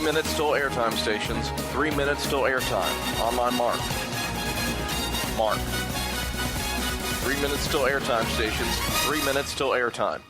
minutes till airtime, stations. 3 minutes till airtime. On my mark. Mark. 3 minutes till airtime, stations. 3 minutes till airtime.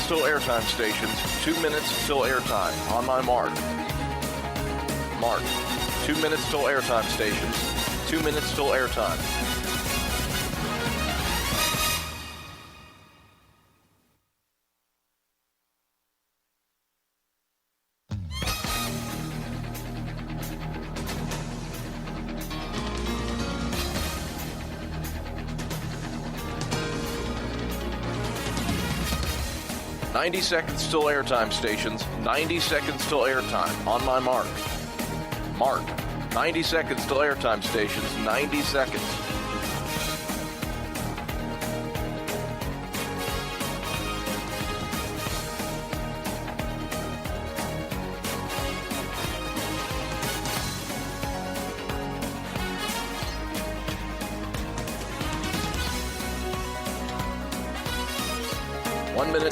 Till airtime, stations. 2 minutes till airtime. On my mark. Mark. 2 minutes till airtime, stations. 2 minutes till airtime. "90 seconds till airtime, stations. 90 seconds till airtime. On my mark. Mark. 90 seconds till airtime, stations. 90 seconds.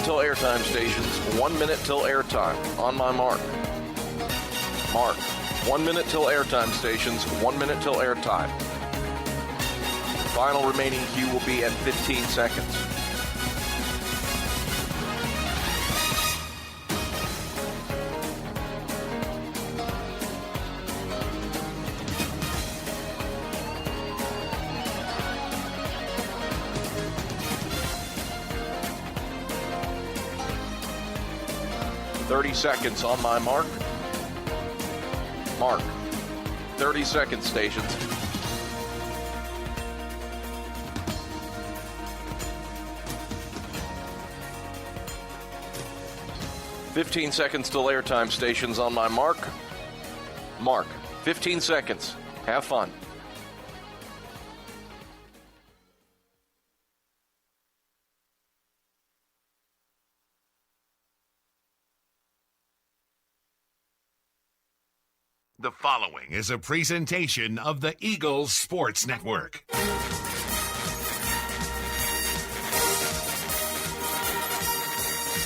Till airtime, stations. 1 minute till airtime. On my mark. Mark. 1 minute till airtime, stations. 1 minute till airtime. Final remaining cue will be at 15 seconds. Seconds on my mark. Mark. 30 seconds, stations. "15 seconds till airtime, stations. On my mark. Mark. 15 seconds. Have fun. The following is a presentation of the Eagles Sports Network.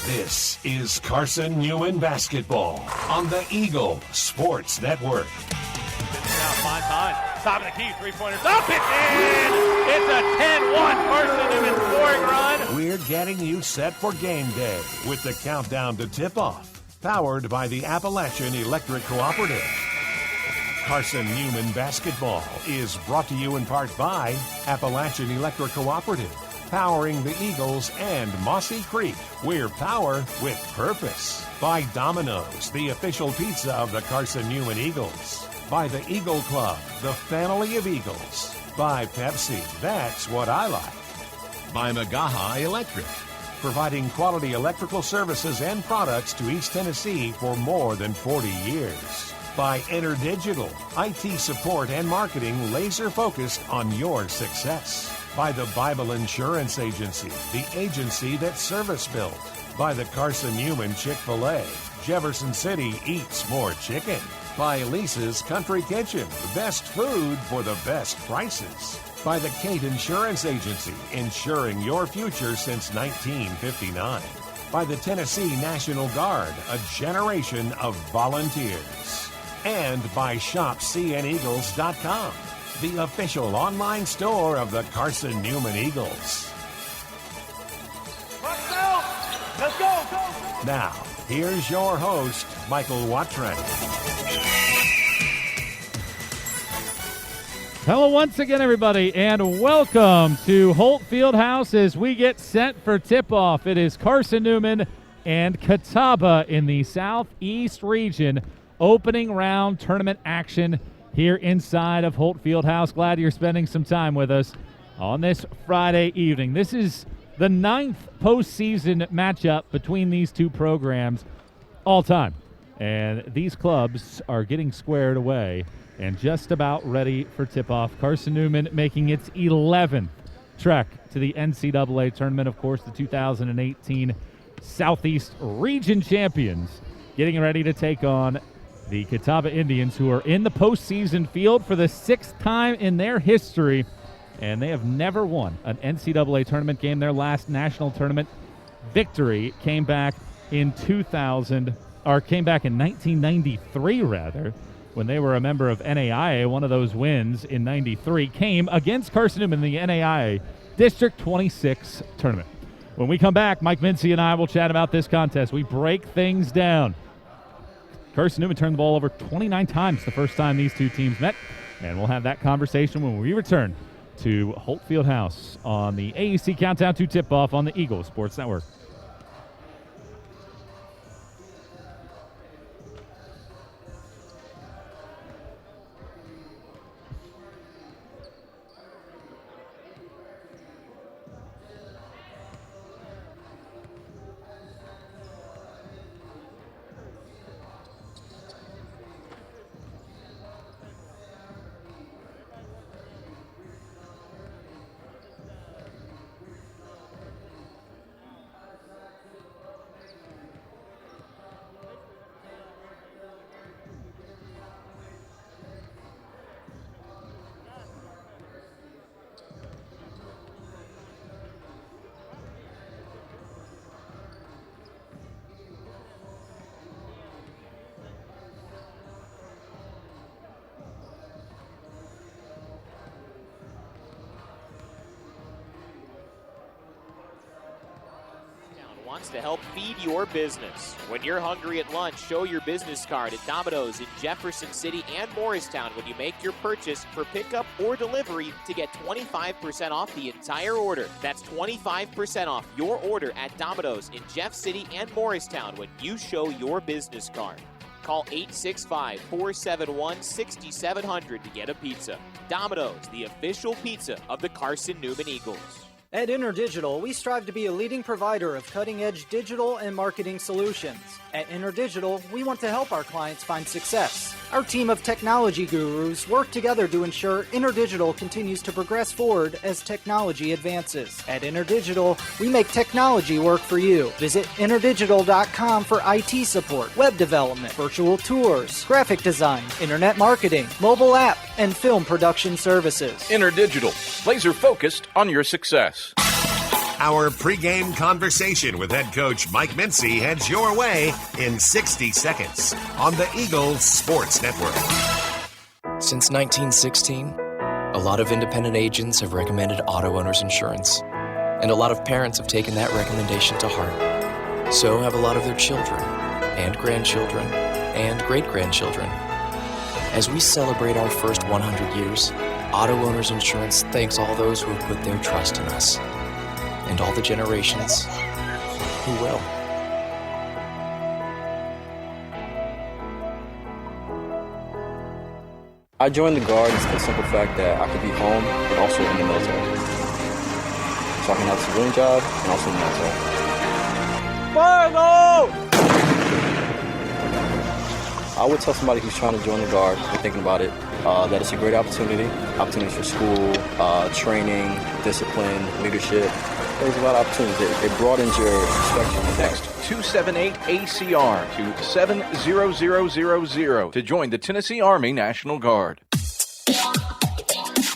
This is Carson-Newman basketball on the Eagle Sports Network. Now, fine time. Top of the key, three-pointers up, it's in! It's a 10-1 Carson-Newman scoring run. We're getting you set for game day with the countdown to tip-off, powered by the Appalachian Electric Cooperative. Carson-Newman basketball is brought to you in part by Appalachian Electric Cooperative, powering the Eagles and Mossy Creek. We're power with purpose. By Domino's, the official pizza of the Carson-Newman Eagles. By the Eagle Club, the family of Eagles. By Pepsi, that's what I like. By Magaha Electric, providing quality electrical services and products to East Tennessee for more than 40 years. By InterDigital, IT support and marketing laser-focused on your success. By the Bible Insurance Agency, the agency that service built. By the Carson-Newman Chick-fil-A, Jefferson City eats more chicken. By Lisa's Country Kitchen, the best food for the best prices. By the Kate Insurance Agency, insuring your future since 1959. By the Tennessee National Guard, a generation of volunteers. And by ShopCNEagles.com, the official online store of the Carson-Newman Eagles. Let's go! Now, here's your host, Michael Watran. Hello once again, everybody, and welcome to Holt Fieldhouse as we get set for tip-off. It is Carson-Newman and Catawba in the Southeast region. Opening round tournament action here inside of Holt Fieldhouse. Glad you're spending some time with us on this Friday evening. This is the 9th postseason matchup between these two programs all time. And these clubs are getting squared away and just about ready for tip-off. Carson-Newman making its 11th trek to the NCAA tournament. Of course, the 2018 Southeast Region champions getting ready to take on the Catawba Indians, who are in the postseason field for the 6th time in their history. And they have never won an NCAA tournament game. Their last national tournament victory came back in 1993, rather, when they were a member of NAIA. One of those wins in 93 came against Carson-Newman in the NAIA District 26 tournament. When we come back, Mike Mincy and I will chat about this contest. We break things down. Carson-Newman turned the ball over 29 times the first time these two teams met, and we'll have that conversation when we return to Holt Fieldhouse on the AEC Countdown to Tip-Off on the Eagle Sports Network. Wants to help feed your business. When you're hungry at lunch, show your business card at Domino's in Jefferson City and Morristown when you make your purchase for pickup or delivery to get 25% off the entire order. That's 25% off your order at Domino's in Jeff City and Morristown when you show your business card. Call 865-471-6700 to get a pizza. Domino's, the official pizza of the Carson-Newman Eagles. At InterDigital, we strive to be a leading provider of cutting-edge digital and marketing solutions. At InterDigital, we want to help our clients find success. Our team of technology gurus work together to ensure InterDigital continues to progress forward as technology advances. At InterDigital, we make technology work for you. Visit interdigital.com for IT support, web development, virtual tours, graphic design, internet marketing, mobile app, and film production services. InterDigital, laser focused on your success. Our pregame conversation with head coach Mike Mincy heads your way in 60 seconds on the Eagles Sports Network. Since 1916, a lot of independent agents have recommended auto owners insurance, and a lot of parents have taken that recommendation to heart. So have a lot of their children, and grandchildren, and great-grandchildren. As we celebrate our first 100 years, Auto Owners Insurance thanks all those who have put their trust in us, and all the generations who will. I joined the Guard for the simple fact that I could be home but also in the military. So I can have a civilian job and also in the military. I would tell somebody who's trying to join the Guard and thinking about it that it's a great opportunity. Opportunities for school, training, discipline, leadership. There's a lot of opportunities. It broadens your spectrum. Text 278-ACR to 70000 to join the Tennessee Army National Guard.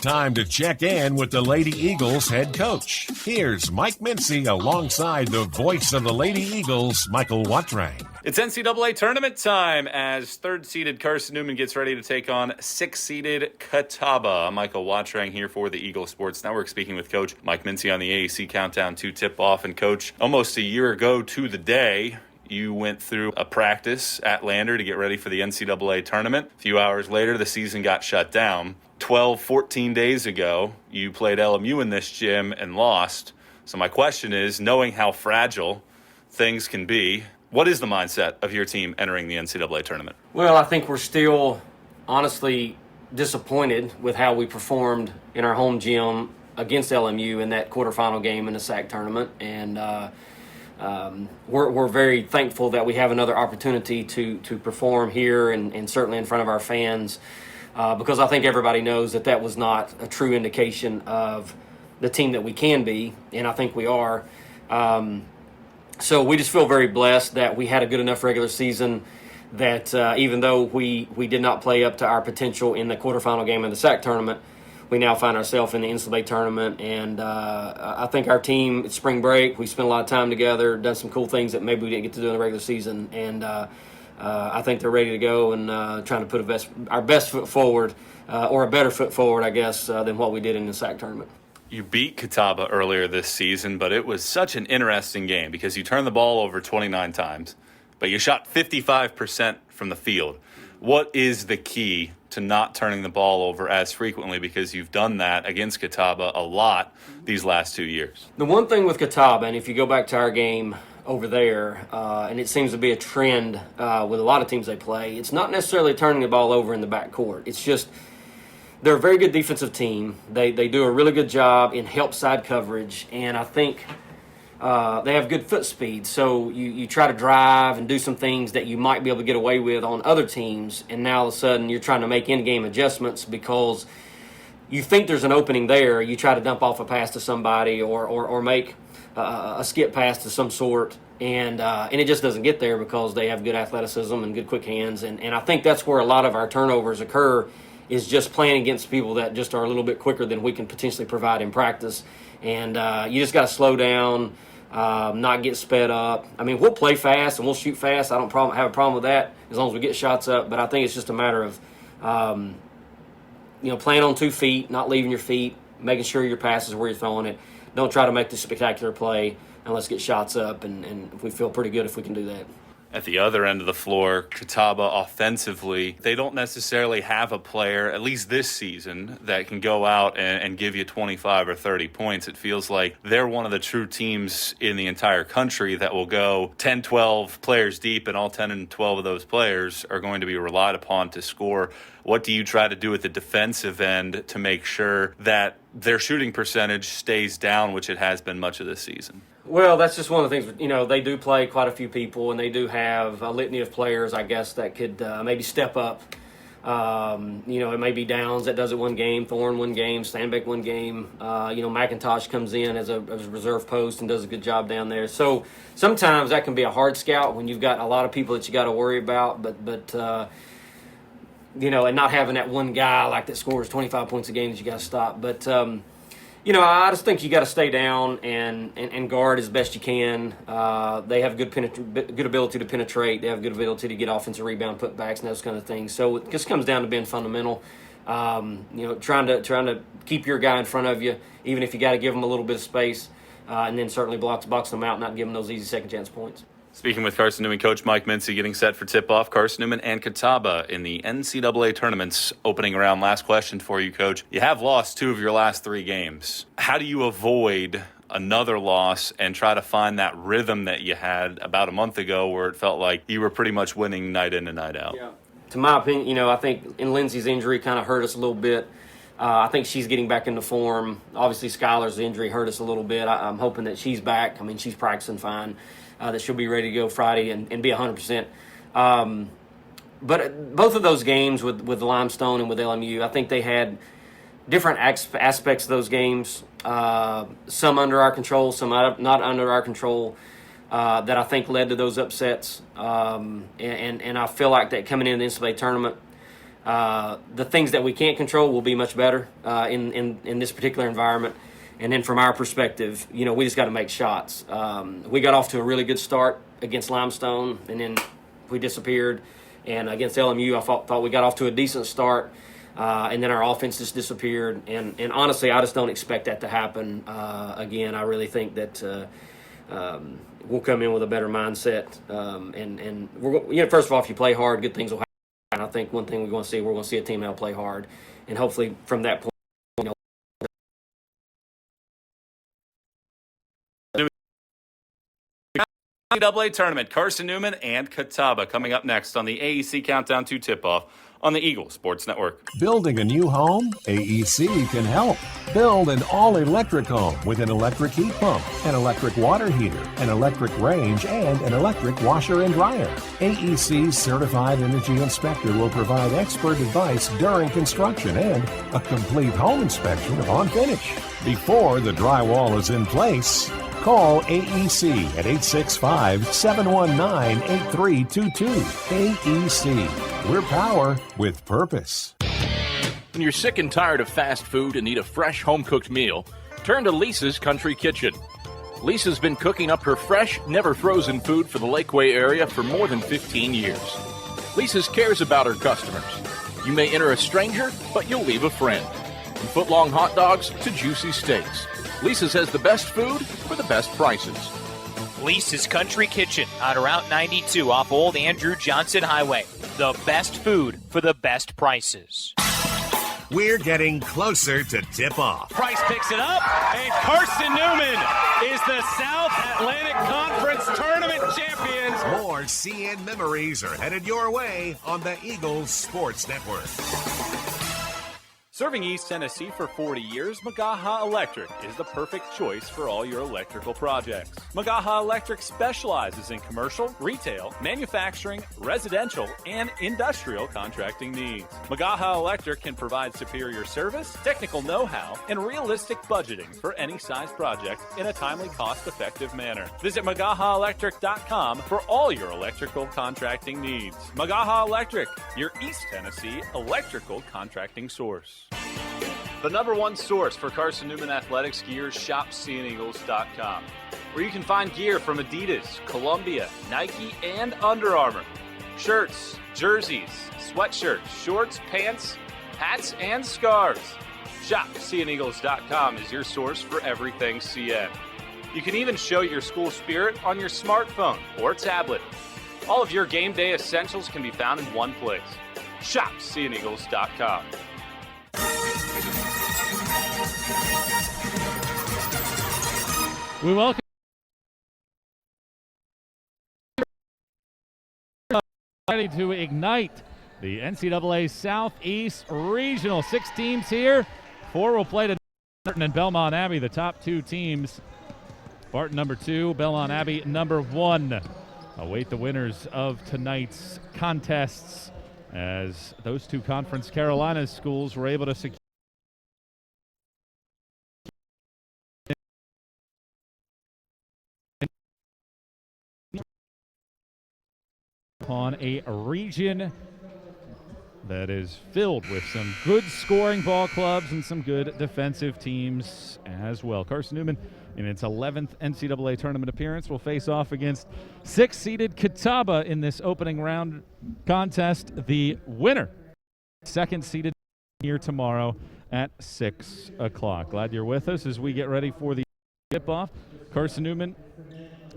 Time to check in with the Lady Eagles head coach. Here's Mike Mincy alongside the voice of the Lady Eagles, Michael Watrang. It's NCAA tournament time as third-seeded Carson-Newman gets ready to take on sixth-seeded Catawba. Michael Watrang here for the Eagle Sports Network, speaking with Coach Mike Mincy on the AAC Countdown to Tip-Off. And, Coach, almost a year ago to the day, you went through a practice at Lander to get ready for the NCAA tournament. A few hours later, the season got shut down. 14 days ago, you played LMU in this gym and lost. So my question is, knowing how fragile things can be. What is the mindset of your team entering the NCAA tournament? Well, I think we're still honestly disappointed with how we performed in our home gym against LMU in that quarterfinal game in the SAC tournament, and we're very thankful that we have another opportunity to perform here and certainly in front of our fans, because I think everybody knows that was not a true indication of the team that we can be, and I think we are. So we just feel very blessed that we had a good enough regular season that even though we did not play up to our potential in the quarterfinal game of the SAC tournament, we now find ourselves in the NCAA tournament. And I think our team, it's spring break, we spent a lot of time together, done some cool things that maybe we didn't get to do in the regular season. And I think they're ready to go and trying to put our best foot forward, or a better foot forward, I guess, than what we did in the SAC tournament. You beat Catawba earlier this season, but it was such an interesting game because you turned the ball over 29 times, but you shot 55% from the field. What is the key to not turning the ball over as frequently, because you've done that against Catawba a lot these last 2 years? The one thing with Catawba, and if you go back to our game over there, and it seems to be a trend with a lot of teams they play, it's not necessarily turning the ball over in the backcourt. It's just they're a very good defensive team. They do a really good job in help side coverage, and I think they have good foot speed. So you try to drive and do some things that you might be able to get away with on other teams, and now all of a sudden you're trying to make in-game adjustments because you think there's an opening there. You try to dump off a pass to somebody or make a skip pass to some sort, and it just doesn't get there because they have good athleticism and good quick hands. And I think that's where a lot of our turnovers occur, is just playing against people that just are a little bit quicker than we can potentially provide in practice. And you just got to slow down, not get sped up. I mean, we'll play fast and we'll shoot fast. I don't have a problem with that as long as we get shots up. But I think it's just a matter of, playing on 2 feet, not leaving your feet, making sure your pass is where you're throwing it. Don't try to make the spectacular play, and let's get shots up. And we feel pretty good if we can do that. At the other end of the floor, Catawba offensively, they don't necessarily have a player, at least this season, that can go out and give you 25 or 30 points. It feels like they're one of the true teams in the entire country that will go 10, 12 players deep, and all 10 and 12 of those players are going to be relied upon to score. What do you try to do at the defensive end to make sure that their shooting percentage stays down, which it has been much of this season? Well, that's just one of the things, they do play quite a few people, and they do have a litany of players, I guess, that could maybe step up. It may be Downs that does it one game, Thorne one game, Stanbeck one game. McIntosh comes in as a reserve post and does a good job down there. So sometimes that can be a hard scout when you've got a lot of people that you got to worry about, but and not having that one guy like that scores 25 points a game that you got to stop. But I just think you got to stay down and guard as best you can. They have good ability to penetrate. They have good ability to get offensive rebound, putbacks, and those kind of things. So it just comes down to being fundamental. Trying to keep your guy in front of you, even if you got to give them a little bit of space, and then certainly box them out, not give them those easy second chance points. Speaking with Carson-Newman coach Mike Mincy, getting set for tip-off, Carson-Newman and Catawba in the NCAA tournament's opening round. Last question for you, Coach. You have lost 2 of your last 3 games. How do you avoid another loss and try to find that rhythm that you had about a month ago where it felt like you were pretty much winning night in and night out? Yeah. To my opinion, I think in Lindsay's injury kind of hurt us a little bit. I think she's getting back into form. Obviously, Skylar's injury hurt us a little bit. I'm hoping that she's back. I mean, she's practicing fine. That she'll be ready to go Friday and be 100%. But both of those games with Limestone and with LMU, I think they had different aspects of those games, some under our control, some not under our control, that I think led to those upsets. And I feel like that coming into the NCAA tournament, the things that we can't control will be much better in this particular environment. And then from our perspective, we just got to make shots. We got off to a really good start against Limestone, and then we disappeared. And against LMU, I thought we got off to a decent start, and then our offense just disappeared. And honestly, I just don't expect that to happen again. I really think that we'll come in with a better mindset. And we're, first of all, if you play hard, good things will happen. And I think one thing we're going to see a team that'll play hard, and hopefully from that point. NCAA tournament, Carson-Newman and Catawba coming up next on the AEC Countdown to Tip-Off on the Eagle Sports Network. Building a new home? AEC can help. Build an all-electric home with an electric heat pump, an electric water heater, an electric range, and an electric washer and dryer. AEC's certified energy inspector will provide expert advice during construction and a complete home inspection upon finish. Before the drywall is in place, call AEC at 865-719-8322. AEC. We're power with purpose. When you're sick and tired of fast food and need a fresh home-cooked meal, turn to Lisa's Country Kitchen. Lisa's been cooking up her fresh, never-frozen food for the Lakeway area for more than 15 years. Lisa's cares about her customers. You may enter a stranger, but you'll leave a friend. From foot-long hot dogs to juicy steaks, Lisa's has the best food for the best prices. Lisa's Country Kitchen on Route 92 off Old Andrew Johnson Highway. The best food for the best prices. We're getting closer to tip-off. Price picks it up, and Carson-Newman is the South Atlantic Conference Tournament champions. More CN memories are headed your way on the Eagles Sports Network. Serving East Tennessee for 40 years, Magaha Electric is the perfect choice for all your electrical projects. Magaha Electric specializes in commercial, retail, manufacturing, residential, and industrial contracting needs. Magaha Electric can provide superior service, technical know-how, and realistic budgeting for any size project in a timely, cost-effective manner. Visit MagahaElectric.com for all your electrical contracting needs. Magaha Electric, your East Tennessee electrical contracting source. The number one source for Carson-Newman athletics gear, shopseeandeagles.com, where you can find gear from Adidas, Columbia, Nike, and Under Armour. Shirts, jerseys, sweatshirts, shorts, pants, hats, and scarves. Shopseeandeagles.com is your source for everything CN. You can even show your school spirit on your smartphone or tablet. All of your game day essentials can be found in one place. Shopseeandeagles.com. We welcome ready to ignite the NCAA Southeast Regional. 6 teams here. 4 will play tonight. Barton and Belmont Abbey, the top 2 teams. Barton number 2, Belmont Abbey number 1. Await the winners of tonight's contests as those 2 Conference Carolinas schools were able to secure on a region that is filled with some good scoring ball clubs and some good defensive teams as well. Carson-Newman, in its 11th NCAA tournament appearance, will face off against 6th-seeded Catawba in this opening round contest. The winner, 2nd-seeded, here tomorrow at 6 o'clock. Glad you're with us as we get ready for the tip-off. Carson-Newman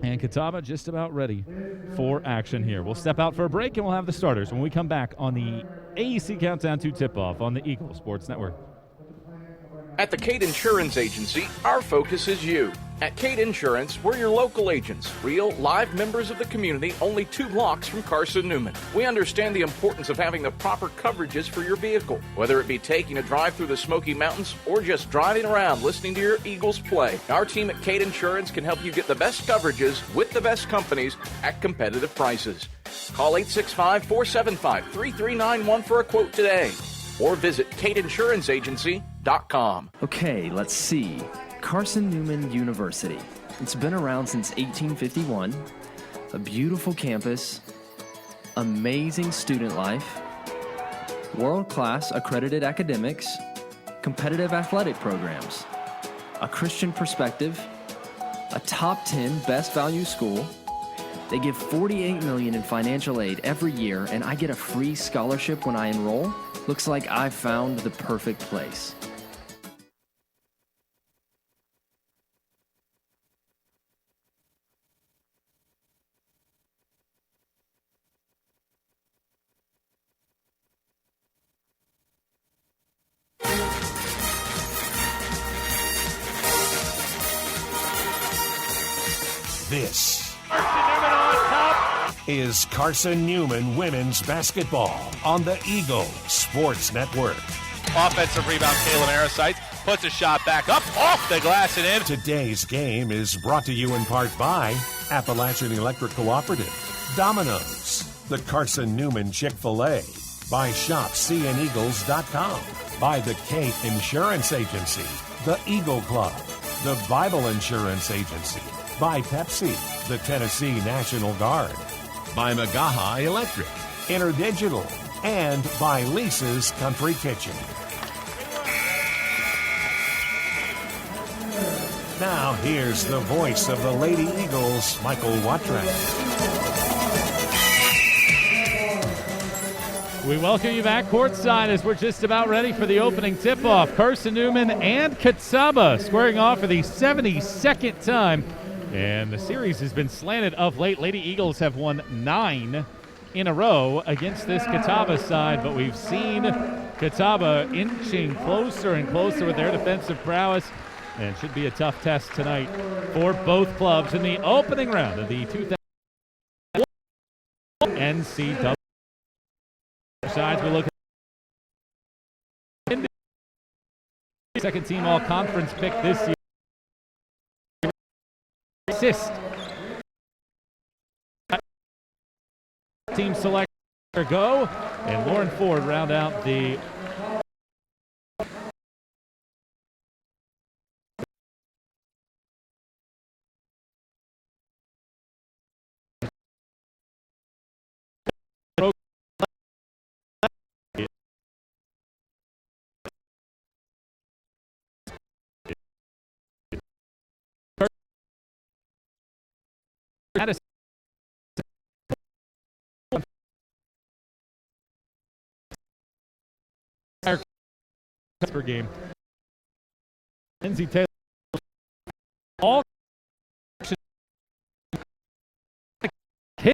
and Catawba just about ready for action here. We'll step out for a break and we'll have the starters when we come back on the AEC Countdown to Tip-Off on the Eagle Sports Network. At the Cade Insurance Agency, our focus is you. At Cade Insurance, we're your local agents, real, live members of the community, only 2 blocks from Carson-Newman. We understand the importance of having the proper coverages for your vehicle, whether it be taking a drive through the Smoky Mountains or just driving around listening to your Eagles play. Our team at Cade Insurance can help you get the best coverages with the best companies at competitive prices. Call 865-475-3391 for a quote today, or visit CadeInsuranceAgency.com. Okay, let's see. Carson-Newman University. It's been around since 1851. A beautiful campus, amazing student life, world-class accredited academics, competitive athletic programs, a Christian perspective, a top 10 best value school. They give $48 million in financial aid every year, and I get a free scholarship when I enroll. Looks like I've found the perfect place. This Carson-Newman is Carson-Newman Women's Basketball on the Eagle Sports Network. Offensive rebound, Kayla Marisites puts a shot back up, off the glass and in. Today's game is brought to you in part by Appalachian Electric Cooperative, Domino's, the Carson-Newman Chick-fil-A, by ShopCNEagles.com, by the Cape Insurance Agency, the Eagle Club, the Bible Insurance Agency, by Pepsi, the Tennessee National Guard, by Magaha Electric, InterDigital, and by Lisa's Country Kitchen. Now here's the voice of the Lady Eagles, Michael Wattrell. We welcome you back courtside as we're just about ready for the opening tip-off. Carson-Newman and Catawba squaring off for the 72nd time. And the series has been slanted of late. Lady Eagles have won 9 in a row against this Catawba side, but we've seen Catawba inching closer and closer with their defensive prowess. And should be a tough test tonight for both clubs in the opening round of the 2001 NCAA. Sides we look at the second team all-conference pick this year. Assist. Team select go, and Lauren Ford round out the per game. Lindsay Taylor all hit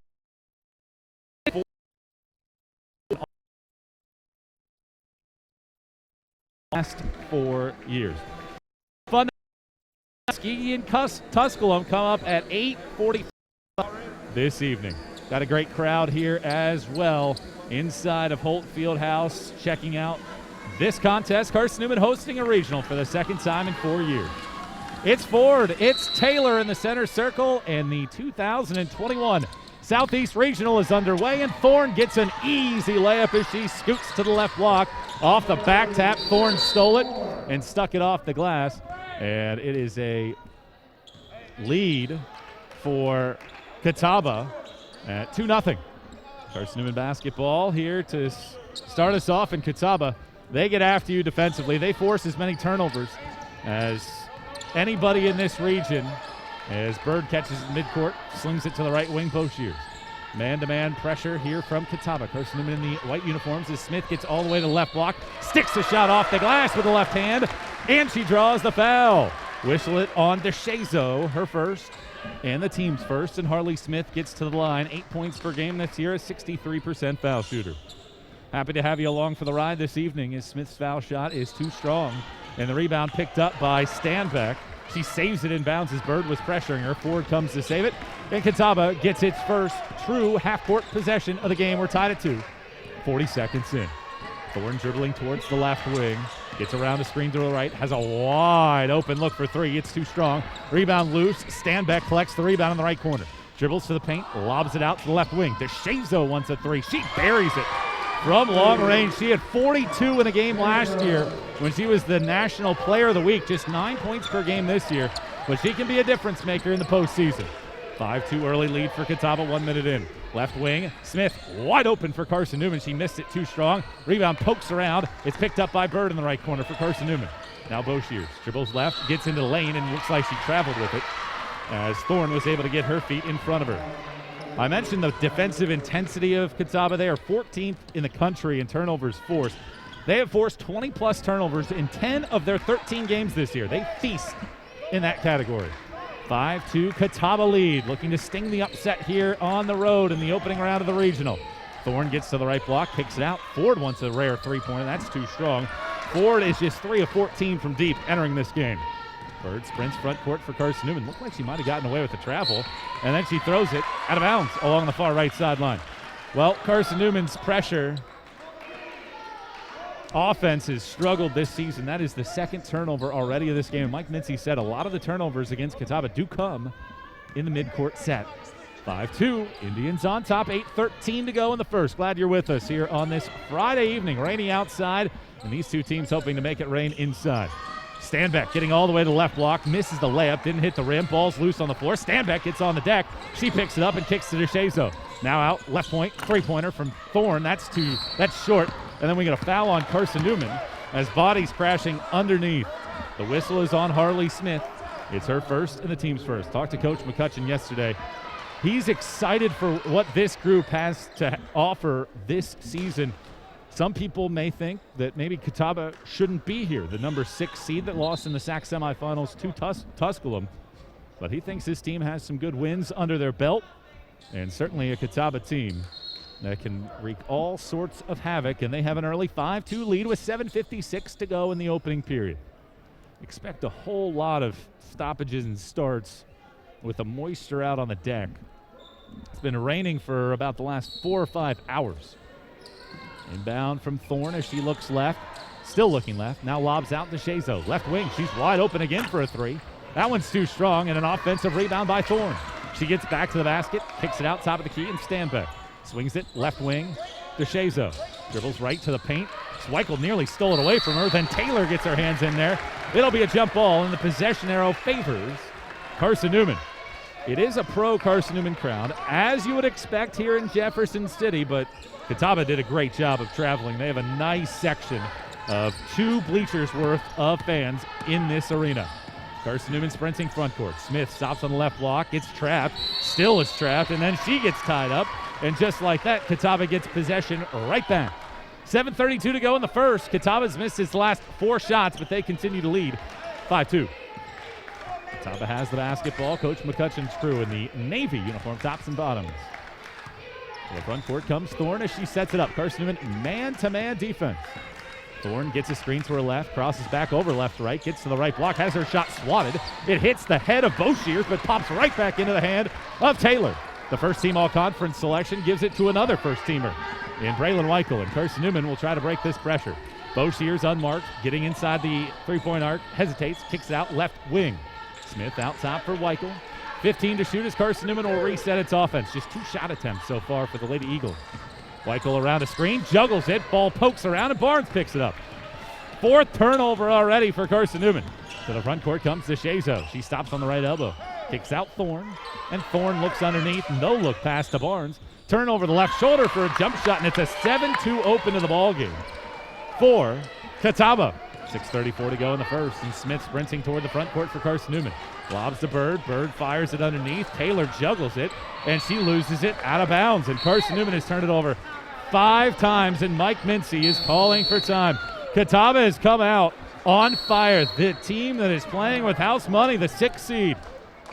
last 4 years. Fun. Ski and Tusculum come up at 8:45 this evening. Got a great crowd here as well inside of Holt Fieldhouse checking out this contest. Carson-Newman hosting a regional for the second time in 4 years. It's Ford, it's Taylor in the center circle, and the 2021 Southeast Regional is underway, and Thorne gets an easy layup as she scoots to the left block. Off the back tap, Thorne stole it and stuck it off the glass, and it is a lead for Catawba at 2-0. Carson-Newman basketball here to start us off in Catawba. They get after you defensively. They force as many turnovers as anybody in this region as Bird catches it midcourt, slings it to the right wing, both years. Man-to-man pressure here from Catawba. Carson-Newman in the white uniforms as Smith gets all the way to the left block, sticks the shot off the glass with the left hand, and she draws the foul. Whistle it on DeShazo, her first, and the team's first, and Harley Smith gets to the line. 8 points per game this year, a 63% foul shooter. Happy to have you along for the ride this evening as Smith's foul shot is too strong. And the rebound picked up by Stanbeck. She saves it in bounds as Bird was pressuring her. Ford comes to save it. And Catawba gets its first true half-court possession of the game. We're tied at 2. 40 seconds in. Thorne dribbling towards the left wing. Gets around the screen to the right. Has a wide open look for 3. It's too strong. Rebound loose. Stanbeck collects the rebound in the right corner. Dribbles to the paint. Lobs it out to the left wing. DeShazo wants a 3. She buries it from long range. She had 42 in a game last year when she was the National Player of the Week. Just 9 points per game this year. But she can be a difference maker in the postseason. 5-2 early lead for Catawba, 1 minute in. Left wing, Smith wide open for Carson-Newman. She missed it too strong. Rebound pokes around. It's picked up by Bird in the right corner for Carson-Newman. Now Boshiers dribbles left, gets into the lane, and looks like she traveled with it as Thorne was able to get her feet in front of her. I mentioned the defensive intensity of Catawba. They are 14th in the country in turnovers forced. They have forced 20-plus turnovers in 10 of their 13 games this year. They feast in that category. 5-2 Catawba lead, looking to sting the upset here on the road in the opening round of the regional. Thorne gets to the right block, kicks it out. Ford wants a rare three-pointer. That's too strong. Ford is just 3 of 14 from deep entering this game. Bird sprints front court for Carson-Newman. Looked like she might have gotten away with the travel, and then she throws it out of bounds along the far right sideline. Well, Carson-Newman's pressure offense has struggled this season. That is the second turnover already of this game. Mike Mincy said a lot of the turnovers against Catawba do come in the midcourt set. 5-2, Indians on top, 8:13 to go in the first. Glad you're with us here on this Friday evening. Rainy outside, and these two teams hoping to make it rain inside. Stanbeck getting all the way to the left block, misses the layup, didn't hit the rim, ball's loose on the floor. Stanbeck gets on the deck, she picks it up and kicks to DeShazo. Now out, left point, three-pointer from Thorne, that's short. And then we get a foul on Carson-Newman as bodies crashing underneath. The whistle is on Harley Smith. It's her first and the team's first. Talked to Coach McCutcheon yesterday. He's excited for what this group has to offer this season. Some people may think that maybe Catawba shouldn't be here, the number 6 seed that lost in the SAC semifinals to Tusculum. But he thinks this team has some good wins under their belt, and certainly a Catawba team that can wreak all sorts of havoc, and they have an early 5-2 lead with 7:56 to go in the opening period. Expect a whole lot of stoppages and starts with the moisture out on the deck. It's been raining for about the last 4 or 5 hours. Inbound from Thorne as she looks left. Still looking left. Now lobs out to Shazo. Left wing. She's wide open again for a three. That one's too strong, and an offensive rebound by Thorne. She gets back to the basket, kicks it out top of the key, and Stanbeck swings it left wing to Shazo. Dribbles right to the paint. Schweikel nearly stole it away from her. Then Taylor gets her hands in there. It'll be a jump ball, and the possession arrow favors Carson-Newman. It is a pro Carson-Newman crowd, as you would expect here in Jefferson City, but Catawba did a great job of traveling. They have a nice section of 2 bleachers worth of fans in this arena. Carson-Newman sprinting front court. Smith stops on the left block, gets trapped, still is trapped, and then she gets tied up. And just like that, Catawba gets possession right back. 7:32 to go in the first. Catawba's missed its last 4 shots, but they continue to lead 5-2. Catawba has the basketball. Coach McCutcheon's crew in the Navy uniform, tops and bottoms. To the front court comes Thorne as she sets it up. Carson-Newman man-to-man defense. Thorne gets a screen to her left, crosses back over left to right, gets to the right block, has her shot swatted. It hits the head of Boshiers, but pops right back into the hand of Taylor. The first-team all-conference selection gives it to another first-teamer in Braylon Weichel, and Carson-Newman will try to break this pressure. Boshiers unmarked, getting inside the three-point arc, hesitates, kicks it out left wing. Smith out top for Weichel. 15 to shoot as Carson-Newman will reset its offense. Just 2 shot attempts so far for the Lady Eagles. Weichel around a screen, juggles it, ball pokes around, and Barnes picks it up. 4th turnover already for Carson-Newman. To the front court comes DeShazo. She stops on the right elbow. Kicks out Thorne, and Thorne looks underneath. No look pass to Barnes. Turn over the left shoulder for a jump shot, and it's a 7-2 open to the ballgame for Catawba. 6:34 to go in the first, and Smith sprinting toward the front court for Carson-Newman. Lobs to Bird. Bird fires it underneath. Taylor juggles it, and she loses it out of bounds. And Carson-Newman has turned it over 5 times, and Mike Mincy is calling for time. Catawba has come out on fire. The team that is playing with house money, the 6th seed,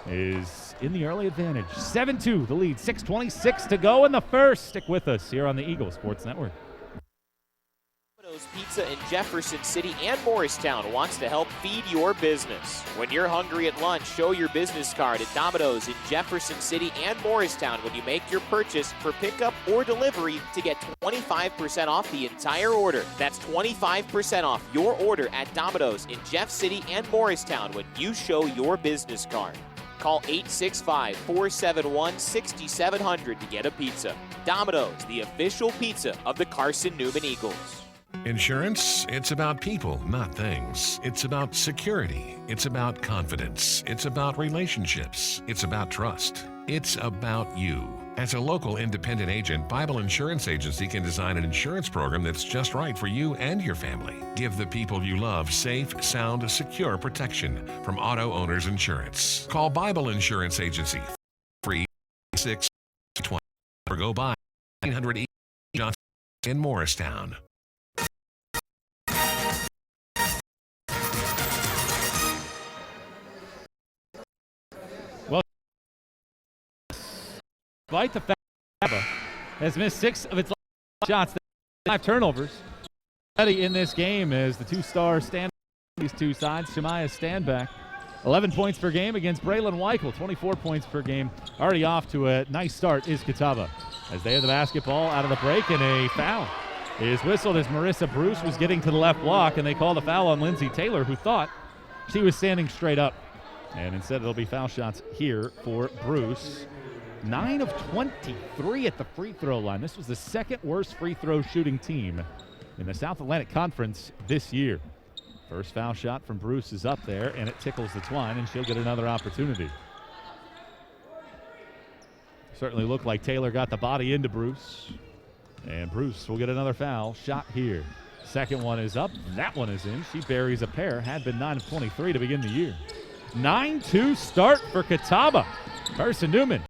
is in the early advantage. 7-2 the lead. 6:26 to go in the first. Stick with us here on the Eagle Sports Network. Pizza in Jefferson City and Morristown wants to help feed your business. When you're hungry at lunch, show your business card at Domino's in Jefferson City and Morristown when you make your purchase for pickup or delivery to get 25% off the entire order. That's 25% off your order at Domino's in Jeff City and Morristown when you show your business card. Call 865-471-6700 to get a pizza. Domino's, the official pizza of the Carson-Newman Eagles. Insurance, it's about people, not things. It's about security. It's about confidence. It's about relationships. It's about trust. It's about you. As a local independent agent, Bible Insurance Agency can design an insurance program that's just right for you and your family. Give the people you love safe, sound, secure protection from Auto Owners Insurance. Call Bible Insurance Agency, free 620, or go by 900 E Johnson in Morristown. Despite the fact that Catawba has missed 6 of its last shots, 5 turnovers already in this game as the 2-star stand these 2 sides. Shemaya Stanback 11 points per game against Braylon Weichel, 24 points per game. Already off to a nice start is Catawba as they have the basketball out of the break, and a foul is whistled as Marissa Bruce was getting to the left block, and they call the foul on Lindsay Taylor, who thought she was standing straight up. And instead it'll be foul shots here for Bruce. 9 of 23 at the free throw line. This was the second worst free throw shooting team in the South Atlantic Conference this year. First foul shot from Bruce is up there, and it tickles the twine, and she'll get another opportunity. Certainly looked like Taylor got the body into Bruce, and Bruce will get another foul shot here. Second one is up. That one is in. She buries a pair. Had been 9 of 23 to begin the year. 9-2 start for Catawba. Carson-Newman.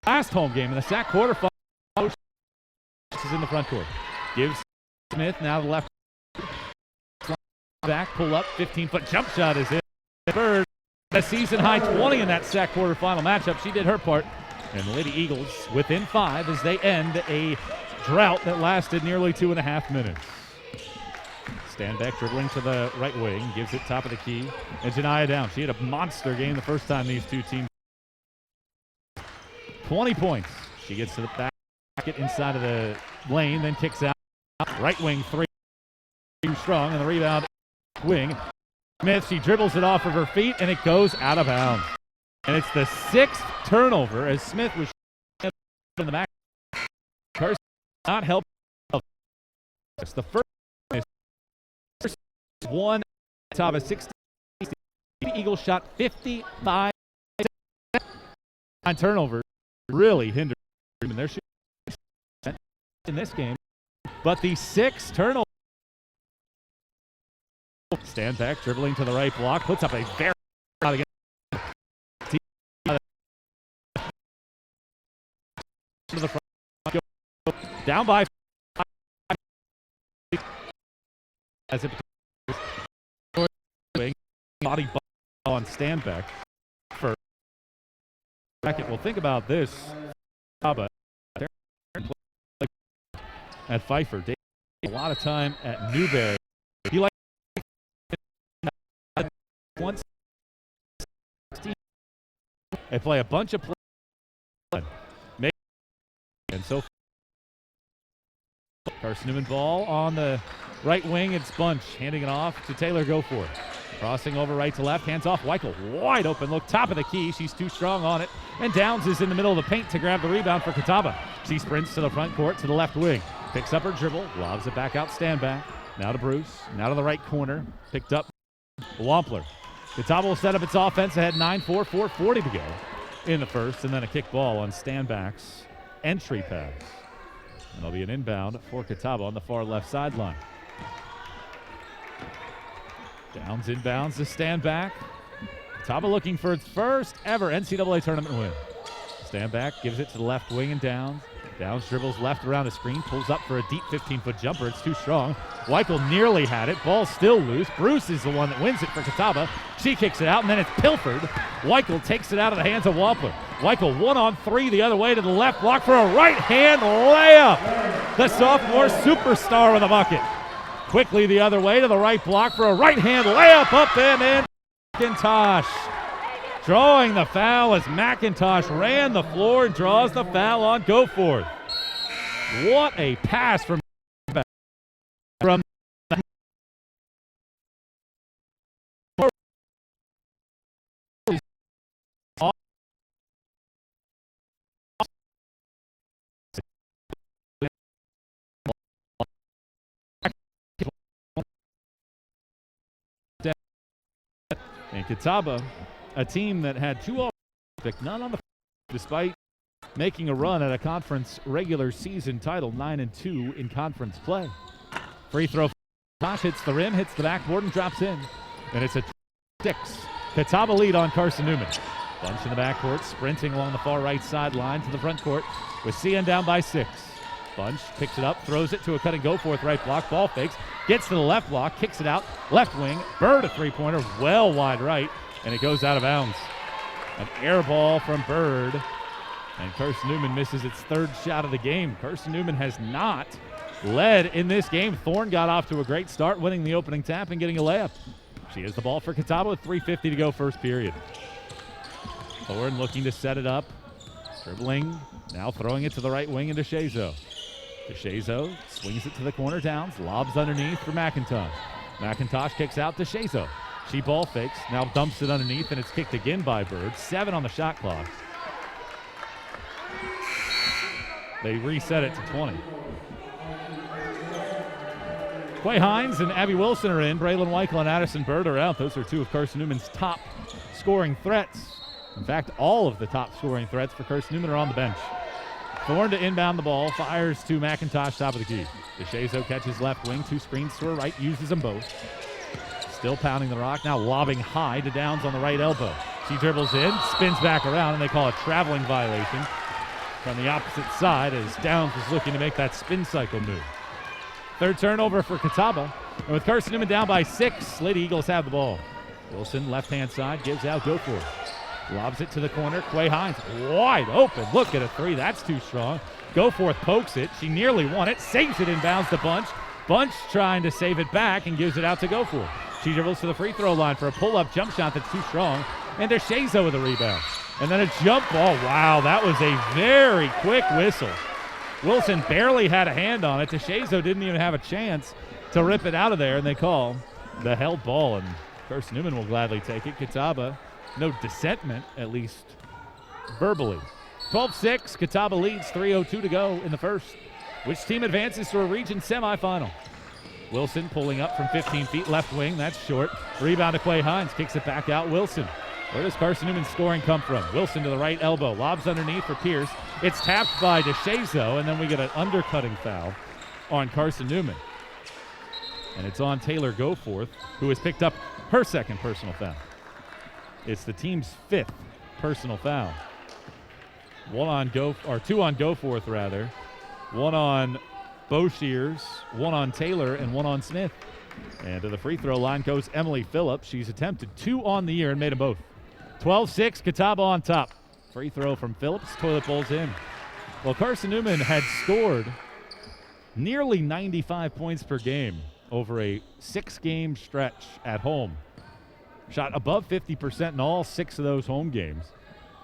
Last home game in the SAC quarterfinal. Is in the front court. Gives Smith now to the left. Back, pull up, 15-foot jump shot is in. Bird, a season-high 20 in that SAC quarterfinal matchup. She did her part. And the Lady Eagles within 5 as they end a drought that lasted nearly 2.5 minutes. Stanback dribbling to the right wing, gives it top of the key. And Janiyah down. She had a monster game the first time these two teams. 20 points. She gets to the back inside of the lane, then kicks out. Right wing three. Too strong, and the rebound wing. Smith, she dribbles it off of her feet, and it goes out of bounds. And it's the 6th turnover as Smith was in the back. Carson not help. It's the first one. Top of 60. The Eagles shot 55 on turnovers. Really hindered their shooting in this game. But the 6th turnover. Stand back, dribbling to the right block, puts up a very shot again. To the front, down by 5. As it body on stand back for second. Well, think about this. At Pfeiffer, a lot of time at Newberry. He likes once. They play a bunch of plays. And so Carson-Newman ball on the right wing. It's Bunch handing it off to Taylor. Go for it. Crossing over right to left. Hands off. Weichel wide open look. Top of the key. She's too strong on it. And Downs is in the middle of the paint to grab the rebound for Catawba. She sprints to the front court to the left wing. Picks up her dribble. Lobs it back out. Stand back. Now to Bruce. Now to the right corner. Picked up Wampler. Catawba will set up its offense ahead 9-4, 4:40 to go in the first. And then a kick ball on Stanback's entry pass. And there'll be an inbound for Catawba on the far left sideline. Downs inbounds to Stanback. Catawba looking for its first ever NCAA tournament win. Stanback gives it to the left wing and Downs. Downs dribbles left around the screen, pulls up for a deep 15-foot jumper. It's too strong. Weichel nearly had it. Ball still loose. Bruce is the one that wins it for Catawba. She kicks it out, and then it's pilfered. Weichel takes it out of the hands of Wampler. Weichel 1-on-3 the other way to the left block for a right-hand layup. The sophomore superstar with a bucket. Quickly the other way to the right block for a right-hand layup up and in. McIntosh drawing the foul as McIntosh ran the floor and draws the foul on Goforth. What a pass from and Catawba, a team that had 2 all-pick, none on the despite making a run at a conference regular season title, 9-2 in conference play. Free throw. Tosh hits the rim, hits the backboard, and drops in. And it's a 6. Catawba lead on Carson-Newman. Bunch in the backcourt, sprinting along the far right sideline to the front court with CN down by 6. Bunch picks it up, throws it to a cutting Goforth right block, ball fakes, gets to the left block, kicks it out, left wing, Bird a three-pointer, well wide right, and it goes out of bounds. An air ball from Bird, and Carson-Newman misses its 3rd shot of the game. Carson-Newman has not led in this game. Thorne got off to a great start, winning the opening tap and getting a layup. She has the ball for Catawba with 3:50 to go first period. Thorne looking to set it up. Dribbling, now throwing it to the right wing into DeShazo. DeShazo swings it to the corner Downs, lobs underneath for McIntosh. McIntosh kicks out to DeShazo. She ball fakes, now dumps it underneath, and it's kicked again by Bird. 7 on the shot clock. They reset it to 20. Quay Hines and Abby Wilson are in. Braylon Weichel and Addison Bird are out. Those are two of Carson-Newman's top scoring threats. In fact, all of the top scoring threats for Carson-Newman are on the bench. Thorne to inbound the ball, fires to McIntosh, top of the key. DeShazo catches left wing, 2 screens to her right, uses them both. Still pounding the rock, now lobbing high to Downs on the right elbow. She dribbles in, spins back around, and they call a traveling violation from the opposite side as Downs was looking to make that spin cycle move. Third turnover for Catawba. And with Carson-Newman down by 6, Lady Eagles have the ball. Wilson, left-hand side, gives out, go for it. Lobs it to the corner. Quay Hines wide open. Look at a 3. That's too strong. Goforth pokes it. She nearly won it. Saves it inbounds to Bunch. Bunch trying to save it back and gives it out to Goforth. She dribbles to the free throw line for a pull-up jump shot that's too strong. And DeShazo with a rebound. And then a jump ball. Wow, that was a very quick whistle. Wilson barely had a hand on it. DeShazo didn't even have a chance to rip it out of there, and they call the held ball. And Carson-Newman will gladly take it. Catawba, no dissentment, at least verbally. 12-6, Catawba leads, 3:02 to go in the first. Which team advances to a region semifinal? Wilson pulling up from 15 feet, left wing, that's short. Rebound to Quay Hines, kicks it back out, Wilson. Where does Carson-Newman's scoring come from? Wilson to the right elbow, lobs underneath for Pierce. It's tapped by DeShazo, and then we get an undercutting foul on Carson-Newman. And it's on Taylor Goforth, who has picked up her second personal foul. It's the team's 5th personal foul. 2 on Goforth rather. 1 on Boshears, 1 on Taylor, and 1 on Smith. And to the free throw line goes Emily Phillips. She's attempted 2 on the year and made them both. 12-6, Catawba on top. Free throw from Phillips, toilet bowl's in. Well, Carson-Newman had scored nearly 95 points per game over a 6-game stretch at home. Shot above 50% in all 6 of those home games.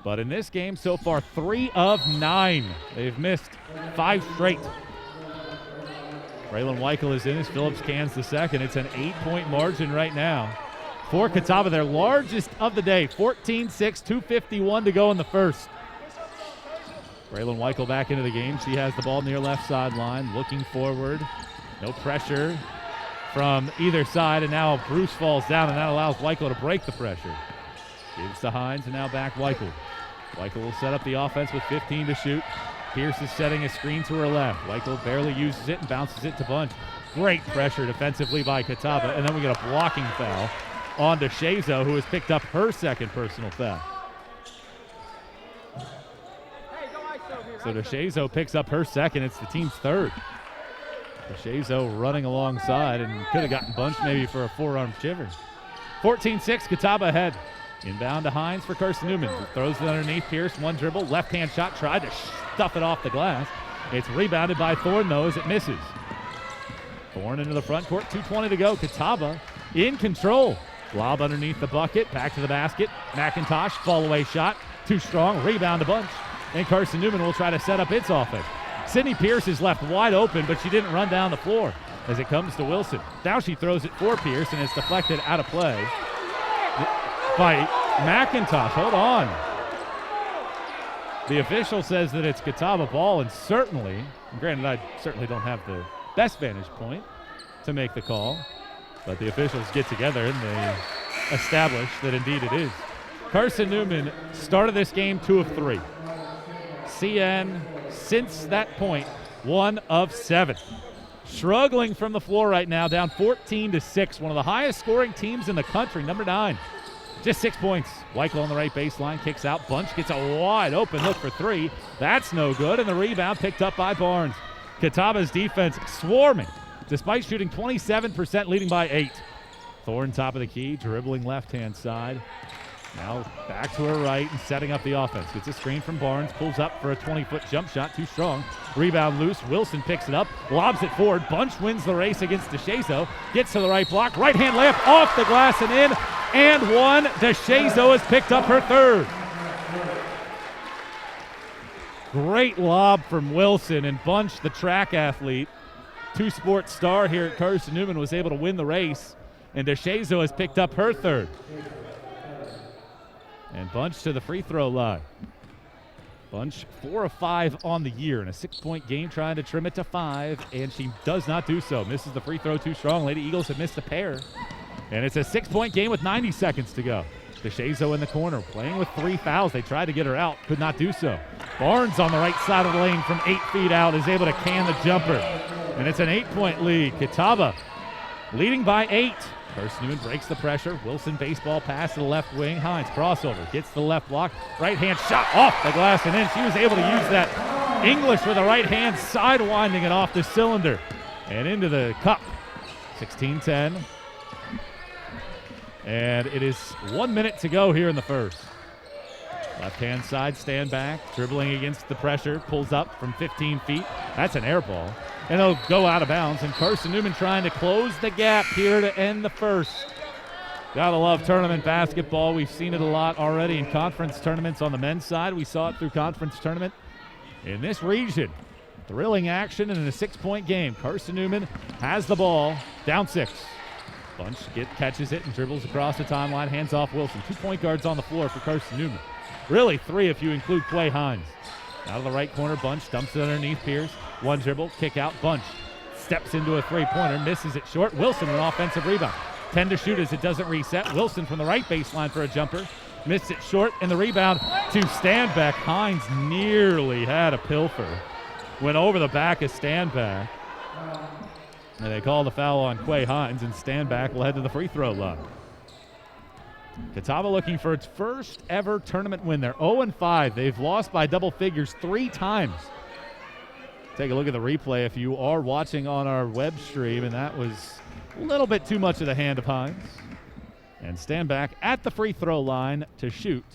But in this game so far, 3 of 9. They've missed 5 straight. Braylon Weichel is in as Phillips cans the second. It's an 8-point margin right now for Catawba, their largest of the day. 14-6, 2:51 to go in the first. Braylon Weichel back into the game. She has the ball near left sideline, looking forward. No pressure from either side, and now Bruce falls down, and that allows Weichel to break the pressure. Gives to Hines, and now back Weichel. Weichel will set up the offense with 15 to shoot. Pierce is setting a screen to her left. Weichel barely uses it and bounces it to Bunch. Great pressure defensively by Catawba, and then we get a blocking foul on DeShazo, who has picked up her second personal foul. So DeShazo picks up her second. It's the team's 3rd. DeShazo running alongside and could have gotten Bunch maybe for a forearm shiver. 14-6, Catawba ahead. Inbound to Hines for Carson-Newman. Throws it underneath Pierce. 1 dribble. Left-hand shot. Tried to stuff it off the glass. It's rebounded by Thorne, though, as it misses. Thorne into the front court. 2:20 to go. Catawba in control. Lob underneath the bucket. Back to the basket. McIntosh. Fall-away shot. Too strong. Rebound to Bunch. And Carson-Newman will try to set up its offense. Sydney Pierce is left wide open, but she didn't run down the floor as it comes to Wilson. Now she throws it for Pierce, and it's deflected out of play by McIntosh. Hold on. The official says that it's Catawba ball, and certainly, granted I certainly don't have the best vantage point to make the call, but the officials get together and they establish that indeed it is. Carson-Newman started this game 2 of 3. CN, since that point, 1 of 7. Struggling from the floor right now, down 14-6. One of the highest scoring teams in the country, number 9. Just 6 points. Weichel on the right baseline, kicks out. Bunch gets a wide open look for 3. That's no good, and the rebound picked up by Barnes. Catawba's defense swarming, despite shooting 27%, leading by 8. Thorne top of the key, dribbling left-hand side. Now back to her right and setting up the offense. Gets a screen from Barnes, pulls up for a 20-foot jump shot, too strong. Rebound loose, Wilson picks it up, lobs it forward. Bunch wins the race against DeShazo, gets to the right block, right-hand layup off the glass and in, and one. DeShazo has picked up her third. Great lob from Wilson, and Bunch, the track athlete, two-sport star here at Carson-Newman, was able to win the race, and DeShazo has picked up her third. And Bunch to the free throw line. Bunch 4 of 5 on the year in a 6-point game, trying to trim it to 5, and she does not do so. Misses the free throw too strong. Lady Eagles have missed a pair. And it's a 6-point game with 90 seconds to go. DeShazo in the corner, playing with 3 fouls. They tried to get her out, could not do so. Barnes on the right side of the lane from 8 feet out is able to can the jumper. And it's an 8-point lead. Catawba leading by 8. Carson-Newman breaks the pressure. Wilson baseball pass to the left wing. Hines crossover, gets the left block. Right hand shot off the glass and in. She was able to use that English with the right hand, sidewinding it off the cylinder and into the cup. 16-10. And it is 1 minute to go here in the first. Left-hand side, stand back, dribbling against the pressure, pulls up from 15 feet. That's an air ball. And it'll go out of bounds. And Carson-Newman trying to close the gap here to end the first. Gotta love tournament basketball. We've seen it a lot already in conference tournaments on the men's side. We saw it through conference tournament. In this region, thrilling action and in a 6-point game. Carson-Newman has the ball, down 6. Bunch catches it and dribbles across the timeline, hands off Wilson. 2 point guards on the floor for Carson-Newman. Really 3 if you include Quay Hines. Out of the right corner, Bunch dumps it underneath Pierce. 1 dribble, kick out, Bunch steps into a 3-pointer, misses it short. Wilson, an offensive rebound. 10 to shoot as it doesn't reset. Wilson from the right baseline for a jumper. Missed it short, and the rebound to Standback. Hines nearly had a pilfer. Went over the back of Standback. And they call the foul on Quay Hines, and Standback will head to the free throw line. Catawba looking for its first ever tournament win. They're 0-5. They've lost by double figures 3 times. Take a look at the replay if you are watching on our web stream, and that was a little bit too much of the hand of Hines. And Standback at the free throw line to shoot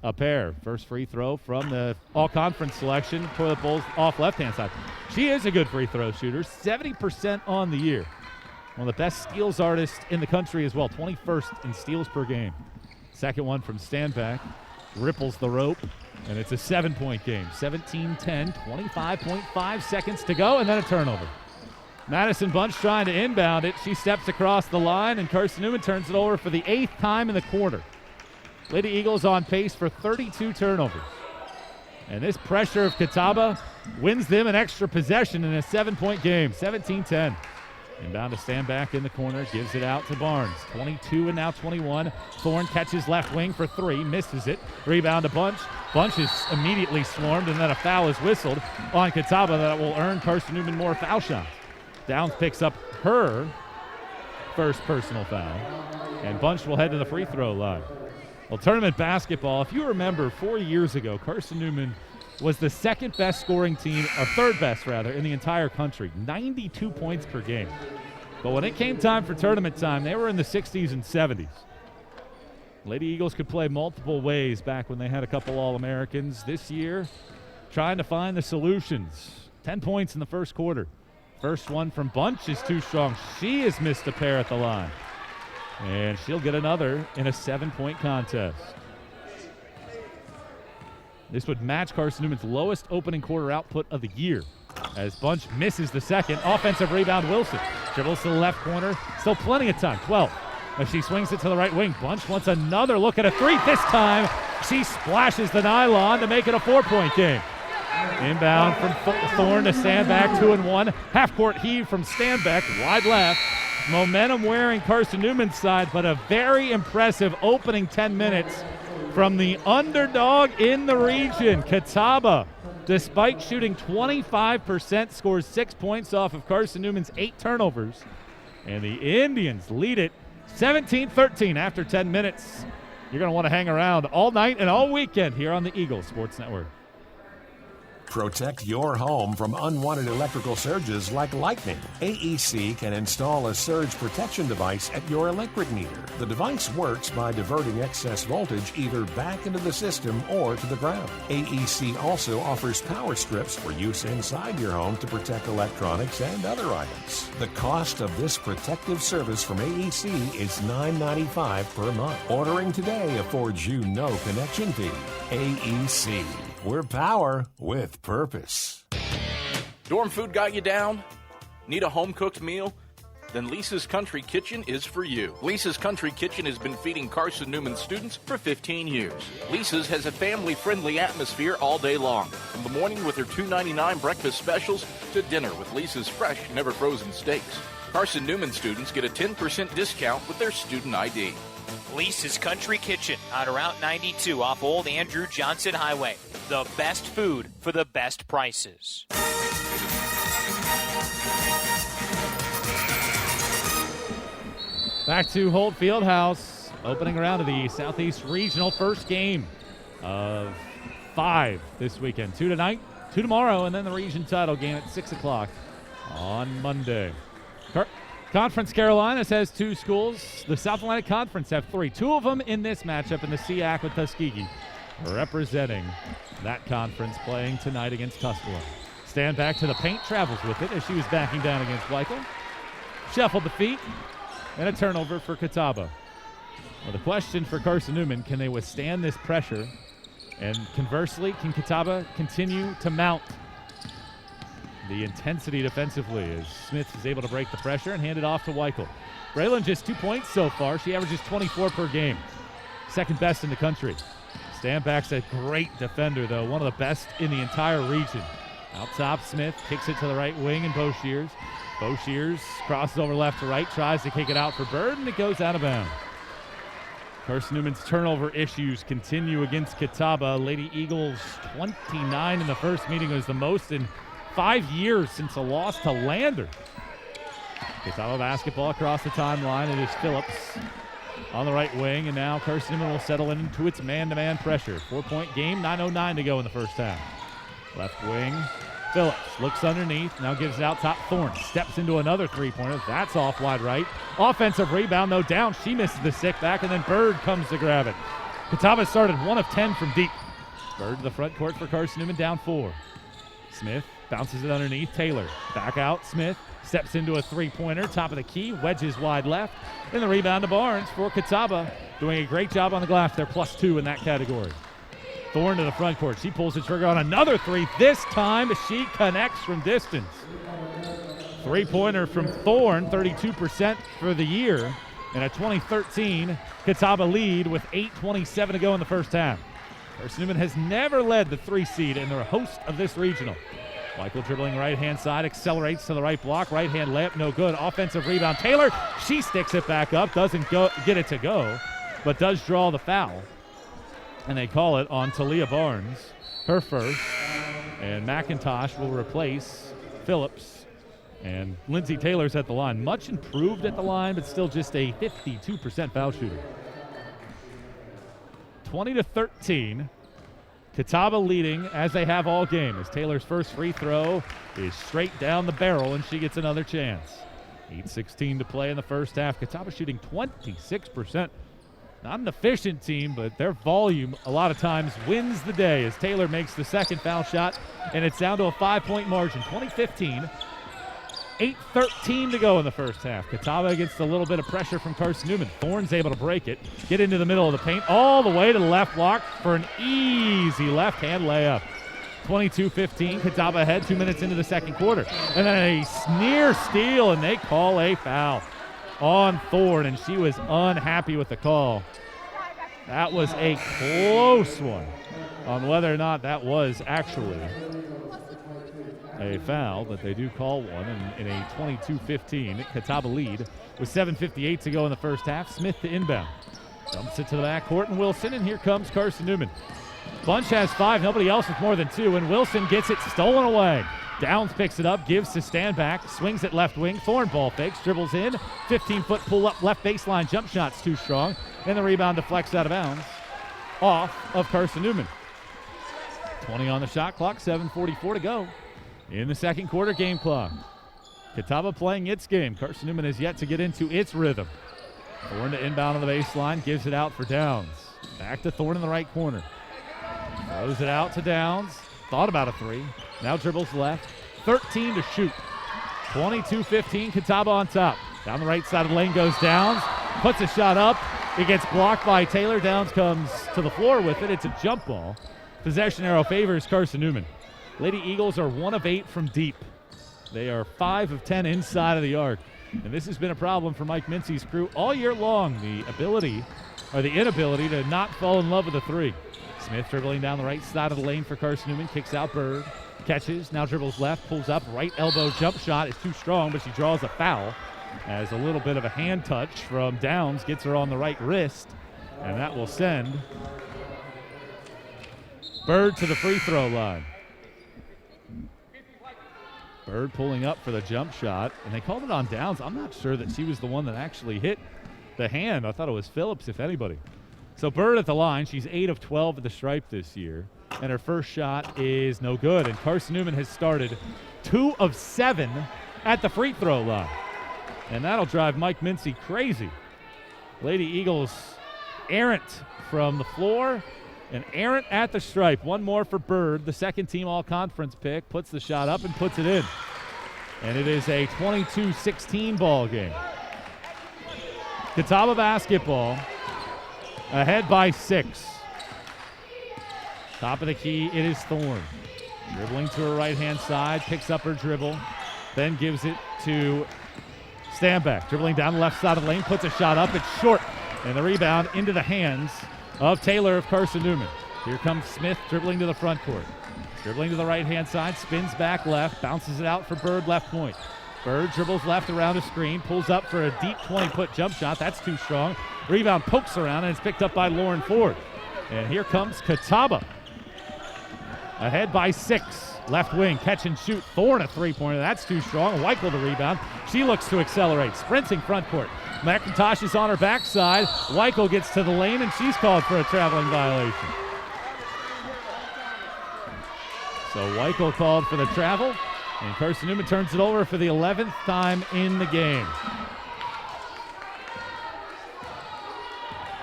a pair. First free throw from the all-conference selection, Toilet Bowls off left-hand side. She is a good free throw shooter, 70% on the year. One of the best steals artists in the country as well, 21st in steals per game. Second one from Standback, ripples the rope, and it's a 7-point game. 17-10, 25.5 seconds to go, and then a turnover. Madison Bunch trying to inbound it. She steps across the line, and Carson-Newman turns it over for the 8th time in the quarter. Lady Eagles on pace for 32 turnovers. And this pressure of Catawba wins them an extra possession in a 7-point game, 17-10. Inbound to Standback in the corner, gives it out to Barnes. 22 and now 21. Thorne catches left wing for 3, misses it. Rebound to Bunch. Bunch is immediately swarmed, and then a foul is whistled on Catawba that will earn Carson-Newman more foul shots. Downs picks up her first personal foul, and Bunch will head to the free throw line. Well, tournament basketball, if you remember 4 years ago, Carson-Newman was the second best scoring team, or third best rather, in the entire country, 92 points per game. But when it came time for tournament time, they were in the 60s and 70s. Lady Eagles could play multiple ways back when they had a couple All-Americans. This year, trying to find the solutions. 10 points in the first quarter. First one from Bunch is too strong. She has missed a pair at the line. And she'll get another in a 7-point contest. This would match Carson-Newman's lowest opening quarter output of the year as Bunch misses the second. Offensive rebound, Wilson. Dribbles to the left corner. Still plenty of time, 12. As she swings it to the right wing, Bunch wants another look at a 3. This time, she splashes the nylon to make it a 4-point game. Inbound from Thorne to Standback, 2 and 1. Half-court heave from Standback, wide left. Momentum wearing Carson-Newman's side, but a very impressive opening 10 minutes from the underdog in the region. Catawba, despite shooting 25%, scores 6 points off of Carson-Newman's 8 turnovers. And the Indians lead it 17-13 after 10 minutes. You're going to want to hang around all night and all weekend here on the Eagles Sports Network. Protect your home from unwanted electrical surges like lightning. AEC can install a surge protection device at your electric meter. The device works by diverting excess voltage either back into the system or to the ground. AEC also offers power strips for use inside your home to protect electronics and other items. The cost of this protective service from AEC is $9.95 per month. Ordering today affords you no connection fee. AEC. We're power with purpose. Dorm food got you down? Need a home-cooked meal? Then Lisa's Country Kitchen is for you. Lisa's Country Kitchen has been feeding Carson-Newman students for 15 years. Lisa's has a family-friendly atmosphere all day long, from the morning with her $2.99 breakfast specials to dinner with Lisa's fresh, never-frozen steaks. Carson-Newman students get a 10% discount with their student ID. Lisa's Country Kitchen on Route 92 off Old Andrew Johnson Highway. The best food for the best prices. Back to Holt Fieldhouse, opening round of the Southeast Regional, first game of 5 this weekend. 2 tonight, 2 tomorrow, and then the region title game at 6 o'clock on Monday. Conference Carolinas has 2 schools. The South Atlantic Conference have 3. 2 of them in this matchup in the SEAC with Tuskegee, representing that conference, playing tonight against Tuscola. Stand back to the paint, travels with it as she was backing down against Weichel. Shuffled the feet, and a turnover for Catawba. Well, the question for Carson-Newman, can they withstand this pressure? And conversely, can Catawba continue to mount the intensity defensively as Smith is able to break the pressure and hand it off to Weichel? Braylon just 2 points so far. She averages 24 per game. Second best in the country. Standback's a great defender, though. One of the best in the entire region. Out top, Smith kicks it to the right wing, and Boshiers. Boshiers crosses over left to right, tries to kick it out for Bird, and it goes out of bounds. Carson-Newman's turnover issues continue against Catawba. Lady Eagles 29 in the first meeting was the most in 5 years since a loss to Lander. Catawba basketball across the timeline. It is Phillips on the right wing, and now Carson-Newman will settle into its man-to-man pressure. 4-point game, 9:09 to go in the first half. Left wing, Phillips looks underneath, now gives it out top. Thorne steps into another three-pointer. That's off wide right. Offensive rebound, though, down. She misses the stick back, and then Bird comes to grab it. Catawba started 1 of 10 from deep. Bird to the front court for Carson-Newman, down 4. Smith bounces it underneath. Taylor back out. Smith steps into a three-pointer, top of the key, wedges wide left. And the rebound to Barnes for Catawba, doing a great job on the glass. They're +2 in that category. Thorne to the front court. She pulls the trigger on another 3. This time she connects from distance. Three-pointer from Thorne, 32% for the year. And a 2013 Catawba lead with 8:27 to go in the first half. Carson-Newman has never led the 3 seed and they're a host of this regional. Weichel dribbling right-hand side, accelerates to the right block. Right-hand layup, no good. Offensive rebound. Taylor, she sticks it back up. Doesn't get it to go, but does draw the foul. And they call it on Talia Barnes, her first. And McIntosh will replace Phillips. And Lindsey Taylor's at the line. Much improved at the line, but still just a 52% foul shooter. 20-13. Catawba leading as they have all game, as Taylor's first free throw is straight down the barrel, and she gets another chance. 8:16 to play in the first half. Catawba shooting 26%. Not an efficient team, but their volume a lot of times wins the day as Taylor makes the second foul shot, and it's down to a 5-point margin. 20-15. 8:13 to go in the first half. Catawba against a little bit of pressure from Carson-Newman. Thorne's able to break it, get into the middle of the paint, all the way to the left block for an easy left-hand layup. 22-15, Catawba ahead 2 minutes into the second quarter. And then a near steal, and they call a foul on Thorne, and she was unhappy with the call. That was a close one on whether or not that was actually a foul, but they do call one in a 22-15 Catawba lead with 7:58 to go in the first half. Smith to inbound. Dumps it to the backcourt, and Wilson, and here comes Carson-Newman. Bunch has 5, nobody else with more than 2, and Wilson gets it stolen away. Downs picks it up, gives to Standback, swings it left wing. Thorne ball fakes, dribbles in, 15-foot pull-up left baseline, jump shot's too strong, and the rebound deflects out of bounds off of Carson-Newman. 20 on the shot clock, 7:44 to go in the second quarter game clock. Catawba playing its game. Carson-Newman has yet to get into its rhythm. Thorne to inbound on the baseline, gives it out for Downs. Back to Thorne in the right corner. Throws it out to Downs. Thought about a three. Now dribbles left. 13 to shoot. 22-15, Catawba on top. Down the right side of the lane goes Downs. Puts a shot up. It gets blocked by Taylor. Downs comes to the floor with it. It's a jump ball. Possession arrow favors Carson-Newman. Lady Eagles are 1 of 8 from deep. They are 5 of 10 inside of the arc. And this has been a problem for Mike Mincy's crew all year long. The inability to not fall in love with a three. Smith dribbling down the right side of the lane for Carson-Newman. Kicks out Bird. Catches. Now dribbles left. Pulls up. Right elbow jump shot is too strong, but she draws a foul. As a little bit of a hand touch from Downs gets her on the right wrist. And that will send Bird to the free throw line. Bird pulling up for the jump shot, and they called it on Downs. I'm not sure that she was the one that actually hit the hand. I thought it was Phillips, if anybody. So Bird at the line. She's 8 of 12 at the stripe this year, and her first shot is no good. And Carson-Newman has started 2 of 7 at the free throw line, and that'll drive Mike Mincy crazy. Lady Eagles errant from the floor and errant at the stripe. One more for Bird, the second team all-conference pick. Puts the shot up and puts it in. And it is a 22-16 ball game. Catawba basketball ahead by 6. Top of the key, it is Thorne. Dribbling to her right-hand side, picks up her dribble, then gives it to Stanback. Dribbling down the left side of the lane, puts a shot up. It's short. And the rebound into the hands of Taylor of Carson-Newman. Here comes Smith dribbling to the front court. Dribbling to the right-hand side, spins back left, bounces it out for Bird left point. Bird dribbles left around a screen, pulls up for a deep 20-foot jump shot. That's too strong. Rebound pokes around, and it's picked up by Lauren Ford. And here comes Catawba. Ahead by 6. Left wing, catch and shoot. Thorne a three-pointer. That's too strong. Weichel the rebound. She looks to accelerate. Sprinting front court. McIntosh is on her backside. Weichel gets to the lane, and she's called for a traveling violation. So Weichel called for the travel, and Carson-Newman turns it over for the 11th time in the game.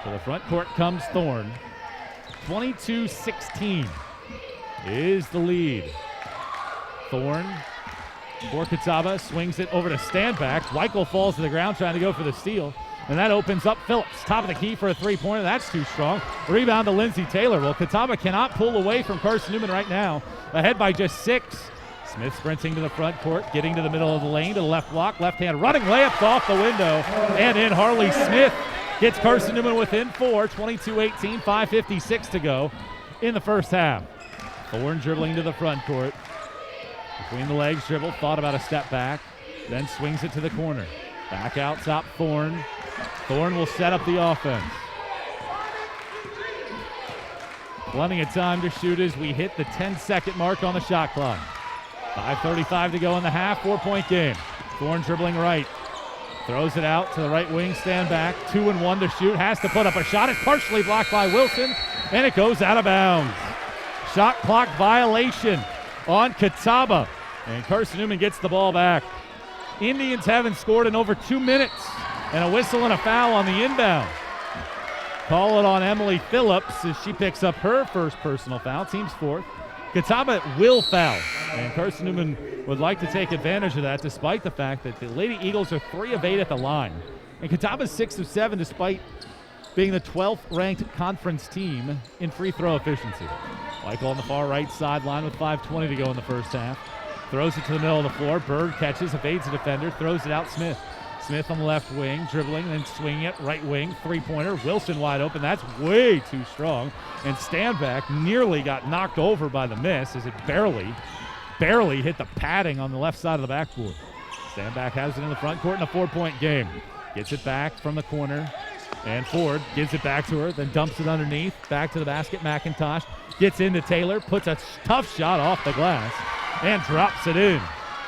To the front court comes Thorne. 22-16 is the lead. Thorne for Catawba swings it over to Stanback. Weichel falls to the ground trying to go for the steal, and that opens up Phillips. Top of the key for a three-pointer. That's too strong. Rebound to Lindsay Taylor. Well, Catawba cannot pull away from Carson-Newman right now. Ahead by just 6. Smith sprinting to the front court, getting to the middle of the lane, to the left block, left hand, running layups off the window, and in Harley Smith gets Carson-Newman within 4, 22-18, 5:56 to go in the first half. Thorne dribbling to the front court. Between the legs dribble, thought about a step back, then swings it to the corner. Back out top, Thorne. Thorne will set up the offense. Plenty of time to shoot as we hit the 10-second mark on the shot clock. 5:35 to go in the half, 4-point game. Thorne dribbling right. Throws it out to the right wing, stand back. 2 and 1 to shoot, has to put up a shot. It's partially blocked by Wilson, and it goes out of bounds. Shot clock violation on Catawba, and Carson-Newman gets the ball back. Indians haven't scored in over 2 minutes, and a whistle and a foul on the inbound. Call it on Emily Phillips as she picks up her first personal foul, team's 4th. Catawba will foul, and Carson-Newman would like to take advantage of that despite the fact that the Lady Eagles are 3 of 8 at the line. And Catawba's 6 of 7 despite being the 12th ranked conference team in free throw efficiency. Weichel on the far right sideline with 5:20 to go in the first half. Throws it to the middle of the floor. Bird catches, evades the defender, throws it out Smith. Smith on the left wing, dribbling, then swinging it, right wing, three-pointer. Wilson wide open. That's way too strong. And Stanback nearly got knocked over by the miss as it barely hit the padding on the left side of the backboard. Stanback has it in the front court in a 4-point game. Gets it back from the corner, and Ford gives it back to her, then dumps it underneath. Back to the basket, McIntosh gets into Taylor, puts a tough shot off the glass, and drops it in.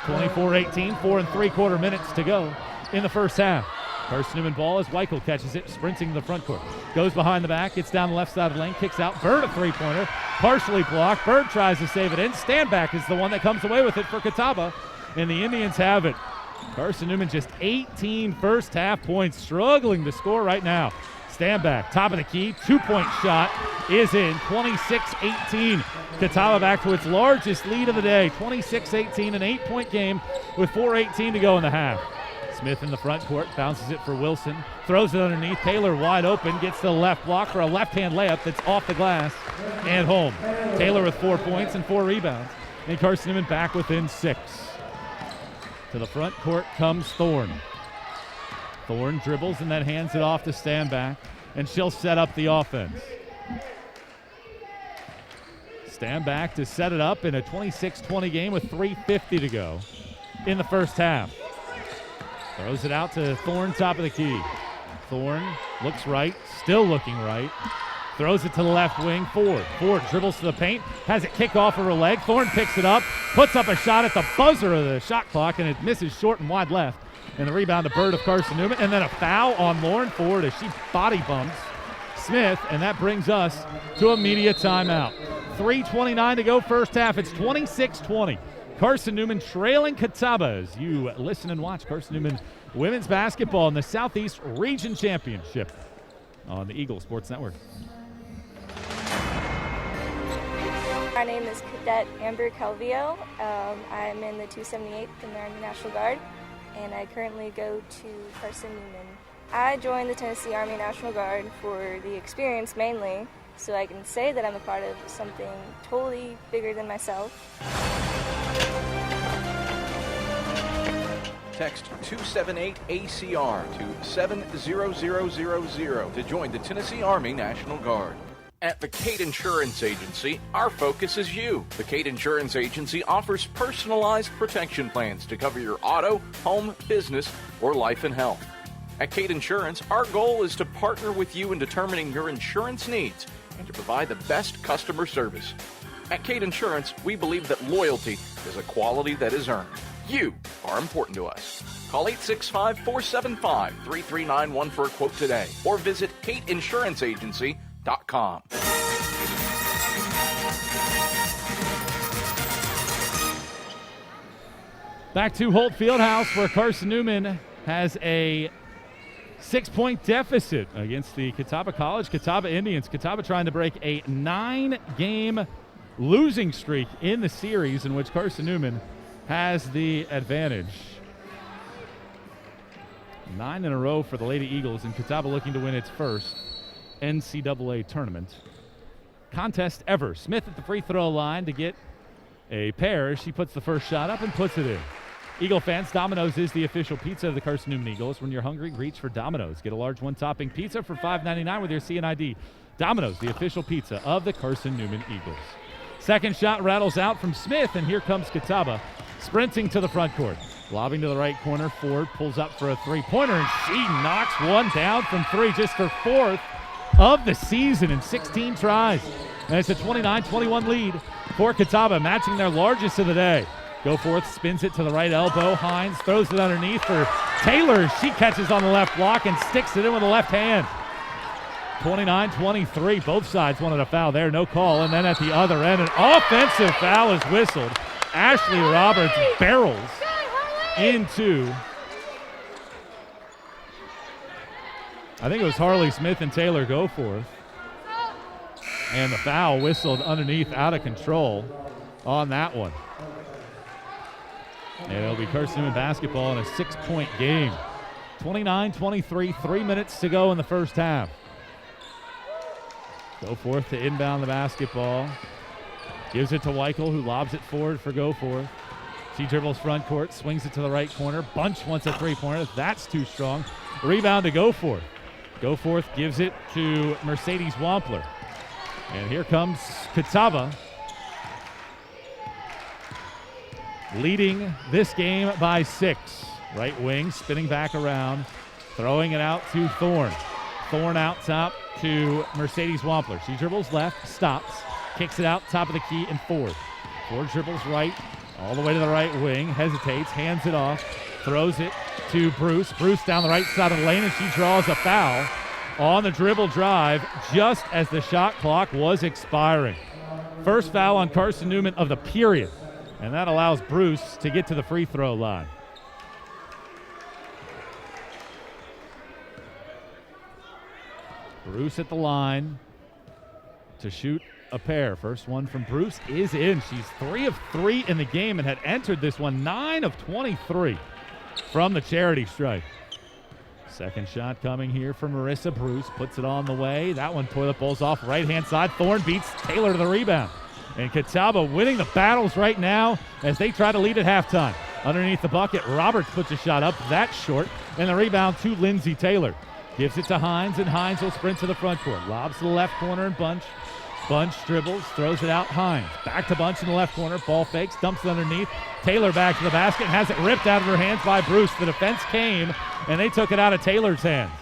24-18, 4 3/4 minutes to go in the first half. Carson-Newman ball as Weichel catches it, sprinting to the front court. Goes behind the back, gets down the left side of the lane, kicks out. Bird a three-pointer, partially blocked. Bird tries to save it in. Standback is the one that comes away with it for Catawba, and the Indians have it. Carson-Newman just 18 first half points, struggling to score right now. Standback, top of the key, two-point shot is in, 26-18. Catawba back to its largest lead of the day, 26-18, an 8-point game with 4:18 to go in the half. Smith in the front court, bounces it for Wilson, throws it underneath. Taylor wide open, gets to the left block for a left-hand layup that's off the glass and home. Taylor with 4 points and 4 rebounds. And Carson-Newman back within 6. To the front court comes Thorne. Thorne dribbles and then hands it off to Standback, and she'll set up the offense. Standback to set it up in a 26-20 game with 3:50 to go in the first half. Throws it out to Thorne, top of the key. Thorne looks right, still looking right. Throws it to the left wing, Ford. Ford dribbles to the paint, has it kick off of her leg. Thorne picks it up, puts up a shot at the buzzer of the shot clock, and it misses short and wide left. And the rebound to Bird of Carson-Newman, and then a foul on Lauren Ford as she body bumps Smith, and that brings us to a media timeout. 3:29 to go first half. It's 26-20. Carson-Newman trailing Catawba as you listen and watch Carson-Newman women's basketball in the Southeast Region Championship on the Eagle Sports Network. My name is Cadet Amber Calvillo. I'm in the 278th in the Army National Guard, and I currently go to Carson-Newman. I joined the Tennessee Army National Guard for the experience mainly, so I can say that I'm a part of something totally bigger than myself. Text 278-ACR to 70000 to join the Tennessee Army National Guard. At the Cade Insurance Agency, our focus is you. The Cade Insurance Agency offers personalized protection plans to cover your auto, home, business, or life and health. At Cade Insurance, our goal is to partner with you in determining your insurance needs and to provide the best customer service. At Cade Insurance, we believe that loyalty is a quality that is earned. You are important to us. Call 865-475-3391 for a quote today or visit CadeInsuranceAgency.com. Back to Holt Fieldhouse, where Carson-Newman has a 6-point deficit against the Catawba Indians. Catawba trying to break a 9-game losing streak in the series in which Carson-Newman has the advantage. 9 in a row for the Lady Eagles, and Catawba looking to win its first NCAA tournament contest ever. Smith at the free throw line to get a pair. She puts the first shot up and puts it in. Eagle fans, Domino's is the official pizza of the Carson-Newman Eagles. When you're hungry, reach for Domino's. Get a large one-topping pizza for $5.99 with your CNID. Domino's, the official pizza of the Carson-Newman Eagles. Second shot rattles out from Smith, and here comes Catawba sprinting to the front court. Lobbing to the right corner, Ford pulls up for a three-pointer, and she knocks one down from 3, just her 4th of the season in 16 tries. And it's a 29-21 lead for Catawba, matching their largest of the day. Goforth spins it to the right elbow. Hines throws it underneath for Taylor. She catches on the left block and sticks it in with the left hand. 29-23. Both sides wanted a foul there. No call. And then at the other end, an offensive foul is whistled. Ashley Roberts barrels into, I think it was Harley Smith and Taylor Goforth. And the foul whistled underneath, out of control on that one. And it'll be Carson-Newman basketball in a 6-point game. 29-23, 3 minutes to go in the first half. Goforth to inbound the basketball. Gives it to Weichel, who lobs it forward for Goforth. She dribbles front court, swings it to the right corner. Bunch wants a three-pointer. That's too strong. Rebound to Goforth. Goforth gives it to Mercedes Wampler. And here comes Catawba, leading this game by 6. Right wing, spinning back around, throwing it out to Thorne. Thorne out top to Mercedes Wampler. She dribbles left, stops, kicks it out, top of the key, and Ford. Ford dribbles right, all the way to the right wing, hesitates, hands it off, throws it to Bruce. Bruce down the right side of the lane, and she draws a foul on the dribble drive just as the shot clock was expiring. First foul on Carson-Newman of the period, and that allows Bruce to get to the free throw line. Bruce at the line to shoot a pair. First one from Bruce is in. She's 3 of 3 in the game and had entered this one 9 of 23 from the charity stripe. Second shot coming here from Marissa. Bruce puts it on the way. That one toilet bowls off right-hand side. Thorne beats Taylor to the rebound. And Catawba winning the battles right now as they try to lead at halftime. Underneath the bucket, Roberts puts a shot up. That's short. And the rebound to Lindsay Taylor. Gives it to Hines, and Hines will sprint to the front court. Lobs to the left corner, and Bunch dribbles, throws it out. Hines back to Bunch in the left corner. Ball fakes, dumps it underneath. Taylor back to the basket and has it ripped out of her hands by Bruce. The defense came, and they took it out of Taylor's hands.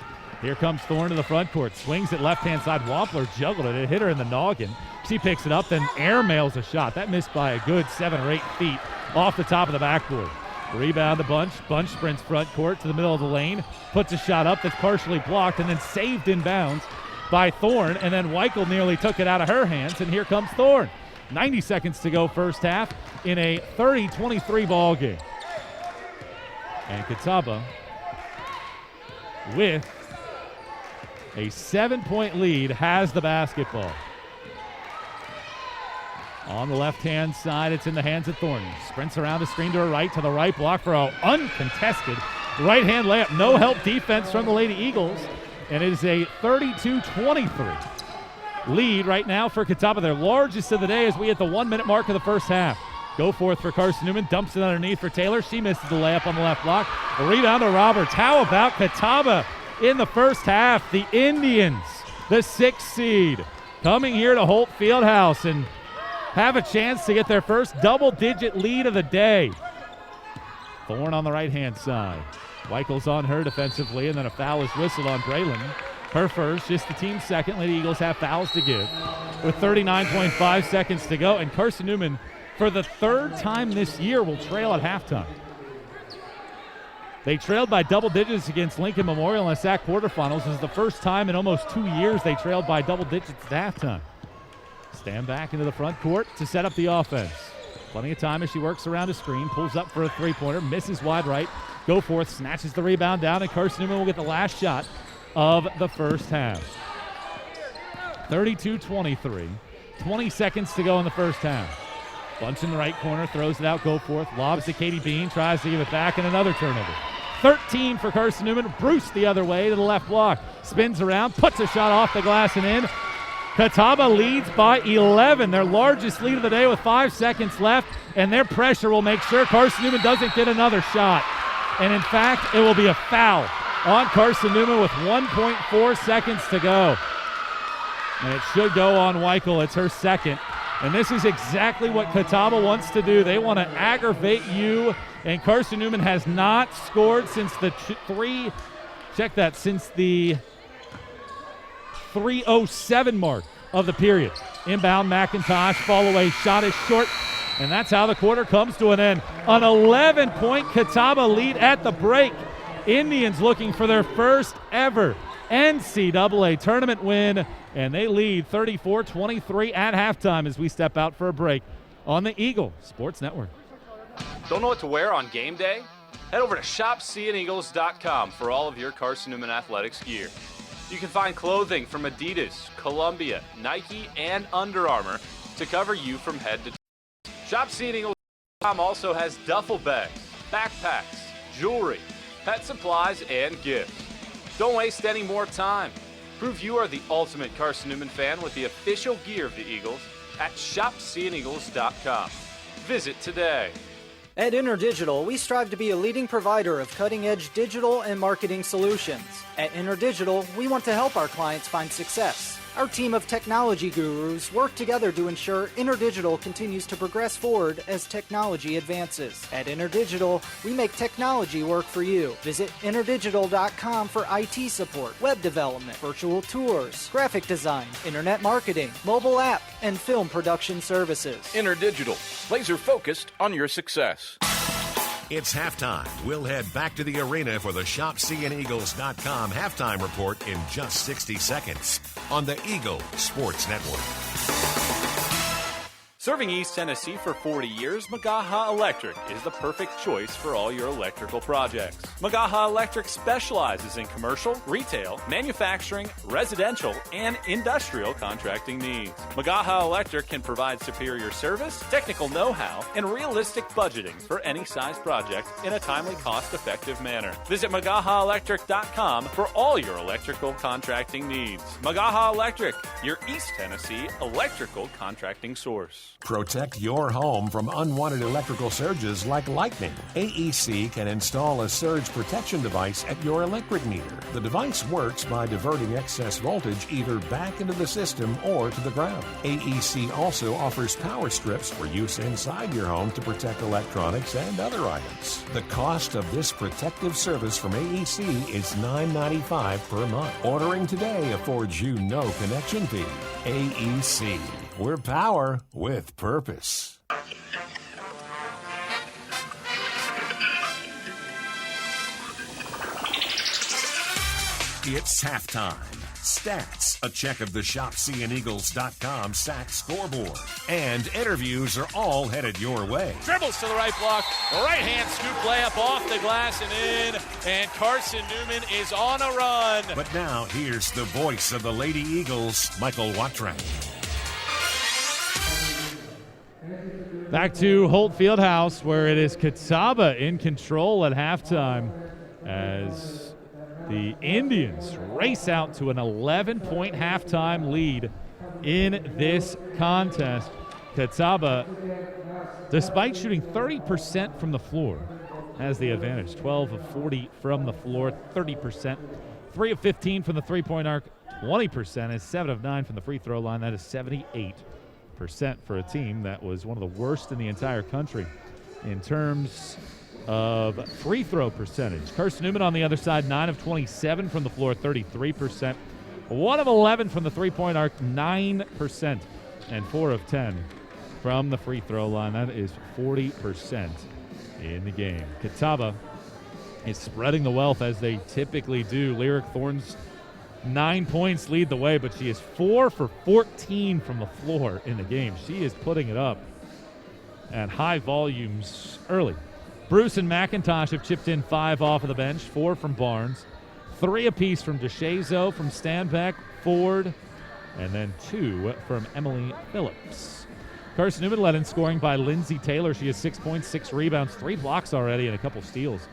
Here comes Thorne to the front court. Swings it left-hand side. Wampler juggled it. It hit her in the noggin. She picks it up, then airmails a shot. That missed by a good 7 or 8 feet off the top of the backboard. Rebound to Bunch. Bunch sprints front court to the middle of the lane. Puts a shot up that's partially blocked and then saved in bounds by Thorne. And then Weichel nearly took it out of her hands. And here comes Thorne. 90 seconds to go first half in a 30-23 ball game. And Catawba with a 7-point lead has the basketball. On the left-hand side, it's in the hands of Thorne. Sprints around a screen to her right, to the right block for an uncontested right-hand layup. No help defense from the Lady Eagles, and it is a 32-23 lead right now for Catawba, their largest of the day as we hit the 1-minute mark of the first half. Go forth for Carson-Newman, dumps it underneath for Taylor. She misses the layup on the left block. A rebound to Roberts. How about Catawba in the first half? The Indians, the 6th seed, coming here to Holt Fieldhouse and have a chance to get their first double-digit lead of the day. Thorne on the right-hand side. Weichel's on her defensively, and then a foul is whistled on Braylon. Her first, just the team's second. Lady Eagles have fouls to give with 39.5 seconds to go, and Carson-Newman, for the 3rd time this year, will trail at halftime. They trailed by double digits against Lincoln Memorial in the SAC quarterfinals. This is the first time in almost 2 years they trailed by double digits at halftime. Stand back into the front court to set up the offense. Plenty of time as she works around a screen, pulls up for a three-pointer, misses wide right. Go forth, snatches the rebound down, and Carson-Newman will get the last shot of the first half. 32-23, 20 seconds to go in the first half. Bunch in the right corner, throws it out, go forth, lobs to Katie Bean, tries to give it back, and another turnover. 13 for Carson-Newman. Bruce the other way to the left block. Spins around, puts a shot off the glass and in. Catawba leads by 11, their largest lead of the day with 5 seconds left, and their pressure will make sure Carson-Newman doesn't get another shot. And in fact, it will be a foul on Carson-Newman with 1.4 seconds to go. And it should go on Weichel. It's her second. And this is exactly what Catawba wants to do. They want to aggravate you, and Carson-Newman has not scored since the since the 3:07 mark of the period. Inbound McIntosh, fall away shot is short, and that's how the quarter comes to an end. An 11-point Catawba lead at the break. Indians looking for their first ever NCAA tournament win, and they lead 34-23 at halftime as we step out for a break on the Eagle Sports Network. Don't know what to wear on game day? Head over to shopseeandeagles.com for all of your Carson-Newman athletics gear. You can find clothing from Adidas, Columbia, Nike, and Under Armour to cover you from head to toe. ShopSeeAndEagles.com also has duffel bags, backpacks, jewelry, pet supplies, and gifts. Don't waste any more time. Prove you are the ultimate Carson-Newman fan with the official gear of the Eagles at ShopSeeAndEagles.com. Visit today. At InterDigital, we strive to be a leading provider of cutting-edge digital and marketing solutions. At InterDigital, we want to help our clients find success. Our team of technology gurus work together to ensure InterDigital continues to progress forward as technology advances. At InterDigital, we make technology work for you. Visit InterDigital.com for IT support, web development, virtual tours, graphic design, internet marketing, mobile app, and film production services. InterDigital, laser focused on your success. It's halftime. We'll head back to the arena for the ShopCNEagles.com halftime report in just 60 seconds on the Eagle Sports Network. Serving East Tennessee for 40 years, Magaha Electric is the perfect choice for all your electrical projects. Magaha Electric specializes in commercial, retail, manufacturing, residential, and industrial contracting needs. Magaha Electric can provide superior service, technical know-how, and realistic budgeting for any size project in a timely, cost-effective manner. Visit MagahaElectric.com for all your electrical contracting needs. Magaha Electric, your East Tennessee electrical contracting source. Protect your home from unwanted electrical surges like lightning. AEC can install a surge protection device at your electric meter. The device works by diverting excess voltage either back into the system or to the ground. AEC also offers power strips for use inside your home to protect electronics and other items. The cost of this protective service from AEC is $9.95 per month. Ordering today affords you no connection fee. AEC. We're power with purpose. It's halftime. Stats, a check of the ShopCNEagles.com sack scoreboard. And interviews are all headed your way. Dribbles to the right block. Right hand scoop layup off the glass and in. And Carson-Newman is on a run. But now here's the voice of the Lady Eagles, Michael Watrang. Back to Holt Fieldhouse, where it is Catawba in control at halftime as the Indians race out to an 11-point halftime lead in this contest. Catawba, despite shooting 30% from the floor, has the advantage. 12 of 40 from the floor, 30%. 3 of 15 from the three-point arc, 20%, and 7 of 9 from the free throw line. That is 78% for a team that was one of the worst in the entire country in terms of free throw percentage. Carson-Newman on the other side, 9 of 27 from the floor, 33%. 1 of 11 from the three-point arc, 9%. And 4 of 10 from the free throw line. That is 40% in the game. Catawba is spreading the wealth as they typically do. Lyric Thorns 9 points lead the way, but she is 4 for 14 from the floor in the game. She is putting it up at high volumes early. Bruce and McIntosh have chipped in 5 off of the bench, 4 from Barnes, 3 apiece from DeShazo, from Stanback, Ford, and then 2 from Emily Phillips. Carson-Newman led in scoring by Lindsay Taylor. She has 6 points, 6 rebounds, 3 blocks already, and a couple steals.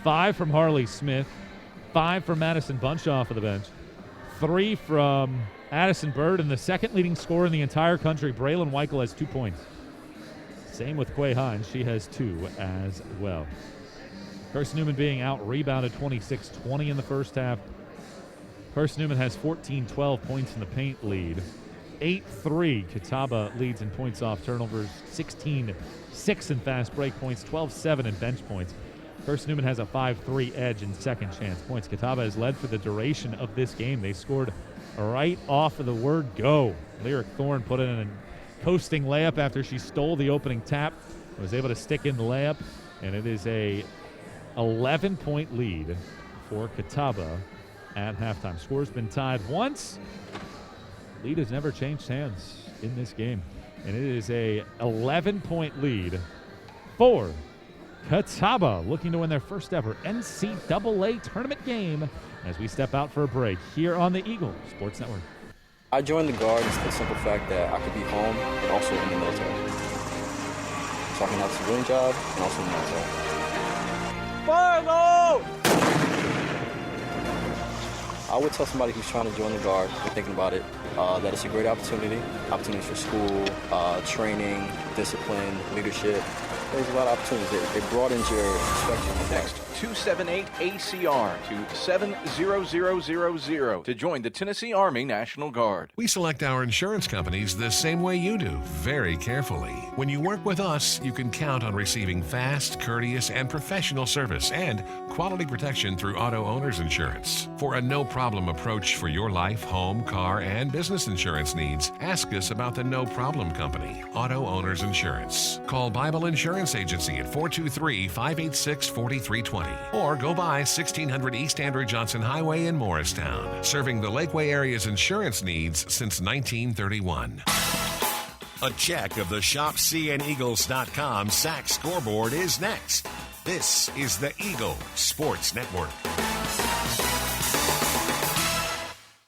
5 from Harley Smith, 5 from Madison Bunch off of the bench, 3 from Addison Bird, and the second leading scorer in the entire country, Braylon Weichel, has 2 points. Same with Quay Hines. She has 2 as well. Carson-Newman being out-rebounded 26-20 in the first half. Carson-Newman has 14-12 points in the paint lead. 8-3. Catawba leads in points off turnovers. 16-6 in fast break points. 12-7 in bench points. Carson-Newman has a 5-3 edge in second chance points. Catawba has led for the duration of this game. They scored right off of the word go. Lyric Thorne put in a coasting layup after she stole the opening tap. Was able to stick in the layup, and it is a 11-point lead for Catawba at halftime. Score's been tied once. Lead has never changed hands in this game, and it is a 11-point lead for Catawba, looking to win their first ever NCAA tournament game as we step out for a break here on the Eagle Sports Network. I joined the Guard for the simple fact that I could be home and also in the military. So I can have a civilian job and also in the military. Final! I would tell somebody who's trying to join the Guard, or thinking about it, that it's a great opportunities for school, training, discipline, leadership. There's a lot of opportunities. It broadens your perspective. Text 278-ACR to 70000 to join the Tennessee Army National Guard. We select our insurance companies the same way you do, very carefully. When you work with us, you can count on receiving fast, courteous, and professional service and quality protection through Auto Owners Insurance. For a no-problem approach for your life, home, car, and business insurance needs, ask us about the No Problem Company, Auto Owners Insurance. Call Bible Insurance Insurance Agency at 423-586-4320 or go by 1600 East Andrew Johnson Highway in Morristown, serving the Lakeway area's insurance needs since 1931. A check of the ShopCNEagles.com SAC scoreboard is next. This is the Eagle Sports Network.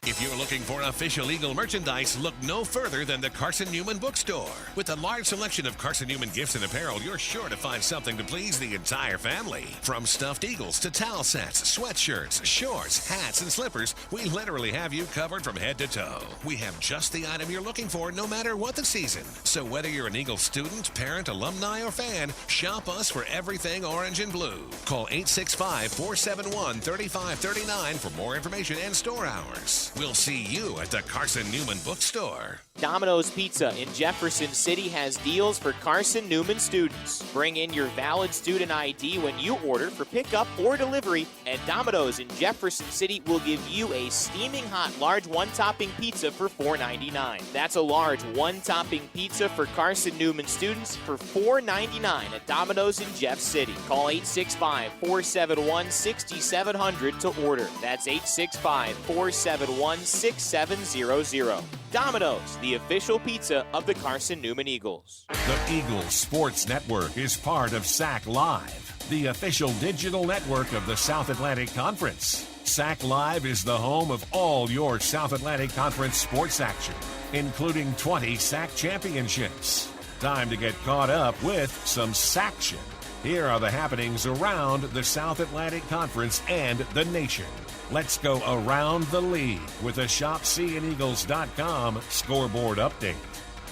If you're looking for official Eagle merchandise, look no further than the Carson-Newman bookstore. With a large selection of Carson-Newman gifts and apparel, you're sure to find something to please the entire family. From stuffed eagles to towel sets, sweatshirts, shorts, hats, and slippers, we literally have you covered from head to toe. We have just the item you're looking for no matter what the season. So whether you're an Eagle student, parent, alumni, or fan, shop us for everything orange and blue. Call 865-471-3539 for more information and store hours. We'll see you at the Carson-Newman bookstore. Domino's Pizza in Jefferson City has deals for Carson-Newman students. Bring in your valid student ID when you order for pickup or delivery, and Domino's in Jefferson City will give you a steaming hot large one-topping pizza for $4.99. That's a large one-topping pizza for Carson-Newman students for $4.99 at Domino's in Jeff City. Call 865-471-6700 to order. That's 865-471-6700. Domino's, the official pizza of the Carson-Newman Eagles. The Eagles Sports Network is part of SAC Live, the official digital network of the South Atlantic Conference. SAC Live is the home of all your South Atlantic Conference sports action, including 20 SAC championships. Time to get caught up with some SACtion. Here are the happenings around the South Atlantic Conference and the nation. Let's go around the league with a ShopCNEagles.com scoreboard update.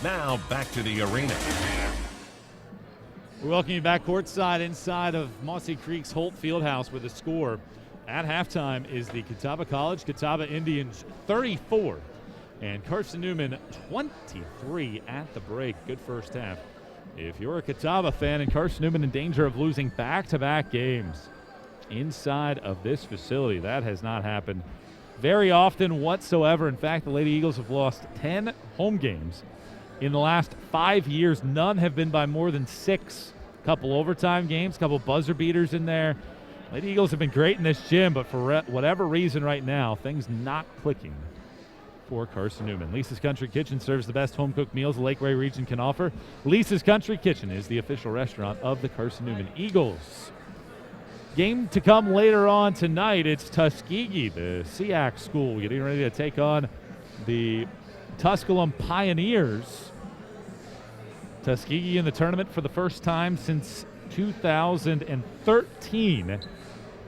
Now back to the arena. We welcome you back courtside inside of Mossy Creek's Holt Fieldhouse with a score. At halftime is the Catawba College Catawba Indians 34 and Carson-Newman 23 at the break. Good first half. If you're a Catawba fan and Carson-Newman in danger of losing back-to-back games inside of this facility, that has not happened very often whatsoever. In fact, the Lady Eagles have lost 10 home games in the last 5 years. None have been by more than 6. Couple overtime games, couple buzzer beaters in there. Lady Eagles have been great in this gym, but for whatever reason right now, things not clicking for Carson-Newman. Lisa's Country Kitchen serves the best home-cooked meals the Lakeway region can offer. Lisa's Country Kitchen is the official restaurant of the Carson-Newman Eagles. Game to come later on tonight. It's Tuskegee, the SEAC school, getting ready to take on the Tusculum Pioneers. Tuskegee in the tournament for the first time since 2013.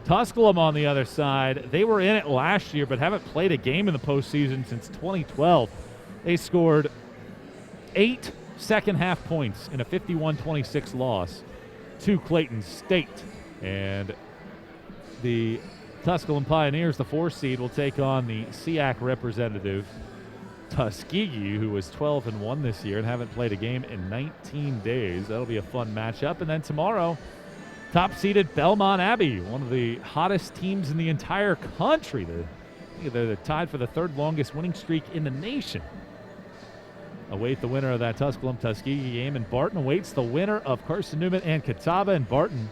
Tusculum on the other side, they were in it last year but haven't played a game in the postseason since 2012. They scored 8 second-half points in a 51-26 loss to Clayton State. And the Tusculum Pioneers, the 4 seed, will take on the SEAC representative, Tuskegee, who was 12-1 this year and haven't played a game in 19 days. That'll be a fun matchup. And then tomorrow, top-seeded Belmont Abbey, one of the hottest teams in the entire country. They're tied for the 3rd longest winning streak in the nation. Await the winner of that Tusculum-Tuskegee game, and Barton awaits the winner of Carson-Newman and Catawba. And Barton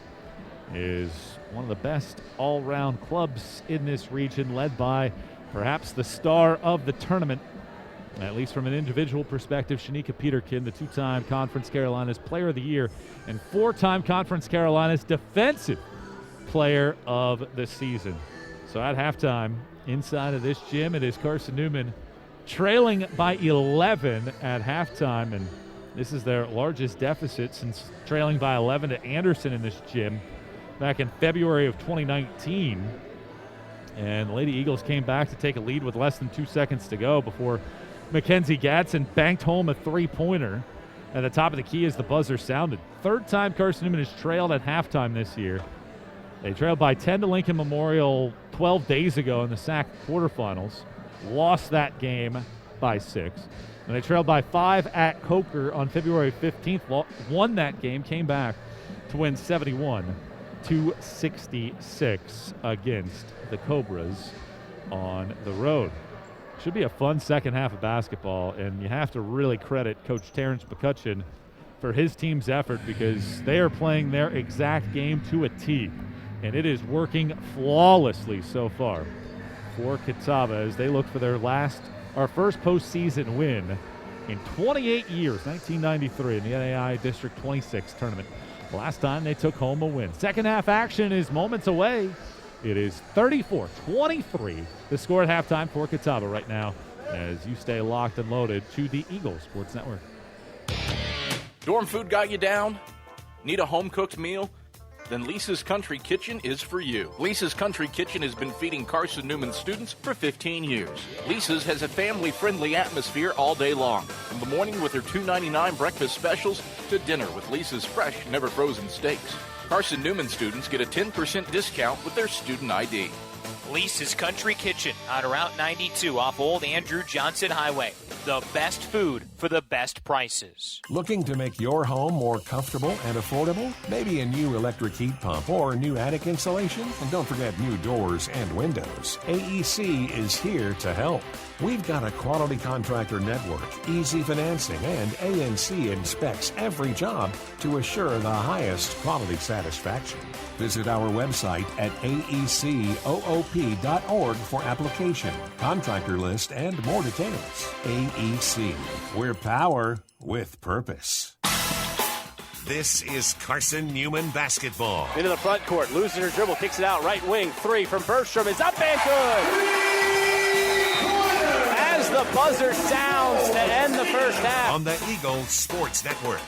is one of the best all-round clubs in this region, led by perhaps the star of the tournament, at least from an individual perspective, Shanika Peterkin, the 2-time Conference Carolinas Player of the Year and 4-time Conference Carolinas Defensive Player of the Season. So at halftime, inside of this gym, it is Carson-Newman trailing by 11 at halftime, and this is their largest deficit since trailing by 11 to Anderson in this gym back in February of 2019. And the Lady Eagles came back to take a lead with less than 2 seconds to go before Mackenzie Gadsden banked home a 3-pointer at the top of the key as the buzzer sounded. 3rd time Carson-Newman has trailed at halftime this year. They trailed by 10 to Lincoln Memorial 12 days ago in the SAC quarterfinals. Lost that game by 6. And they trailed by 5 at Coker on February 15th. Won that game, came back to win 71-66 against the Cobras on the road. Should be a fun second half of basketball, and you have to really credit Coach Terrence McCutcheon for his team's effort because they are playing their exact game to a T, and it is working flawlessly so far for Catawba as they look for their first postseason win in 28 years, 1993 in the NAI District 26 tournament. Last time they took home a win. Second half action is moments away. It is 34-23, the score at halftime for Catawba right now as you stay locked and loaded to the Eagle Sports Network. Dorm food got you down? Need a home-cooked meal? Then Lisa's Country Kitchen is for you. Lisa's Country Kitchen has been feeding Carson-Newman students for 15 years. Lisa's has a family-friendly atmosphere all day long, from the morning with their $2.99 breakfast specials to dinner with Lisa's fresh, never-frozen steaks. Carson-Newman students get a 10% discount with their student ID. Lisa's Country Kitchen on Route 92 off Old Andrew Johnson Highway. The best food for the best prices. Looking to make your home more comfortable and affordable? Maybe a new electric heat pump or new attic insulation? And don't forget new doors and windows. AEC is here to help. We've got a quality contractor network, easy financing, and ANC inspects every job to assure the highest quality satisfaction. Visit our website at aecoop.org for application, contractor list, and more details. AEC, we're power with purpose. This is Carson-Newman basketball. Into the front court, losing her dribble, kicks it out, right wing, three from Bergstrom is up and good! As the buzzer sounds to end the first half. On the Eagle Sports Network.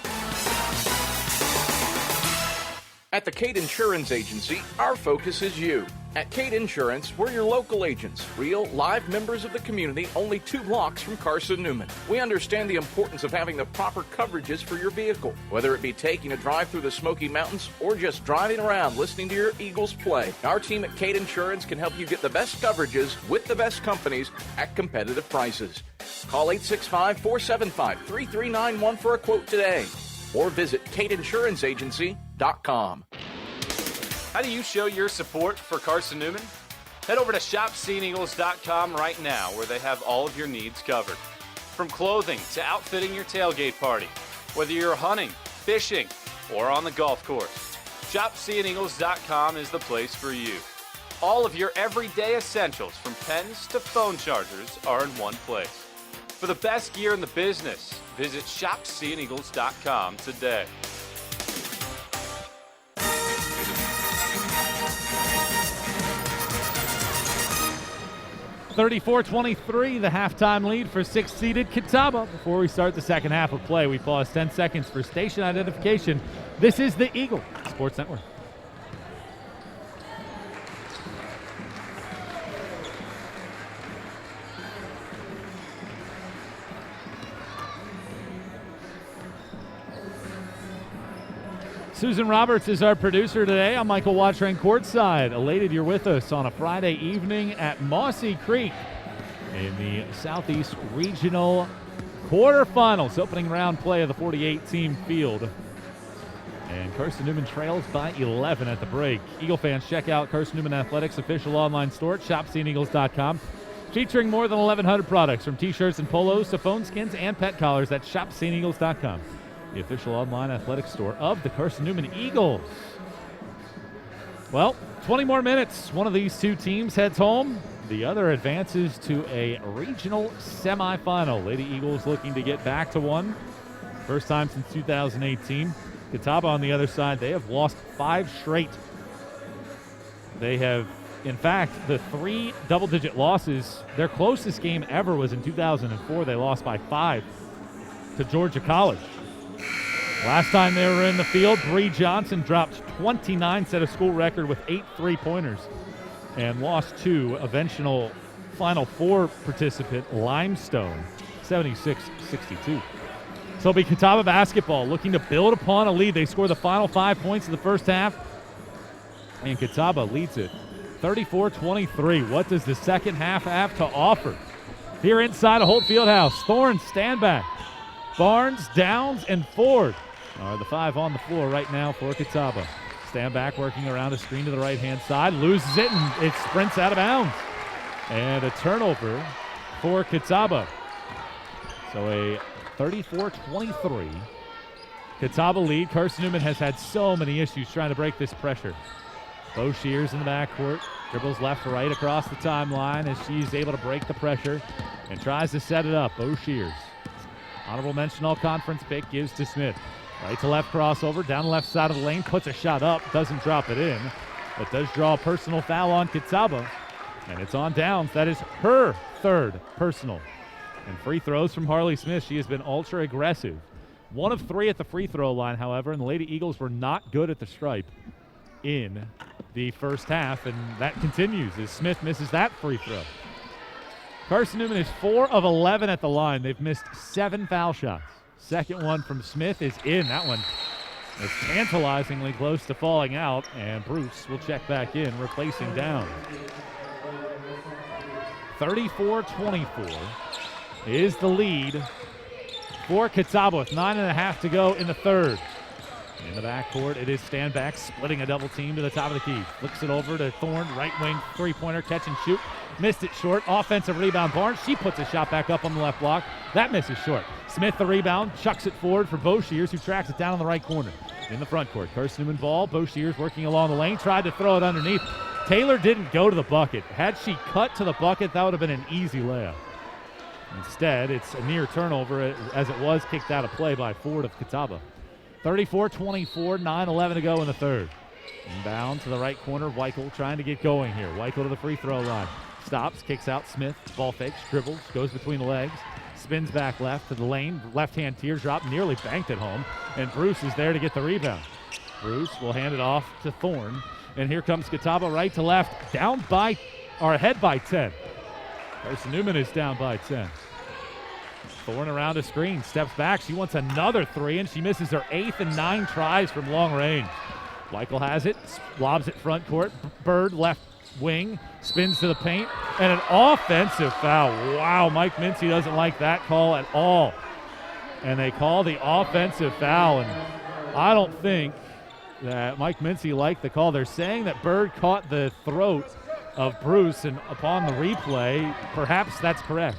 At the Cade Insurance Agency, our focus is you. At Cade Insurance, we're your local agents, real, live members of the community, only 2 blocks from Carson-Newman. We understand the importance of having the proper coverages for your vehicle, whether it be taking a drive through the Smoky Mountains or just driving around listening to your Eagles play. Our team at Cade Insurance can help you get the best coverages with the best companies at competitive prices. Call 865-475-3391 for a quote today, or visit CadeInsuranceAgency.com. How do you show your support for Carson-Newman? Head over to ShopSeeingEagles.com right now, where they have all of your needs covered. From clothing to outfitting your tailgate party, whether you're hunting, fishing, or on the golf course, ShopSeeingEagles.com is the place for you. All of your everyday essentials, from pens to phone chargers, are in one place. For the best gear in the business, visit ShopSeeingEagles.com today. 34-23, the halftime lead for 6th-seeded Catawba. Before we start the second half of play, we pause 10 seconds for station identification. This is the Eagle Sports Network. Susan Roberts is our producer today. I'm Michael Watchrain courtside. Elated you're with us on a Friday evening at Mossy Creek in the Southeast Regional quarterfinals. Opening round play of the 48-team field. And Carson-Newman trails by 11 at the break. Eagle fans, check out Carson-Newman Athletics' official online store at ShopSeeingEagles.com. Featuring more than 1,100 products, from t-shirts and polos to phone skins and pet collars at ShopSeeingEagles.com. The official online athletics store of the Carson-Newman Eagles. Well, 20 more minutes. One of these two teams heads home. The other advances to a regional semifinal. Lady Eagles looking to get back to one. First time since 2018. Catawba on the other side, they have lost 5 straight. They have, in fact, the 3 double-digit losses. Their closest game ever was in 2004. They lost by 5 to Georgia College. Last time they were in the field, Bree Johnson dropped 29, set a school record with 8 3-pointers, and lost to eventual Final Four participant Limestone, 76-62. So it'll be Catawba basketball looking to build upon a lead. They score the final 5 points in the first half, and Catawba leads it 34-23. What does the second half have to offer? Here inside of Holt Fieldhouse, Thorne stand back. Barnes, Downs, and Ford are the 5 on the floor right now for Catawba. Stand back, working around a screen to the right-hand side. Loses it, and it sprints out of bounds. And a turnover for Catawba. So a 34-23 Catawba lead. Carson-Newman has had so many issues trying to break this pressure. Bo Shears in the backcourt. Dribbles left to right across the timeline as she's able to break the pressure and tries to set it up. Bo Shears. Honorable mention all-conference pick gives to Smith. Right to left crossover, down the left side of the lane, puts a shot up, doesn't drop it in, but does draw a personal foul on Catawba. And it's on Downs. That is her third personal. And free throws from Harley Smith. She has been ultra aggressive. 1 of 3 at the free throw line, however, and the Lady Eagles were not good at the stripe in the first half, and that continues as Smith misses that free throw. Carson-Newman is 4 of 11 at the line. They've missed 7 foul shots. Second one from Smith is in. That one is tantalizingly close to falling out, and Bruce will check back in, replacing Downs. 34-24 is the lead for Catawba with 9.5 to go in the third. In the backcourt, it is Standback splitting a double team to the top of the key. Flicks it over to Thorne, right wing three-pointer, catch and shoot. Missed it short. Offensive rebound, Barnes. She puts a shot back up on the left block. That misses short. Smith the rebound, chucks it forward for Bo Shears, who tracks it down in the right corner. In the front court, Carson-Newman ball. Bo Shears working along the lane, tried to throw it underneath. Taylor didn't go to the bucket. Had she cut to the bucket, that would have been an easy layup. Instead, it's a near turnover as it was kicked out of play by Ford of Catawba. 34-24, 9:11 to go in the third. Inbound to the right corner, Weichel trying to get going here. Weichel to the free throw line. Stops, kicks out Smith, ball fakes, dribbles, goes between the legs, spins back left to the lane, left-hand teardrop, nearly banked it home, and Bruce is there to get the rebound. Bruce will hand it off to Thorne, and here comes Catawba right to left, ahead by 10. Carson-Newman is down by 10. Thorne around a screen, steps back. She wants another 3, and she misses her 8th and 9 tries from long range. Weichel has it, lobs it front court. Bird left wing, spins to the paint, and an offensive foul. Wow, Mike Mincy doesn't like that call at all. And they call the offensive foul, and I don't think that Mike Mincy liked the call. They're saying that Bird caught the throat of Bruce, and upon the replay, perhaps that's correct.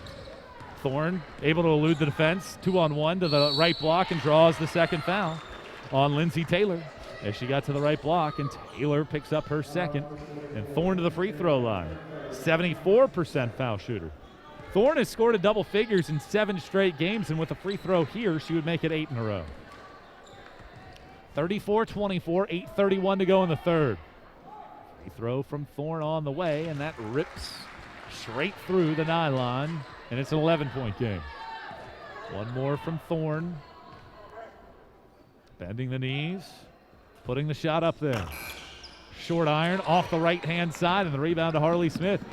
Thorne able to elude the defense, 2-on-1 to the right block, and draws the second foul on Lindsey Taylor as she got to the right block, and Taylor picks up her second, and Thorne to the free throw line. 74% foul shooter. Thorne has scored a double figures in 7 straight games, and with a free throw here, she would make it 8 in a row. 34-24, 8:31 to go in the third. Free throw from Thorne on the way, and that rips straight through the nylon, and it's an 11-point game. One more from Thorne. Bending the knees, putting the shot up there. Short iron off the right-hand side, and the rebound to Harley Smith.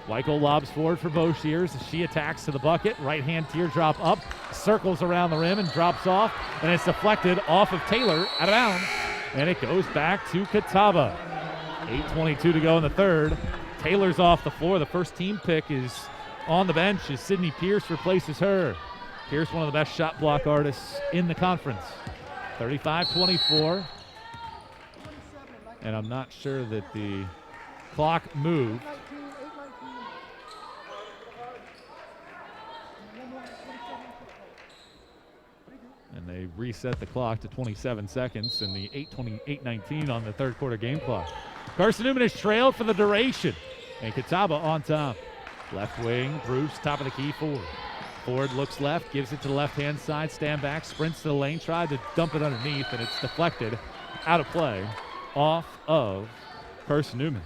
Weichel lobs forward for Bo Shears as she attacks to the bucket. Right-hand teardrop up, circles around the rim and drops off, and it's deflected off of Taylor, out of bounds, and it goes back to Catawba. 8:22 to go in the third. Taylor's off the floor. The first team pick is on the bench as Sydney Pierce replaces her. Pierce, one of the best shot block artists in the conference. 35-24. And I'm not sure that the clock moved. And they reset the clock to 27 seconds and the 8:19 on the third quarter game clock. Carson-Newman has trailed for the duration, and Catawba on top. Left wing, Bruce, top of the key, Ford. Ford looks left, gives it to the left-hand side, stand back, sprints to the lane, tried to dump it underneath, and it's deflected out of play off of Carson-Newman.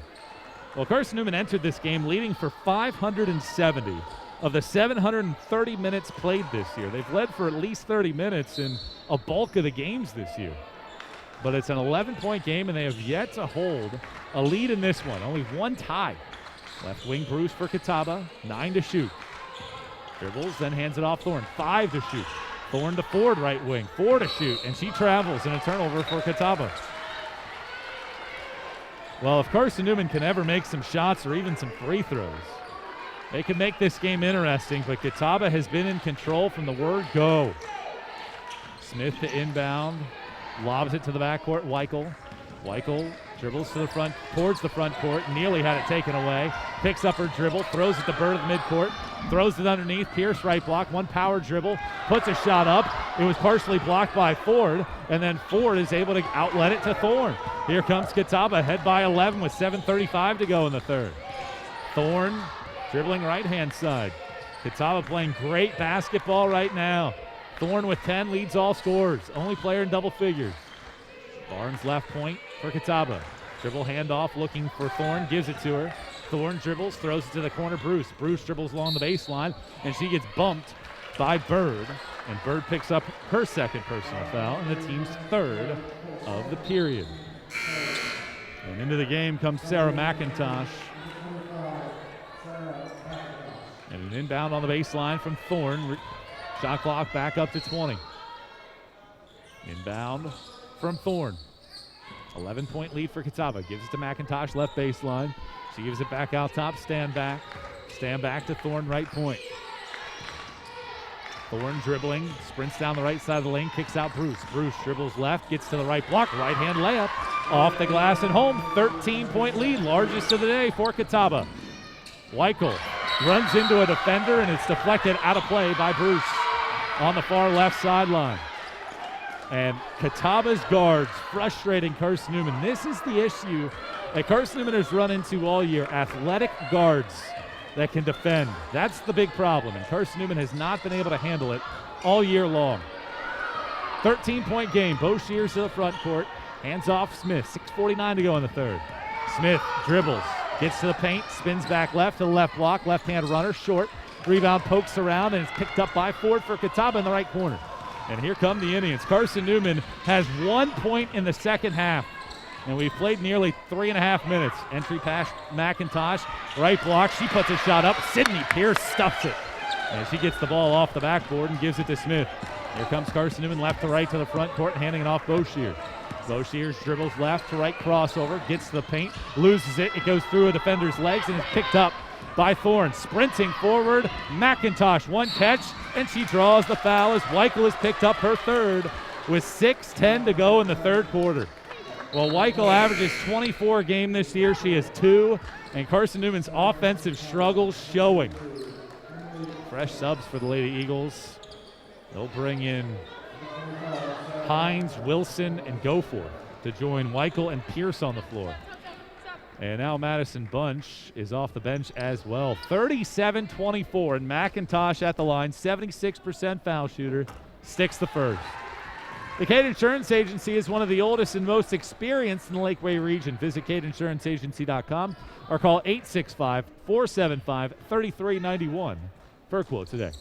Well, Carson-Newman entered this game leading for 570 of the 730 minutes played this year. They've led for at least 30 minutes in a bulk of the games this year. But it's an 11-point game, and they have yet to hold a lead in this one. Only one tie. Left wing Bruce for Catawba, 9 to shoot. Dribbles, then hands it off Thorne, 5 to shoot. Thorne to Ford, right wing, 4 to shoot, and she travels in a turnover for Catawba. Well, if Carson-Newman can ever make some shots or even some free throws, they can make this game interesting, but Catawba has been in control from the word go. Smith to inbound, lobs it to the backcourt, Weichel. Weichel dribbles to the front, towards the front court, nearly had it taken away, picks up her dribble, throws it to Bird of the midcourt, throws it underneath. Pierce right block, one power dribble, puts a shot up. It was partially blocked by Ford, and then Ford is able to outlet it to Thorne. Here comes Catawba, ahead by 11 with 7:35 to go in the third. Thorne dribbling right-hand side. Catawba playing great basketball right now. Thorne with 10 leads all scorers, only player in double figures. Barnes left point for Catawba. Dribble handoff looking for Thorne, gives it to her. Thorne dribbles, throws it to the corner. Bruce dribbles along the baseline, and she gets bumped by Bird. And Bird picks up her second personal foul and the team's third of the period. And into the game comes Sarah McIntosh. And an inbound on the baseline from Thorne. Shot clock back up to 20. Inbound from Thorne. 11-point lead for Catawba. Gives it to McIntosh, left baseline. She gives it back out top, stand back. Stand back to Thorne, right point. Thorne dribbling, sprints down the right side of the lane, kicks out Bruce. Bruce dribbles left, gets to the right block, right-hand layup. Off the glass and home. 13-point lead, largest of the day for Catawba. Weichel runs into a defender, and it's deflected out of play by Bruce on the far left sideline. And Catawba's guards frustrating Carson-Newman. This is the issue that Carson-Newman has run into all year. Athletic guards that can defend. That's the big problem, and Carson-Newman has not been able to handle it all year long. 13-point game. Bo Shears to the front court. Hands off Smith. 6:49 to go in the third. Smith dribbles. Gets to the paint. Spins back left to the left block. Left-hand runner. Short. Rebound pokes around, and it's picked up by Ford for Catawba in the right corner. And here come the Indians. Carson-Newman has 1 point in the second half. And we've played nearly 3.5 minutes. Entry pass, McIntosh, right block. She puts a shot up. Sydney Pierce stuffs it. And she gets the ball off the backboard and gives it to Smith. Here comes Carson-Newman left to right to the front court, handing it off Bo Shears. Bo Shears dribbles left to right crossover, gets to the paint, loses it. It goes through a defender's legs and is picked up by Thorne. Sprinting forward, McIntosh, one catch, and she draws the foul as Weichel has picked up her third with 6:10 to go in the third quarter. Well, Weichel averages 24 a game this year. She has 2, and Carson-Newman's offensive struggles showing. Fresh subs for the Lady Eagles. They'll bring in Hines, Wilson, and Goforth to join Weichel and Pierce on the floor. And now Madison Bunch is off the bench as well. 37-24, and McIntosh at the line, 76% foul shooter, sticks the first. The Cade Insurance Agency is one of the oldest and most experienced in the Lakeway region. Visit CadeInsuranceAgency.com or call 865-475-3391 for a quote today.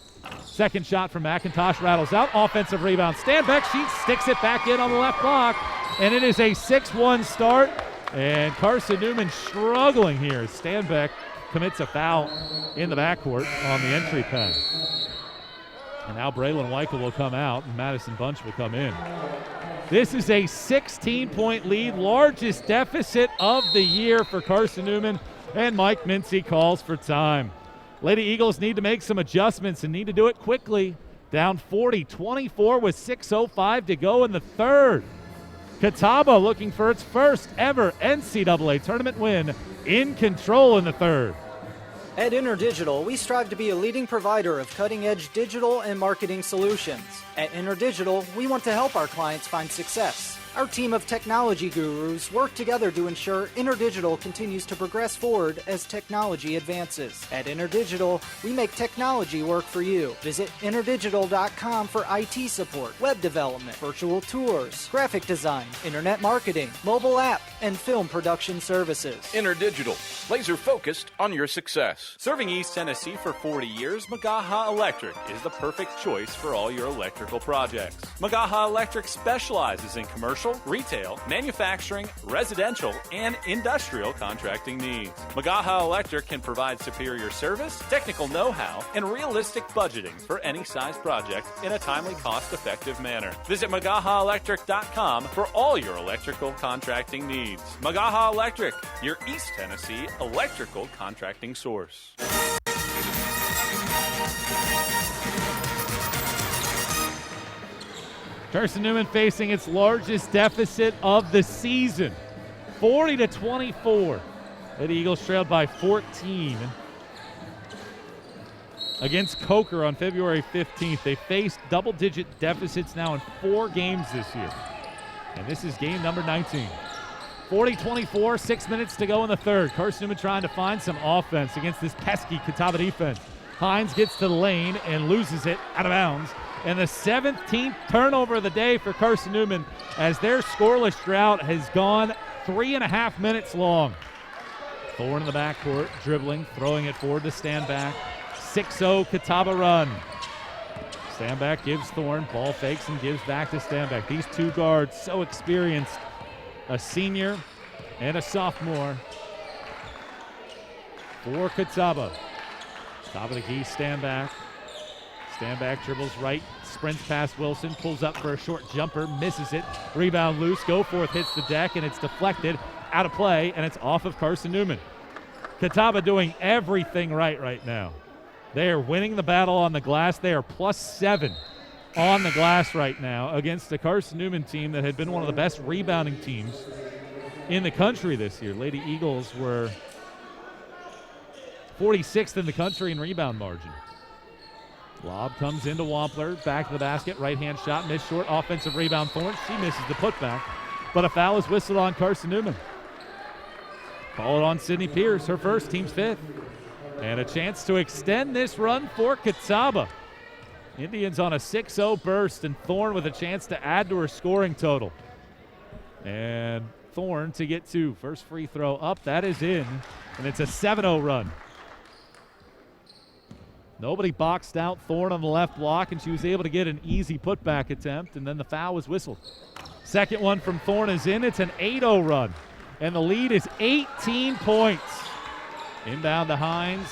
Second shot from McIntosh rattles out. Offensive rebound. Stanbeck, she sticks it back in on the left block, and it is a 6-1 start. And Carson-Newman struggling here. Stanbeck commits a foul in the backcourt on the entry pass. And now Braylon Weichel will come out, and Madison Bunch will come in. This is a 16-point lead, largest deficit of the year for Carson-Newman, and Mike Mincy calls for time. Lady Eagles need to make some adjustments and need to do it quickly. Down 40-24 with 6:05 to go in the third. Catawba looking for its first ever NCAA tournament win, in control in the third. At InterDigital, we strive to be a leading provider of cutting-edge digital and marketing solutions. At InterDigital, we want to help our clients find success. Our team of technology gurus work together to ensure InterDigital continues to progress forward as technology advances. At InterDigital, we make technology work for you. Visit interdigital.com for IT support, web development, virtual tours, graphic design, internet marketing, mobile app, and film production services. InterDigital, laser focused on your success. Serving East Tennessee for 40 years, Magaha Electric is the perfect choice for all your electrical projects. Magaha Electric specializes in commercial, retail, manufacturing, residential, and industrial contracting needs. Magaha Electric can provide superior service, technical know-how, and realistic budgeting for any size project in a timely, cost-effective manner. Visit MagahaElectric.com for all your electrical contracting needs. Magaha Electric, your East Tennessee electrical contracting source. Carson-Newman facing its largest deficit of the season, 40-24. The Eagles trailed by 14. against Coker on February 15th. They faced double-digit deficits now in 4 games this year. And this is game number 19. 40-24, 6 minutes to go in the third. Carson-Newman trying to find some offense against this pesky Catawba defense. Hines gets to the lane and loses it out of bounds. And the 17th turnover of the day for Carson-Newman as their scoreless drought has gone 3.5 minutes long. Thorne in the backcourt, dribbling, throwing it forward to Stanback. 6-0 Catawba run. Stanback gives Thorne, ball fakes and gives back to Stanback. These two guards so experienced, a senior and a sophomore for Catawba. Top of the key, Stanback. Stanback dribbles right, sprints past Wilson, pulls up for a short jumper, misses it. Rebound loose, Goforth hits the deck, and it's deflected, out of play, and it's off of Carson-Newman. Catawba doing everything right now. They are winning the battle on the glass. They are +7 on the glass right now against the Carson-Newman team that had been one of the best rebounding teams in the country this year. Lady Eagles were 46th in the country in rebound margin. Lob comes into Wampler, back to the basket, right-hand shot, missed short, offensive rebound Thorne. She misses the putback, but a foul is whistled on Carson-Newman. Call it on Sydney Pierce, her first, team's 5th. And a chance to extend this run for Catawba. Indians on a 6-0 burst, and Thorne with a chance to add to her scoring total. And Thorne to get 2. First free throw up, that is in, and it's a 7-0 run. Nobody boxed out Thorne on the left block, and she was able to get an easy putback attempt, and then the foul was whistled. Second one from Thorne is in. It's an 8-0 run, and the lead is 18 points. Inbound to Hines.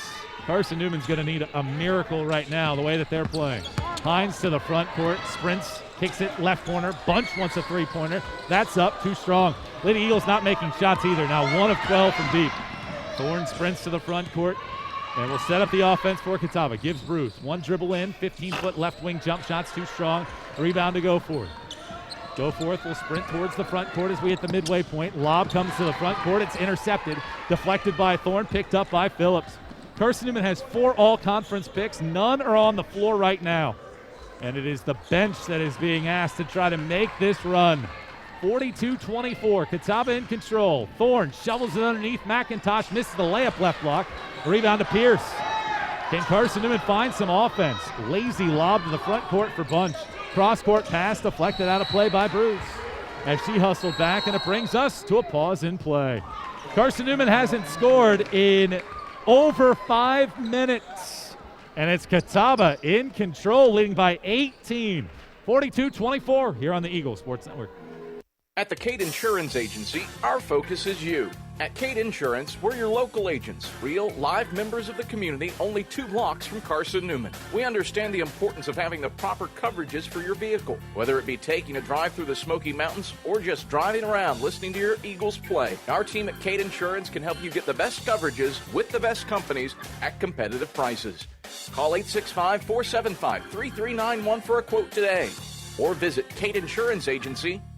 Carson-Newman's going to need a miracle right now, the way that they're playing. Hines to the front court, sprints, kicks it left corner. Bunch wants a three-pointer. That's up, too strong. Lady Eagles not making shots either. Now 1 of 12 from deep. Thorne sprints to the front court and will set up the offense for Catawba. Gives Bruce. 1 dribble in, 15-foot left wing jump shot's too strong. Rebound to Goforth. Goforth will sprint towards the front court as we hit the midway point. Lob comes to the front court. It's intercepted. Deflected by Thorne, picked up by Phillips. Carson-Newman has 4 all-conference picks. None are on the floor right now. And it is the bench that is being asked to try to make this run. 42-24, Catawba in control. Thorne shovels it underneath. McIntosh misses the layup left block. Rebound to Pierce. Can Carson-Newman find some offense? Lazy lob to the front court for Bunch. Cross-court pass deflected out of play by Bruce. As she hustled back, and it brings us to a pause in play. Carson-Newman hasn't scored in over 5 minutes. And it's Catawba in control, leading by 18. 42-24 here on the Eagle Sports Network. At the Cade Insurance Agency, our focus is you. At Cade Insurance, we're your local agents, real, live members of the community, only 2 blocks from Carson-Newman. We understand the importance of having the proper coverages for your vehicle, whether it be taking a drive through the Smoky Mountains or just driving around listening to your Eagles play. Our team at Cade Insurance can help you get the best coverages with the best companies at competitive prices. Call 865-475-3391 for a quote today, or visit CadeInsuranceAgency.com.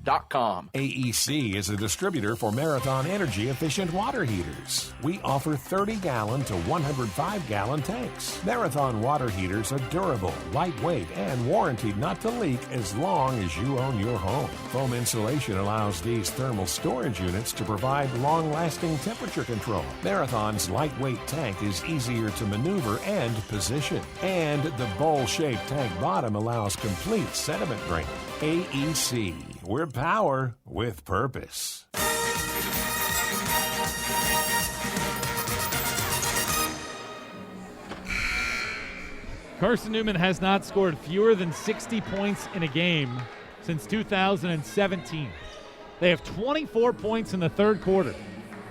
AEC is a distributor for Marathon energy-efficient water heaters. We offer 30-gallon to 105-gallon tanks. Marathon water heaters are durable, lightweight, and warranted not to leak as long as you own your home. Foam insulation allows these thermal storage units to provide long-lasting temperature control. Marathon's lightweight tank is easier to maneuver and position. And the bowl-shaped tank bottom allows complete sediment draining. AEC. We're power with purpose. Carson-Newman has not scored fewer than 60 points in a game since 2017. They have 24 points in the third quarter.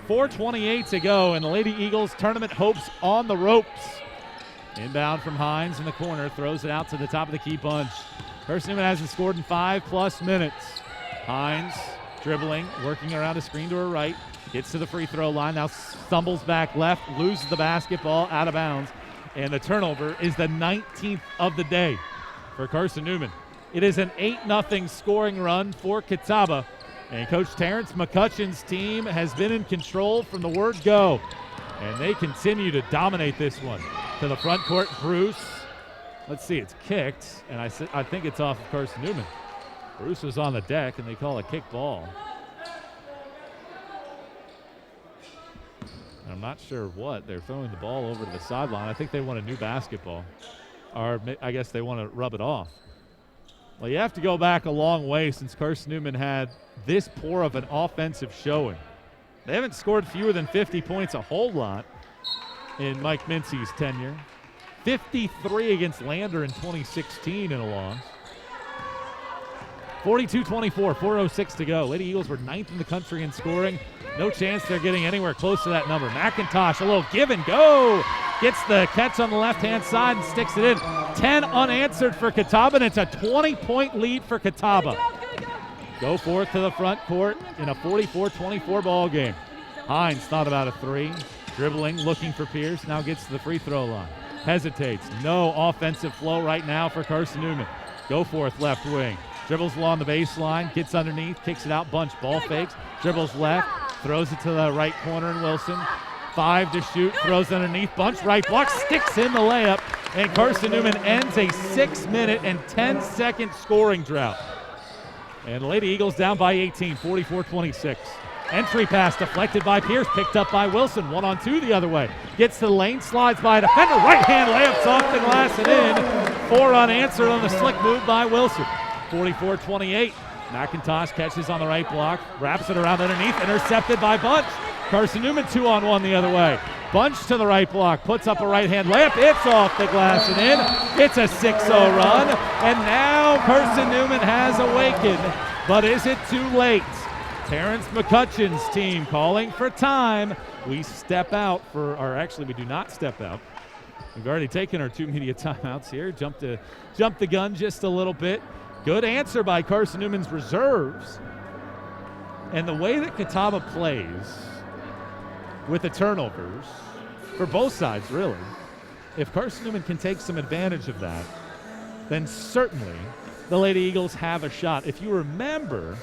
4:28 to go, and the Lady Eagles tournament hopes on the ropes. Inbound from Hines in the corner, throws it out to the top of the key Bunch. Carson-Newman hasn't scored in 5+ minutes. Hines dribbling, working around a screen to her right, gets to the free throw line, now stumbles back left, loses the basketball, out of bounds, and the turnover is the 19th of the day for Carson-Newman. It is an 8-0 scoring run for Catawba, and Coach Terrence McCutcheon's team has been in control from the word go, and they continue to dominate this one. To the front court, Bruce. Let's see, it's kicked, and I think it's off of Carson-Newman. Bruce was on the deck, and they call a kick ball. I'm not sure what. They're throwing the ball over to the sideline. I think they want a new basketball. Or I guess they want to rub it off. Well, you have to go back a long way since Carson-Newman had this poor of an offensive showing. They haven't scored fewer than 50 points a whole lot in Mike Mincy's tenure. 53 against Lander in 2016 in a loss. 42-24, 4:06 to go. Lady Eagles were 9th in the country in scoring. No chance they're getting anywhere close to that number. McIntosh, a little give and go. Gets the catch on the left-hand side and sticks it in. 10 unanswered for Catawba, and it's a 20-point lead for Catawba. Go forth to the front court in a 44-24 ball game. Hines thought about a three. Dribbling, looking for Pierce. Now gets to the free throw line. Hesitates. No offensive flow right now for Carson-Newman. Go forth left wing. Dribbles along the baseline, gets underneath, kicks it out, Bunch, ball fakes, dribbles left, throws it to the right corner, and Wilson. 5 to shoot, throws underneath, Bunch, right block, sticks in the layup, and Carson-Newman ends a 6-minute and 10-second scoring drought. And Lady Eagles down by 18, 44-26. Entry pass deflected by Pierce, picked up by Wilson, 1-on-2 the other way. Gets to the lane, slides by a defender, right-hand layups off the glass and in. 4 unanswered on the slick move by Wilson. 44-28. McIntosh catches on the right block, wraps it around underneath, intercepted by Bunch. Carson-Newman 2-on-1 the other way. Bunch to the right block, puts up a right-hand layup. It's off the glass and in. It's a 6-0 run, and now Carson-Newman has awakened. But is it too late? Terrence McCutcheon's team calling for time. We step out or actually we do not step out. We've already taken our 2 media timeouts here. Jumped the gun just a little bit. Good answer by Carson-Newman's reserves. And the way that Catawba plays with the turnovers, for both sides really, if Carson-Newman can take some advantage of that, then certainly the Lady Eagles have a shot. If you remember,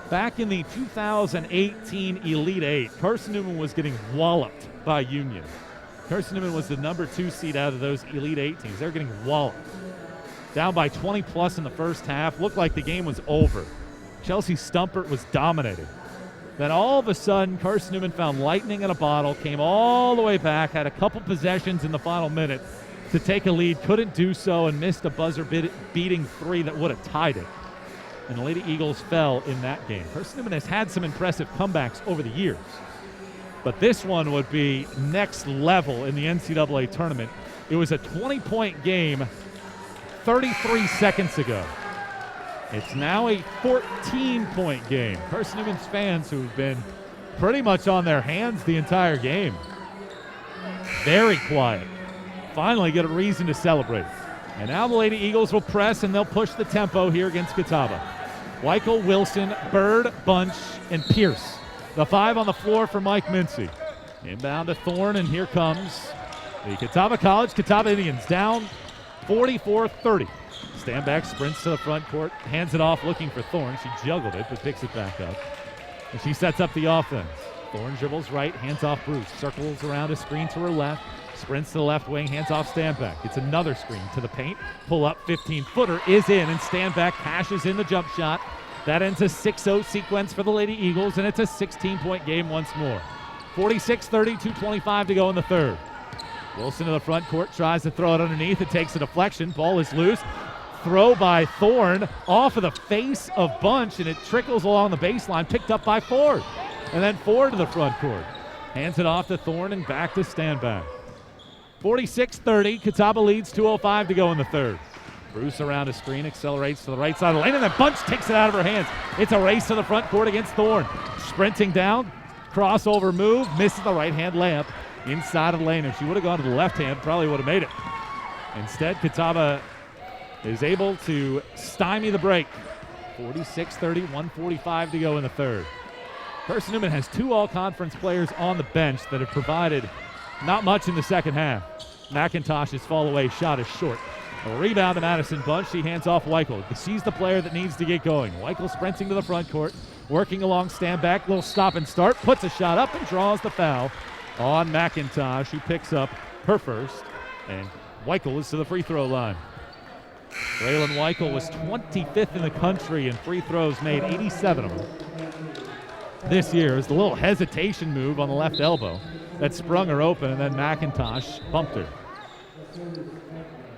back in the 2018 Elite Eight, Carson-Newman was getting walloped by Union. Carson-Newman was the number 2 seed out of those Elite Eight teams. They were getting walloped. Down by 20-plus in the first half. Looked like the game was over. Chelsea Stumpert was dominating. Then all of a sudden, Carson-Newman found lightning in a bottle, came all the way back, had a couple possessions in the final minute to take a lead, couldn't do so, and missed a buzzer-beating 3 that would have tied it. And the Lady Eagles fell in that game. Carson-Newman has had some impressive comebacks over the years, but this one would be next level in the NCAA tournament. It was a 20-point game 33 seconds ago. It's now a 14-point game. Carson-Newman's fans, who've been pretty much on their hands the entire game, very quiet, finally get a reason to celebrate. And now the Lady Eagles will press, and they'll push the tempo here against Catawba. Weichel, Wilson, Bird, Bunch, and Pierce. The 5 on the floor for Mike Mincy. Inbound to Thorne, and here comes the Catawba Indians down 44-30. Standback sprints to the front court, hands it off looking for Thorne. She juggled it, but picks it back up. And she sets up the offense. Thorne dribbles right, hands off Bruce. Circles around a screen to her left. Sprints to the left wing, hands off Standback. It's another screen to the paint. Pull up 15-footer is in, and Standback cashes in the jump shot. That ends a 6-0 sequence for the Lady Eagles, and it's a 16-point game once more. 46-30, 2:25 to go in the third. Wilson to the front court, tries to throw it underneath. It takes a deflection. Ball is loose. Throw by Thorne off of the face of Bunch, and it trickles along the baseline, picked up by Ford. And then Ford to the front court. Hands it off to Thorne and back to Standback. 46-30, Catawba leads, 2:05 to go in the third. Bruce around a screen, accelerates to the right side of the lane, and then Bunch takes it out of her hands. It's a race to the front court against Thorne. Sprinting down, crossover move, misses the right-hand layup inside of the lane. If she would have gone to the left hand, probably would have made it. Instead, Catawba is able to stymie the break. 46-30, 1:45 to go in the third. Carson-Newman has 2 all-conference players on the bench that have provided not much in the second half. McIntosh's fall-away shot is short. A rebound to Madison Bunch. She hands off Weichel. She's the player that needs to get going. Weichel sprinting to the front court, working along Standback. Little stop and start. Puts a shot up and draws the foul on McIntosh, who picks up her first. And Weichel is to the free throw line. Braylon Weichel was 25th in the country in free throws made, 87 of them. This year is the little hesitation move on the left elbow that sprung her open, and then McIntosh bumped her.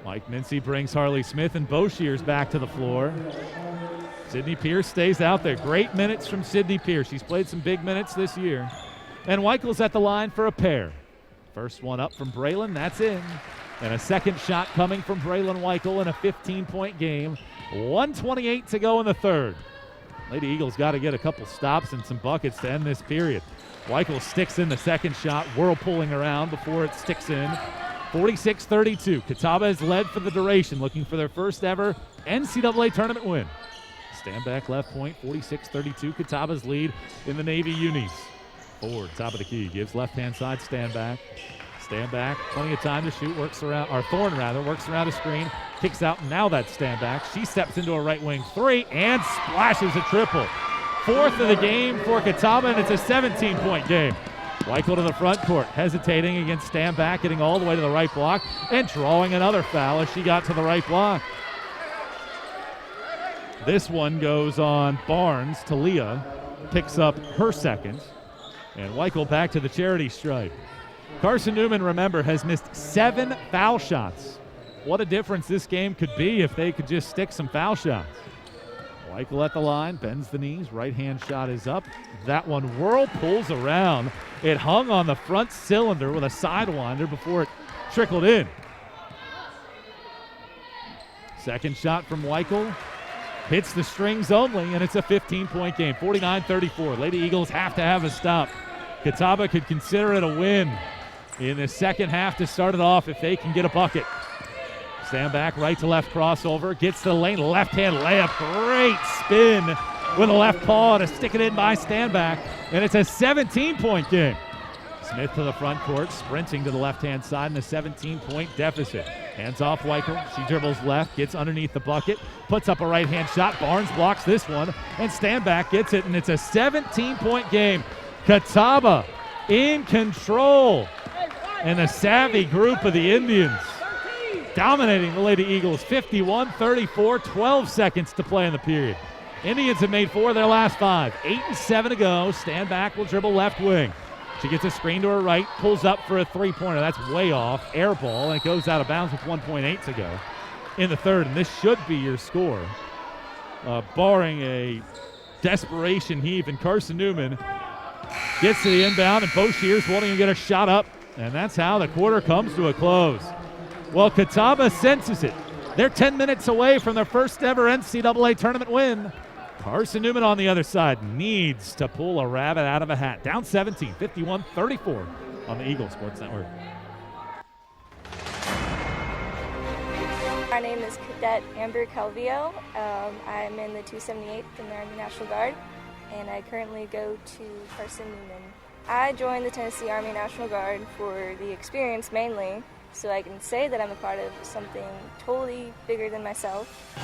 Mike Mincy brings Harley Smith and Boshears back to the floor. Sydney Pierce stays out there. Great minutes from Sydney Pierce. She's played some big minutes this year. And Weichel's at the line for a pair. First one up from Braylon, that's in. And a second shot coming from Braylon Weichel in a 15-point game. 1:28 to go in the third. Lady Eagles got to get a couple stops and some buckets to end this period. Weichel sticks in the second shot, whirlpooling around before it sticks in. 46-32. Catawba is led for the duration, looking for their first ever NCAA tournament win. Stand back left point, 46-32. Catawba's lead in the Navy unis. Ford, top of the key, gives left-hand side, stand back. Stand back, plenty of time to shoot, works around a screen, kicks out, now that's stand back. She steps into a right wing three and splashes a triple. Fourth of the game for Catawba, and it's a 17-point game. Weichel to the front court, hesitating against stand back, getting all the way to the right block, and drawing another foul as she got to the right block. This one goes on Barnes. Talia picks up her second, and Weichel back to the charity stripe. Carson-Newman, remember, has missed 7 foul shots. What a difference this game could be if they could just stick some foul shots. Weichel at the line, bends the knees, right-hand shot is up. That one whirlpools around. It hung on the front cylinder with a sidewinder before it trickled in. Second shot from Weichel. Hits the strings only, and it's a 15-point game, 49-34. Lady Eagles have to have a stop. Catawba could consider it a win in the second half to start it off if they can get a bucket. Stand back, right to left crossover, gets to the lane, left-hand layup, great spin with a left paw to stick it in by stand back, and it's a 17-point game. Smith to the front court, sprinting to the left-hand side in a 17-point deficit. Hands off Weichel, she dribbles left, gets underneath the bucket, puts up a right-hand shot, Barnes blocks this one, and stand back gets it, and it's a 17-point game. Catawba in control, and a savvy group of the Indians dominating the Lady Eagles, 51-34, 12 seconds to play in the period. Indians have made 4 of their last 5, 8 and 7 to go. Stand back will dribble left wing. She gets a screen to her right, pulls up for a three-pointer. That's way off, air ball, and it goes out of bounds with 1.8 to go in the third, and this should be your score. Barring a desperation heave, and Carson-Newman gets to the inbound, and Boshears wanting to get a shot up, and that's how the quarter comes to a close. Well, Catawba senses it. They're 10 minutes away from their first ever NCAA tournament win. Carson-Newman on the other side needs to pull a rabbit out of a hat. Down 17, 51-34 on the Eagle Sports Network. My name is Cadet Amber Calvillo. I'm in the 278th in the Army National Guard, and I currently go to Carson-Newman. I joined the Tennessee Army National Guard for the experience mainly, so I can say that I'm a part of something totally bigger than myself.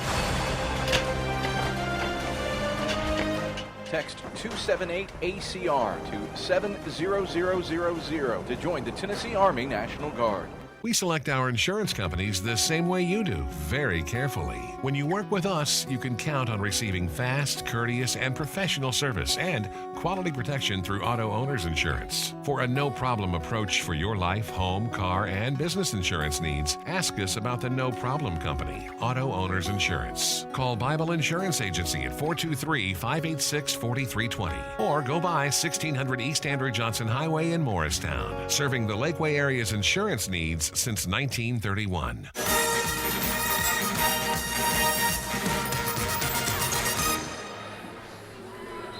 Text 278-ACR to 70000 to join the Tennessee Army National Guard. We select our insurance companies the same way you do, very carefully. When you work with us, you can count on receiving fast, courteous, and professional service and quality protection through Auto Owners Insurance. For a no-problem approach for your life, home, car, and business insurance needs, ask us about the No Problem Company, Auto Owners Insurance. Call Bible Insurance Agency at 423-586-4320 or go by 1600 East Andrew Johnson Highway in Morristown, serving the Lakeway area's insurance needs since 1931.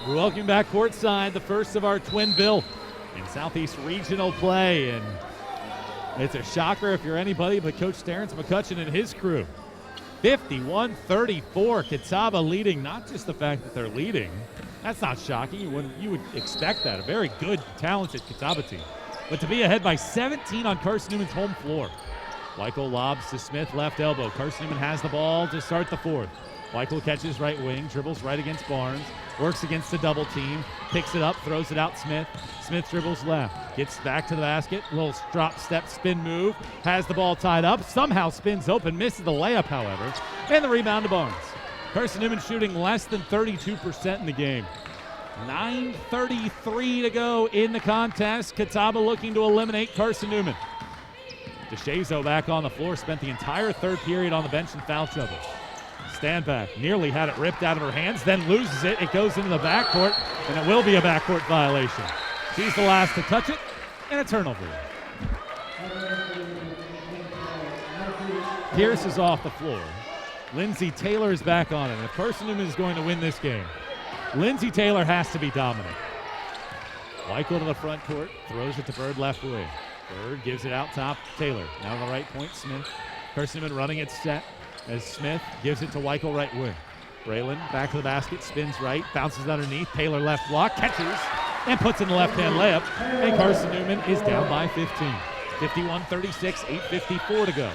Welcome back courtside, the first of our twin bill in Southeast Regional play, and it's a shocker if you're anybody but Coach Terrence McCutcheon and his crew. 51-34, Catawba leading. Not just the fact that they're leading, that's not shocking. You would expect that. A very good, talented Catawba team. But to be ahead by 17 on Carson-Newman's home floor. Weichel lobs to Smith, left elbow. Carson-Newman has the ball to start the fourth. Michael catches right wing, dribbles right against Barnes, works against the double team, picks it up, throws it out Smith. Smith dribbles left, gets back to the basket, little drop step spin move, has the ball tied up, somehow spins open, misses the layup, however, and the rebound to Barnes. Carson-Newman shooting less than 32% in the game. 9:33 to go in the contest. Catawba looking to eliminate Carson-Newman. DeShazo back on the floor, spent the entire third period on the bench in foul trouble. Stand back, nearly had it ripped out of her hands, then loses it. It goes into the backcourt, and it will be a backcourt violation. She's the last to touch it, and a turnover. Pierce is off the floor. Lindsay Taylor is back on it. If Carson-Newman is going to win this game, Lindsay Taylor has to be dominant. Michael to the front court, throws it to Bird left wing. Bird gives it out top, Taylor. Now to the right point, Smith. Carson-Newman running it set as Smith gives it to Weichel right wing. Braylon back to the basket, spins right, bounces underneath. Taylor left block, catches, and puts in the left-hand layup. And Carson-Newman is down by 15. 51-36, 8:54 to go.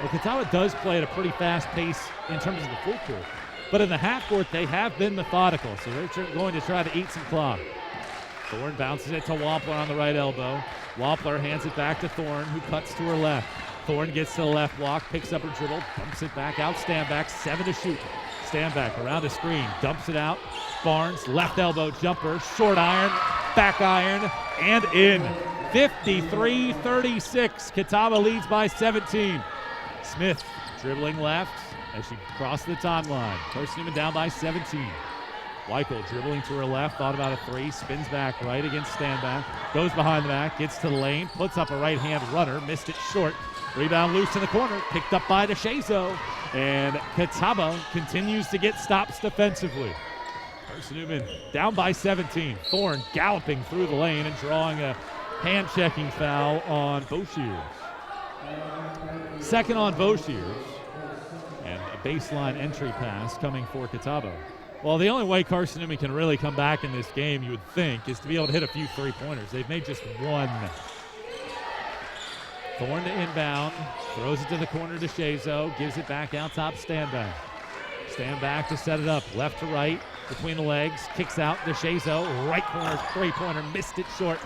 Well, Catawba does play at a pretty fast pace in terms of the full court. But in the half court, they have been methodical, so they're going to try to eat some clock. Thorne bounces it to Wampler on the right elbow. Wampler hands it back to Thorne, who cuts to her left. Thorne gets to the left block, picks up her dribble, dumps it back out, stand back, 7 to shoot. Stand back around a screen, dumps it out. Barnes, left elbow jumper, short iron, back iron, and in. 53-36, Catawba leads by 17. Smith dribbling left as she crossed the timeline. Carson-Newman down by 17. Weichel dribbling to her left, thought about a three, spins back right against Standback, goes behind the back, gets to the lane, puts up a right-hand runner, missed it short. Rebound loose in the corner, picked up by DeShazo, and Catawba continues to get stops defensively. Carson-Newman down by 17. Thorne galloping through the lane and drawing a hand-checking foul on Boshiers. Second on Boshiers, and a baseline entry pass coming for Catawba. Well, the only way Carson-Newman can really come back in this game, you would think, is to be able to hit a few three-pointers. They've made just one. Thorne to inbound, throws it to the corner to DeShazo, gives it back out top, Standback. Standback to set it up, left to right, between the legs, kicks out DeShazo, right corner three-pointer, missed it short.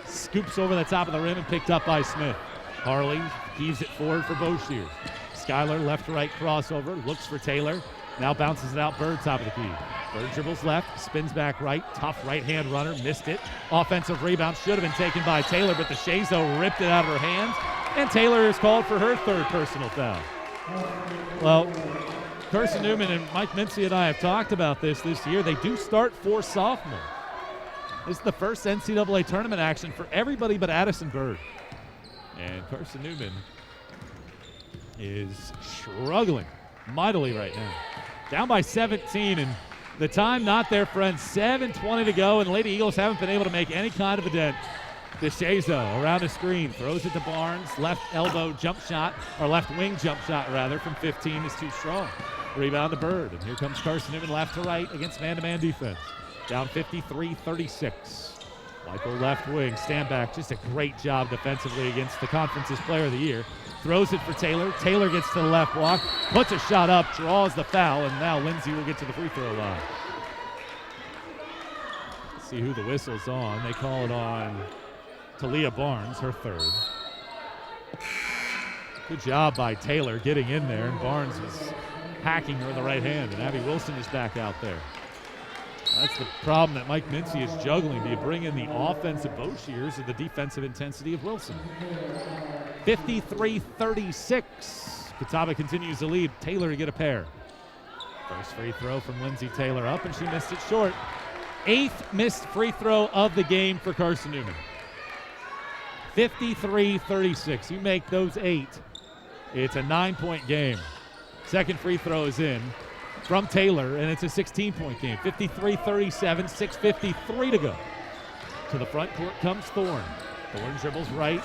Scoops over the top of the rim and picked up by Smith. Harley heaves it forward for Boshiers. Skyler left to right crossover, looks for Taylor. Now bounces it out, Bird top of the key. Bird dribbles left, spins back right, tough right-hand runner, missed it. Offensive rebound should have been taken by Taylor, but DeShazo ripped it out of her hands, and Taylor is called for her third personal foul. Well, Carson-Newman and Mike Mincy and I have talked about this year. They do start 4 sophomores. This is the first NCAA tournament action for everybody but Addison Bird. And Carson-Newman is struggling mightily right now. Down by 17, and the time not there, friends. 7:20 to go, and Lady Eagles haven't been able to make any kind of a dent. DeShazo around the screen, throws it to Barnes. Left elbow jump shot, or left wing jump shot, rather, from 15 is too strong. Rebound to Bird, and here comes Carson-Newman left to right against man-to-man defense. Down 53-36. Michael left wing, stand back, just a great job defensively against the conference's player of the year. Throws it for Taylor. Taylor gets to the left block, puts a shot up, draws the foul, and now Lindsay will get to the free throw line. Let's see who the whistle's on. They call it on Talia Barnes, her third. Good job by Taylor getting in there, and Barnes was hacking her with the right hand, and Abby Wilson is back out there. That's the problem that Mike Mincy is juggling. Do you bring in the offensive Boshiers or the defensive intensity of Wilson? 53-36. Catawba continues to lead. Taylor to get a pair. First free throw from Lindsay Taylor up, and she missed it short. 8th missed free throw of the game for Carson-Newman. 53-36. You make those 8, it's a 9-point game. Second free throw is in from Taylor, and it's a 16-point game. 53-37, 6:53 to go. To the front court comes Thorne. Thorne dribbles right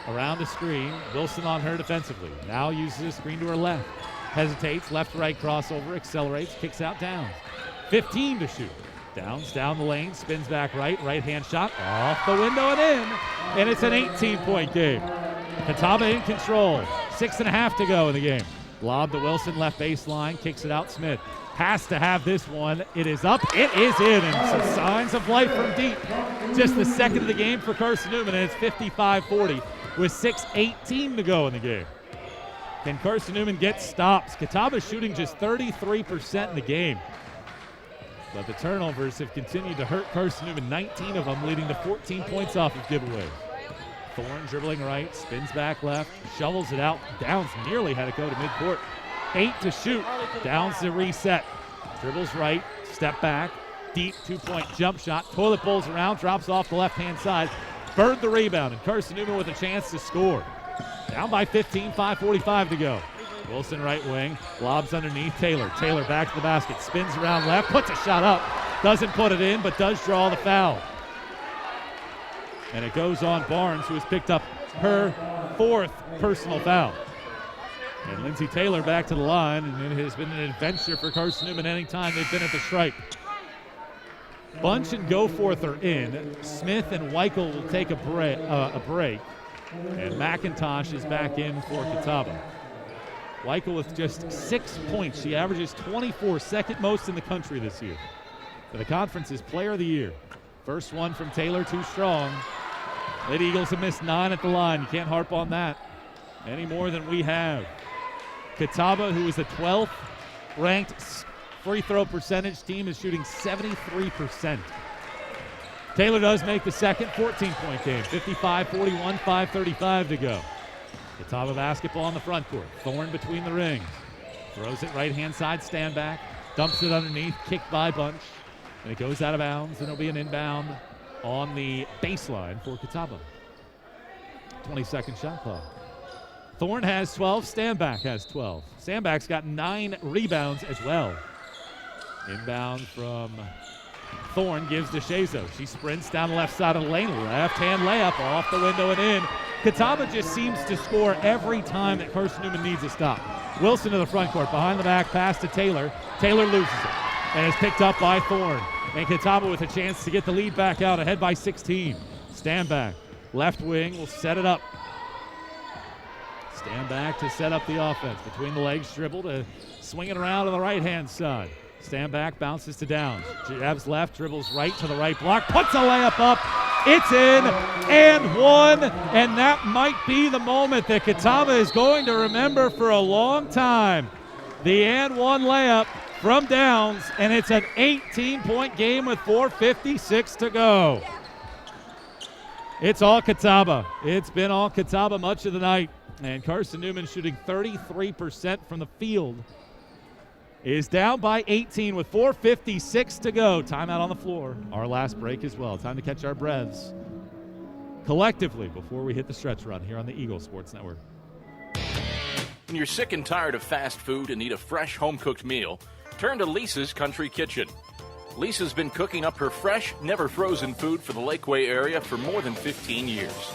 around the screen. Wilson on her defensively. Now uses a screen to her left. Hesitates, left-right crossover, accelerates, kicks out Downs. 15 to shoot. Downs down the lane, spins back right, right-hand shot, off the window and in. And it's an 18-point game. Catawba in control. 6.5 to go in the game. Lob to Wilson, left baseline, kicks it out. Smith has to have this one. It is up. It is in. And some signs of life from deep. Just the second of the game for Carson-Newman, and it's 55-40 with 6:18 to go in the game. Can Carson-Newman get stops? Catawba shooting just 33% in the game. But the turnovers have continued to hurt Carson-Newman, 19 of them, leading to 14 points off of giveaways. Thorne dribbling right, spins back left, shovels it out. Downs nearly had it go to midcourt. 8 to shoot. Downs to reset. Dribbles right, step back, deep 2-point jump shot. Toilet bowls around, drops off the left-hand side. Bird the rebound, and Carson-Newman with a chance to score. Down by 15, 5:45 to go. Wilson right wing, lobs underneath Taylor. Taylor back to the basket, spins around left, puts a shot up. Doesn't put it in, but does draw the foul. And it goes on Barnes, who has picked up her 4th personal foul. And Lindsay Taylor back to the line, and it has been an adventure for Carson-Newman anytime they've been at the stripe. Bunch and Goforth are in. Smith and Weichel will take a break. And McIntosh is back in for Catawba. Weichel with just 6 points. She averages 24, second most in the country this year. For the conference's player of the year. First one from Taylor, too strong. Lady Eagles have missed 9 at the line. You can't harp on that any more than we have. Catawba, who is the 12th ranked free throw percentage team, is shooting 73%. Taylor does make the second 14-point game. 55-41, 5:35 to go. Catawba basketball on the front court. Thorne between the rings. Throws it right-hand side, stand back. Dumps it underneath, kicked by Bunch. And it goes out of bounds, and it'll be an inbound on the baseline for Catawba. 20-second shot clock. Thorne has 12, Standback has 12. Standback's got 9 rebounds as well. Inbound from Thorne gives to Shazo. She sprints down the left side of the lane. Left-hand layup off the window and in. Catawba just seems to score every time that Carson-Newman needs a stop. Wilson to the front court. Behind the back, pass to Taylor. Taylor loses it and is picked up by Thorne. And Catawba with a chance to get the lead back out, ahead by 16. Standback. Left wing will set it up. Stand back to set up the offense. Between the legs, dribble to swing it around to the right-hand side. Stand back, bounces to Downs. Jabs left, dribbles right to the right block, puts a layup up. It's in and one. And that might be the moment that Catawba is going to remember for a long time. The and one layup from Downs, and it's an 18-point game with 4:56 to go. It's all Catawba. It's been all Catawba much of the night. And Carson-Newman shooting 33% from the field is down by 18 with 4:56 to go. Timeout on the floor. Our last break as well. Time to catch our breaths collectively before we hit the stretch run here on the Eagle Sports Network. When you're sick and tired of fast food and need a fresh home-cooked meal, turn to Lisa's Country Kitchen. Lisa's been cooking up her fresh, never-frozen food for the Lakeway area for more than 15 years.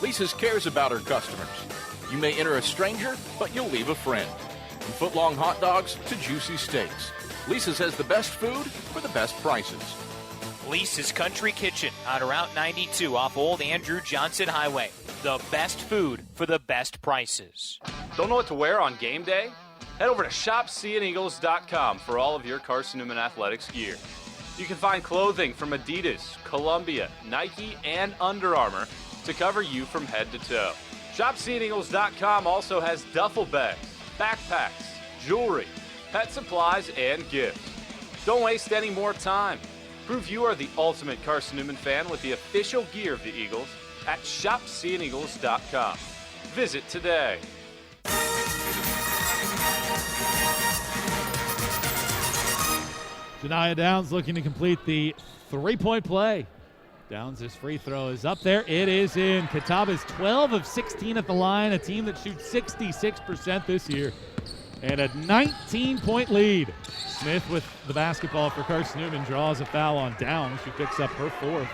Lisa's cares about her customers. You may enter a stranger, but you'll leave a friend. From foot-long hot dogs to juicy steaks, Lisa's has the best food for the best prices. Lisa's Country Kitchen on Route 92 off Old Andrew Johnson Highway. The best food for the best prices. Don't know what to wear on game day? Head over to shopseeandeagles.com for all of your Carson-Newman athletics gear. You can find clothing from Adidas, Columbia, Nike, and Under Armour to cover you from head to toe. ShopSeeAndEagles.com also has duffel bags, backpacks, jewelry, pet supplies, and gifts. Don't waste any more time. Prove you are the ultimate Carson-Newman fan with the official gear of the Eagles at ShopSeeAndEagles.com. Visit today. Janiyah Downs looking to complete the three-point play. Downs' free throw is up there. It is in. Catawba's 12 of 16 at the line, a team that shoots 66% this year. And a 19-point lead. Smith with the basketball for Carson-Newman draws a foul on Downs. She picks up her 4th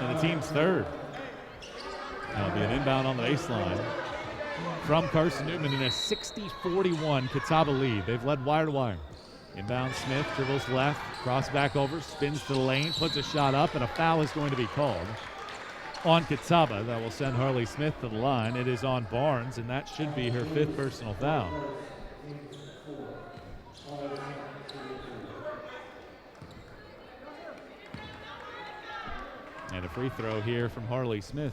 and the team's 3rd. That'll be an inbound on the baseline from Carson-Newman in a 60-41 Catawba lead. They've led wire to wire. Inbound Smith, dribbles left, cross back over, spins to the lane, puts a shot up, and a foul is going to be called on Catawba. That will send Harley Smith to the line. It is on Barnes, and that should be her 5th personal foul. And a free throw here from Harley Smith.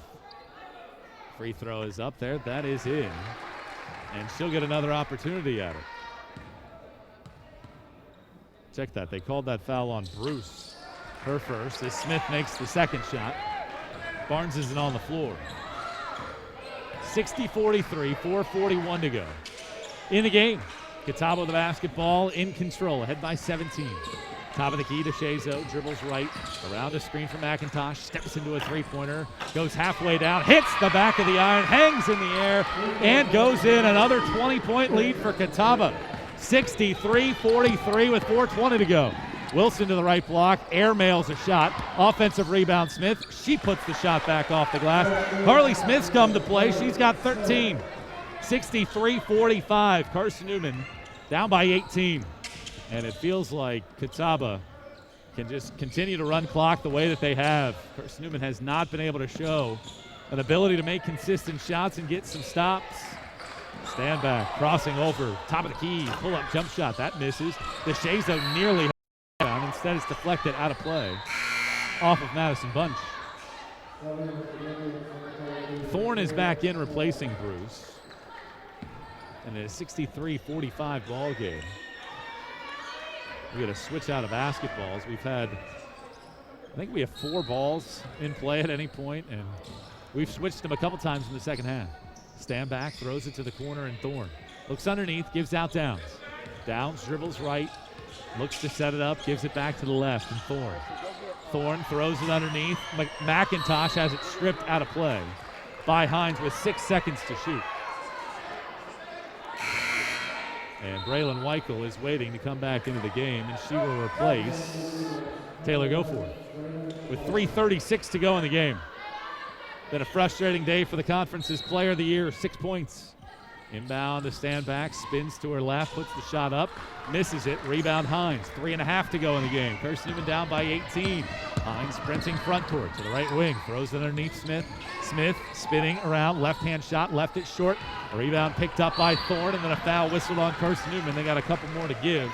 Free throw is up there. That is in. And she'll get another opportunity at it. Check that. They called that foul on Bruce. Her first as Smith makes the second shot. Barnes isn't on the floor. 60-43, 4:41 to go. In the game, Catawba with the basketball in control, ahead by 17. Top of the key to Shazo, dribbles right, around a screen for McIntosh, steps into a three-pointer, goes halfway down, hits the back of the iron, hangs in the air, and goes in. Another 20-point lead for Catawba. 63-43 with 4:20 to go. Wilson to the right block, airmails a shot. Offensive rebound, Smith. She puts the shot back off the glass. Harley Smith's come to play. She's got 13. 63-45. Carson-Newman down by 18. And it feels like Catawba can just continue to run clock the way that they have. Carson-Newman has not been able to show an ability to make consistent shots and get some stops. Stand back, crossing over, top of the key, pull-up jump shot. That misses. The Shazo nearly down. Instead, it's deflected out of play off of Madison Bunch. Thorne is back in replacing Bruce. And a 63-45 ball game. We got to switch out of basketballs. We've had, I think we have 4 balls in play at any point, and we've switched them a couple times in the second half. Stand back, throws it to the corner, and Thorne looks underneath, gives out Downs. Downs dribbles right, looks to set it up, gives it back to the left, and Thorne throws it underneath. McIntosh has it stripped out of play by Hines with 6 seconds to shoot. And Braylon Weichel is waiting to come back into the game, and she will replace Taylor Goforth with 3:36 to go in the game. Been a frustrating day for the conference's player of the year, 6 points. Inbound to stand back, spins to her left, puts the shot up, misses it. Rebound Hines, 3.5 to go in the game. Carson-Newman down by 18. Hines sprinting front court to the right wing, throws it underneath Smith. Smith spinning around, left-hand shot, left it short. A rebound picked up by Thorne, and then a foul whistled on Carson-Newman. They got a couple more to give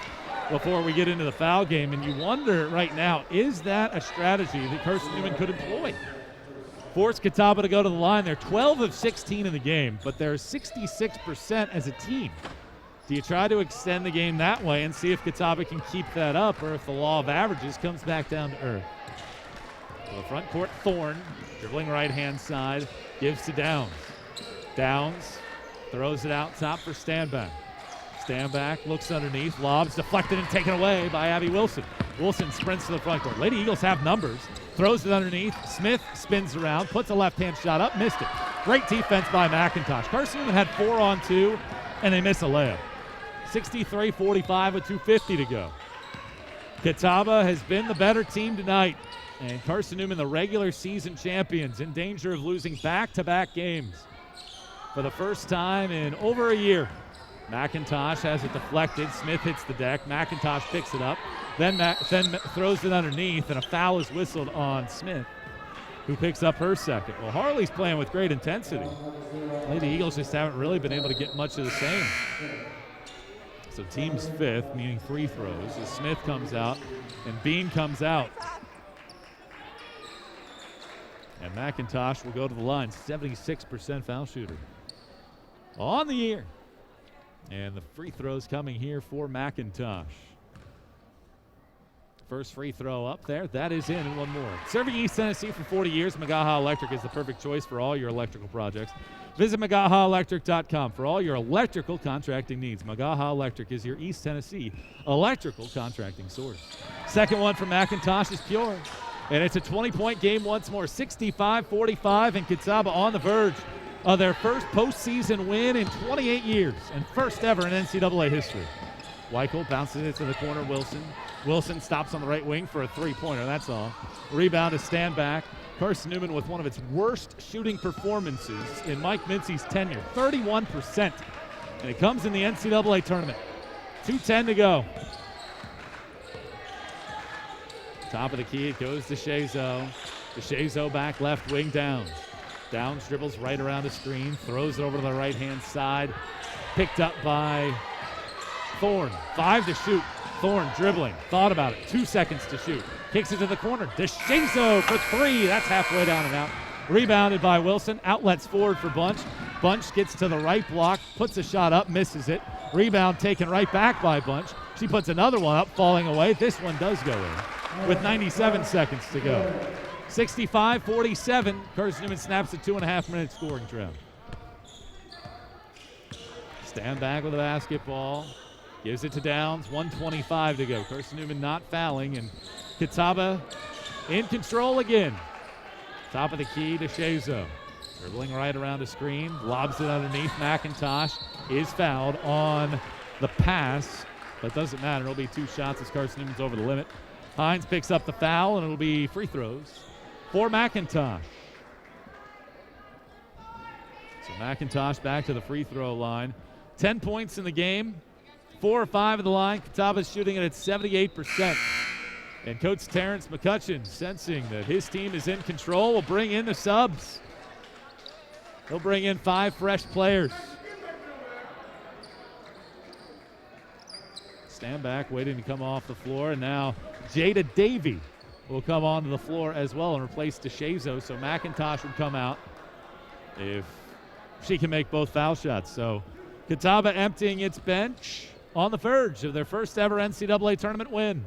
before we get into the foul game, and you wonder right now, is that a strategy that Carson-Newman could employ? Force Catawba to go to the line. They're 12 of 16 in the game, but they're 66% as a team. Do you try to extend the game that way and see if Catawba can keep that up, or if the law of averages comes back down to earth? To the front court, Thorne, dribbling right-hand side, gives to Downs. Downs throws it out top for Standback. Standback looks underneath, lobs deflected and taken away by Abby Wilson. Wilson sprints to the front court. Lady Eagles have numbers. Throws it underneath. Smith spins around, puts a left-hand shot up, missed it. Great defense by McIntosh. Carson-Newman had 4 on 2, and they miss a layup. 63-45 with 2:50 to go. Catawba has been the better team tonight, and Carson-Newman, the regular season champions, in danger of losing back-to-back games for the first time in over a year. McIntosh has it deflected. Smith hits the deck. McIntosh picks it up. Then throws it underneath, and a foul is whistled on Smith, who picks up her second. Well, Harley's playing with great intensity. Lady Eagles just haven't really been able to get much of the same. So team's 5th, meaning free throws, as Smith comes out and Bean comes out. And McIntosh will go to the line, 76% foul shooter on the year. And the free throws coming here for McIntosh. First free throw up there. That is in, and one more. Serving East Tennessee for 40 years, Magaha Electric is the perfect choice for all your electrical projects. Visit MagahaElectric.com for all your electrical contracting needs. Magaha Electric is your East Tennessee electrical contracting source. Second one from McIntosh is pure. And it's a 20-point game once more, 65-45, and Catawba on the verge of their first postseason win in 28 years and first ever in NCAA history. Weichel bounces it to the corner, Wilson stops on the right wing for a three-pointer, that's all. Rebound to stand back. Carson-Newman with one of its worst shooting performances in Mike Mincy's tenure, 31%. And it comes in the NCAA tournament. 2:10 to go. Top of the key, it goes to Shazo. DeShazo back left wing Downs. Downs dribbles right around the screen, throws it over to the right-hand side. Picked up by Thorne. 5 to shoot. Thorne dribbling, thought about it, 2 seconds to shoot. Kicks it to the corner. DeShazo for three. That's halfway down and out. Rebounded by Wilson. Outlets forward for Bunch. Bunch gets to the right block, puts a shot up, misses it. Rebound taken right back by Bunch. She puts another one up, falling away. This one does go in with 97 seconds to go. 65-47. Carson-Newman snaps a 2.5-minute scoring drought. Stand back with the basketball. Gives it to Downs. 1:25 to go. Carson-Newman not fouling, and Catawba in control again. Top of the key to Shazo. Dribbling right around a screen. Lobs it underneath. McIntosh is fouled on the pass, but doesn't matter. It'll be 2 shots as Carson-Newman's over the limit. Hines picks up the foul, and it'll be free throws for McIntosh. So McIntosh back to the free throw line. 10 points in the game. 4 or 5 at the line. Catawba's shooting it at 78%. And Coach Terrence McCutcheon, sensing that his team is in control, will bring in the subs. He'll bring in 5 fresh players. Stand back, waiting to come off the floor. And now Jada Davey will come onto the floor as well and replace DeShazo. So McIntosh would come out if she can make both foul shots. So Catawba emptying its bench on the verge of their first ever NCAA tournament win.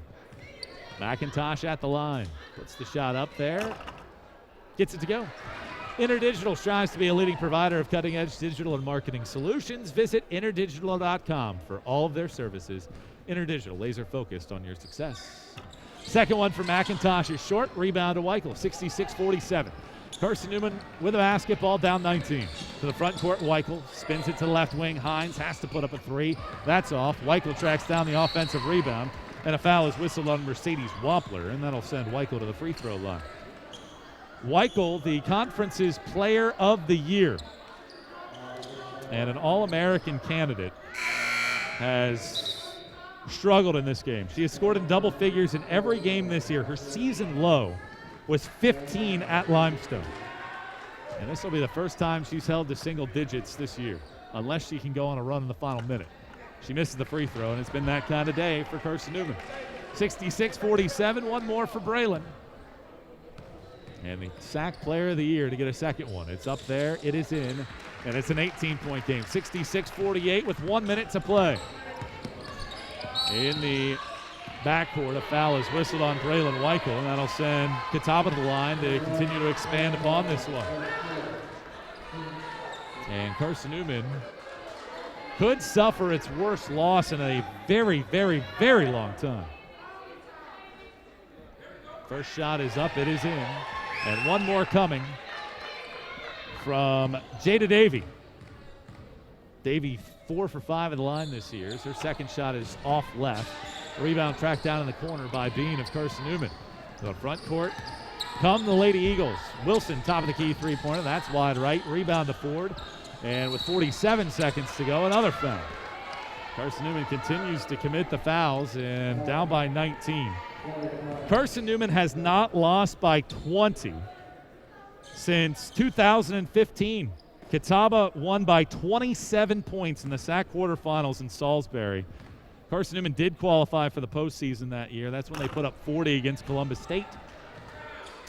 McIntosh at the line. Puts the shot up there. Gets it to go. InterDigital strives to be a leading provider of cutting-edge digital and marketing solutions. Visit interdigital.com for all of their services. InterDigital, laser-focused on your success. Second one for McIntosh is short. Rebound to Weichel, 66-47. Carson-Newman with a basketball, down 19. To the front court, Weichel spins it to the left wing. Hines has to put up a 3. That's off. Weichel tracks down the offensive rebound, and a foul is whistled on Mercedes Wampler, and that'll send Weichel to the free throw line. Weichel, the conference's player of the year and an All-American candidate, has struggled in this game. She has scored in double figures in every game this year. Her season low was 15 at Limestone. And this will be the first time she's held to single digits this year, unless she can go on a run in the final minute. She misses the free throw, and it's been that kind of day for Carson-Newman. 66-47, one more for Braylon. And the SAC player of the year to get a second one. It's up there, it is in, and it's an 18-point game. 66-48 with 1 minute to play. In the backcourt, a foul is whistled on Braylon Weichel, and that'll send Catawba to the line to continue to expand upon this one. And Carson-Newman could suffer its worst loss in a very, very, very long time. First shot is up, it is in. And one more coming from Jada Davey. Davey 4 for 5 at the line this year. Her second shot is off left. Rebound tracked down in the corner by Bean of Carson-Newman. To the front court come the Lady Eagles. Wilson, top of the key three-pointer. That's wide right. Rebound to Ford. And with 47 seconds to go, another foul. Carson-Newman continues to commit the fouls, and down by 19. Carson-Newman has not lost by 20 since 2015. Catawba won by 27 points in the SAC quarterfinals in Salisbury. Carson-Newman did qualify for the postseason that year. That's when they put up 40 against Columbus State.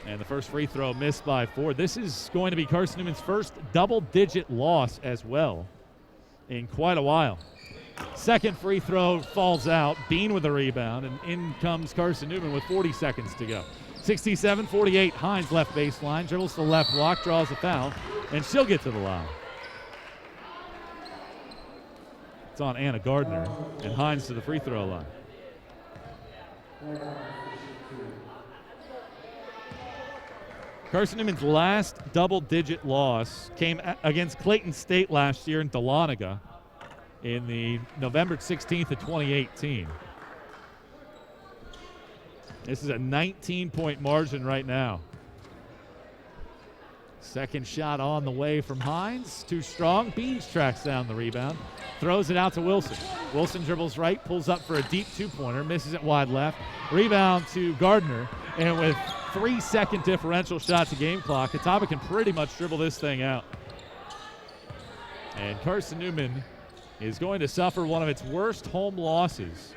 And the first free throw missed by Ford. This is going to be Carson-Newman's first double-digit loss as well in quite a while. Second free throw falls out. Bean with the rebound, and in comes Carson-Newman with 40 seconds to go. 67-48, Hines left baseline, dribbles to the left block, draws a foul, and she'll get to the line. It's on Anna Gardner, and Hines to the free throw line. Carson-Newman's last double-digit loss came against Clayton State last year in Dahlonega in the November 16th of 2018. This is a 19-point margin right now. Second shot on the way from Hines. Too strong. Beans tracks down the rebound. Throws it out to Wilson. Wilson dribbles right, pulls up for a deep two-pointer, misses it wide left. Rebound to Gardner, and with 3-second differential shot to game clock, Catawba can pretty much dribble this thing out. And Carson-Newman is going to suffer one of its worst home losses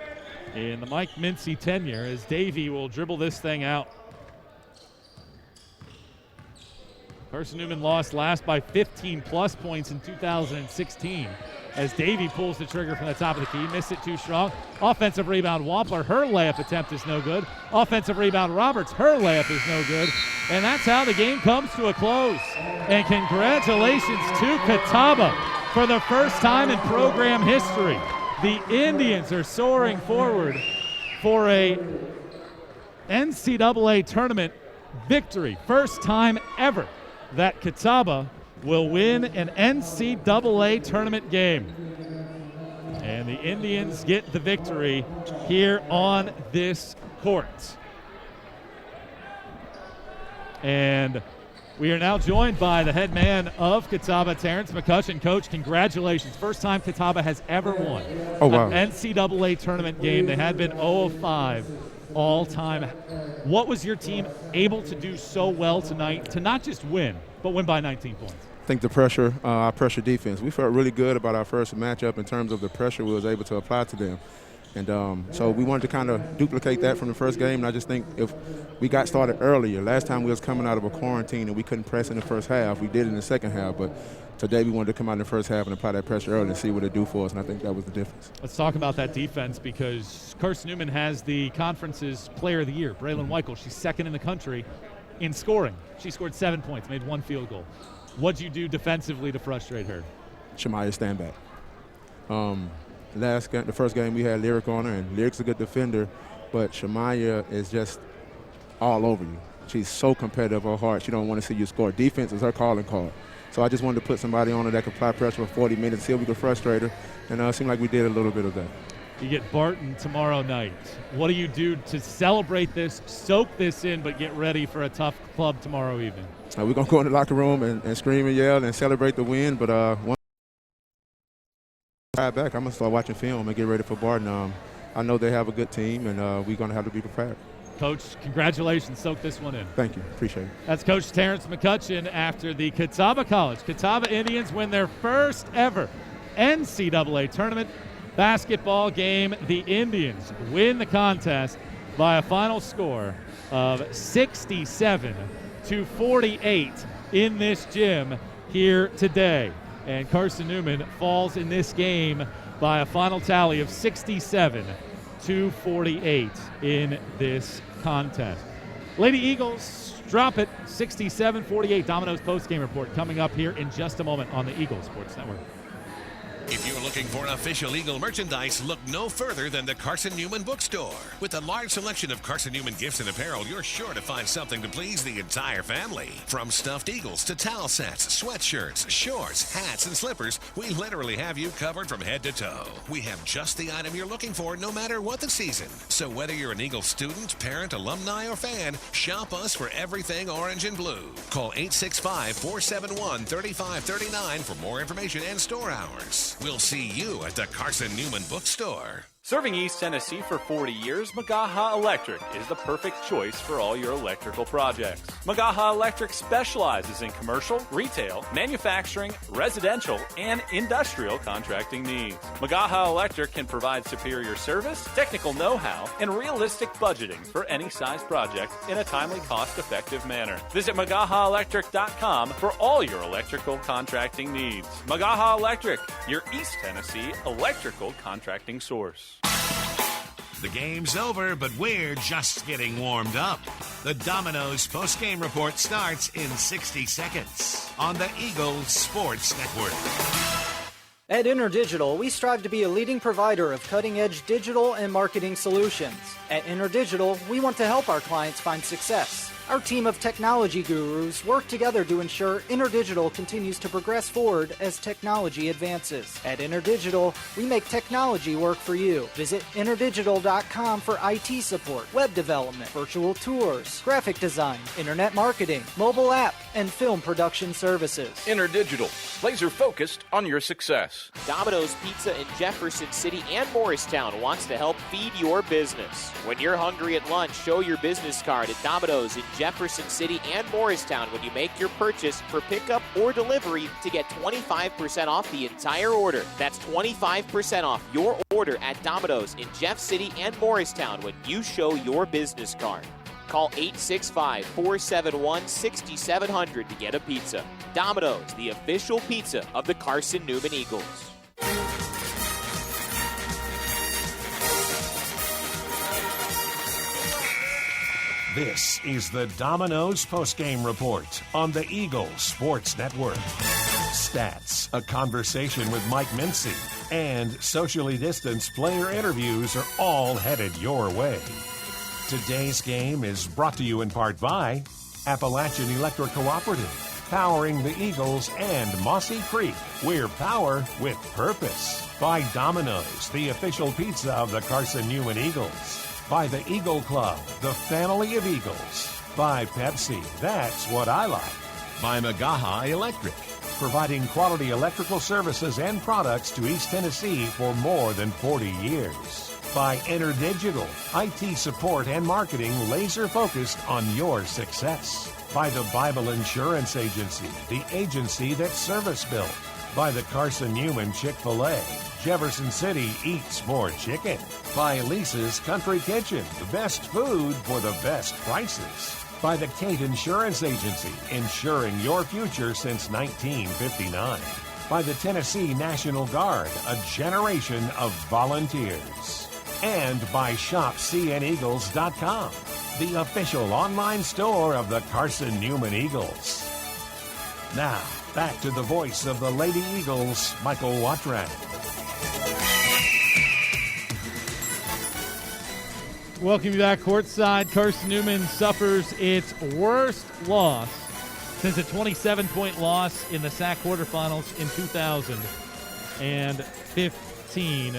in the Mike Mincy tenure, as Davey will dribble this thing out. Carson-Newman lost last by 15-plus points in 2016 as Davey pulls the trigger from the top of the key. Missed it too strong. Offensive rebound, Wampler. Her layup attempt is no good. Offensive rebound, Roberts. Her layup is no good. And that's how the game comes to a close. And congratulations to Catawba for the first time in program history. The Indians are soaring forward for a NCAA tournament victory. First time ever that Catawba will win an NCAA tournament game. And the Indians get the victory here on this court. And we are now joined by the head man of Catawba, Terrence McCutcheon. Coach, congratulations. First time Catawba has ever won an NCAA tournament game. They had been 0-5 all time. What was your team able to do so well tonight to not just win, but win by 19 points? I think the pressure, our pressure defense. We felt really good about our first matchup in terms of the pressure we was able to apply to them. And so we wanted to kind of duplicate that from the first game. And I just think if we got started earlier, last time we was coming out of a quarantine and we couldn't press in the first half. We did in the second half, but today we wanted to come out in the first half and apply that pressure early and see what it do for us, and I think that was the difference. Let's talk about that defense, because Carson-Newman has the conference's player of the year, Braylon Weichel. She's second in the country in scoring. She scored 7 points, made 1 field goal. What'd you do defensively to frustrate her? Shemaya, stand back. The first game we had Lyric on her, and Lyric's a good defender, but Shemaya is just all over you. She's so competitive at heart. She don't want to see you score. Defense is her calling card. So I just wanted to put somebody on her that could apply pressure for 40 minutes, see if we could frustrate her, and it seemed like we did a little bit of that. You get Barton tomorrow night. What do you do to celebrate this, soak this in, but get ready for a tough club tomorrow evening? We're going to go in the locker room and scream and yell and celebrate the win, but once I get back, I'm going to start watching film and get ready for Barton. I know they have a good team, and we're going to have to be prepared. Coach, congratulations. Soak this one in. Thank you. Appreciate it. That's Coach Terrence McCutcheon after the Catawba Indians win their first ever NCAA tournament basketball game. The Indians win the contest by a final score of 67-48 in this gym here today. And Carson-Newman falls in this game by a final tally of 67-48 in this contest. Lady Eagles drop it 67-48. Domino's postgame report coming up here in just a moment on the Eagles Sports Network. If you're looking for official Eagle merchandise, look no further than the Carson-Newman bookstore. With a large selection of Carson-Newman gifts and apparel, you're sure to find something to please the entire family. From stuffed eagles to towel sets, sweatshirts, shorts, hats, and slippers, we literally have you covered from head to toe. We have just the item you're looking for no matter what the season. So whether you're an Eagle student, parent, alumni, or fan, shop us for everything orange and blue. Call 865-471-3539 for more information and store hours. We'll see you at the Carson-Newman bookstore. Serving East Tennessee for 40 years, Magaha Electric is the perfect choice for all your electrical projects. Magaha Electric specializes in commercial, retail, manufacturing, residential, and industrial contracting needs. Magaha Electric can provide superior service, technical know-how, and realistic budgeting for any size project in a timely, cost-effective manner. Visit MagahaElectric.com for all your electrical contracting needs. Magaha Electric, your East Tennessee electrical contracting source. The game's over, but we're just getting warmed up. The Domino's postgame report starts in 60 seconds on the Eagles Sports Network. At InterDigital, we strive to be a leading provider of cutting-edge digital and marketing solutions. At InterDigital, we want to help our clients find success. Our team of technology gurus work together to ensure InterDigital continues to progress forward as technology advances. At InterDigital, we make technology work for you. Visit InterDigital.com for IT support, web development, virtual tours, graphic design, internet marketing, mobile app, and film production services. InterDigital, laser focused on your success. Domino's Pizza in Jefferson City and Morristown wants to help feed your business. When you're hungry at lunch, show your business card at Domino's in Jefferson City and Morristown when you make your purchase for pickup or delivery to get 25% off the entire order. That's 25% off your order at Domino's in Jeff City and Morristown when you show your business card. Call 865-471-6700 to get a pizza. Domino's, the official pizza of the Carson-Newman Eagles. This is the Domino's postgame report on the Eagles Sports Network. Stats, a conversation with Mike Mincy, and socially distanced player interviews are all headed your way. Today's game is brought to you in part by Appalachian Electric Cooperative, powering the Eagles, and Mossy Creek, we're power with purpose. By Domino's, the official pizza of the Carson-Newman Eagles. By the Eagle Club, the family of Eagles. By Pepsi, that's what I like. By Magaha Electric, providing quality electrical services and products to East Tennessee for more than 40 years. By InterDigital, IT support and marketing laser focused on your success. By the Bible Insurance Agency, the agency that's service built. By the Carson-Newman Chick-fil-A, Jefferson City eats more chicken. By Lisa's Country Kitchen, the best food for the best prices. By the Kate Insurance Agency, insuring your future since 1959. By the Tennessee National Guard, a generation of volunteers. And by ShopCNEagles.com, the official online store of the Carson-Newman Eagles. Now, back to the voice of the Lady Eagles, Michael Watrang. Welcome you back courtside. Carson-Newman suffers its worst loss since a 27-point loss in the SAC quarterfinals in 2015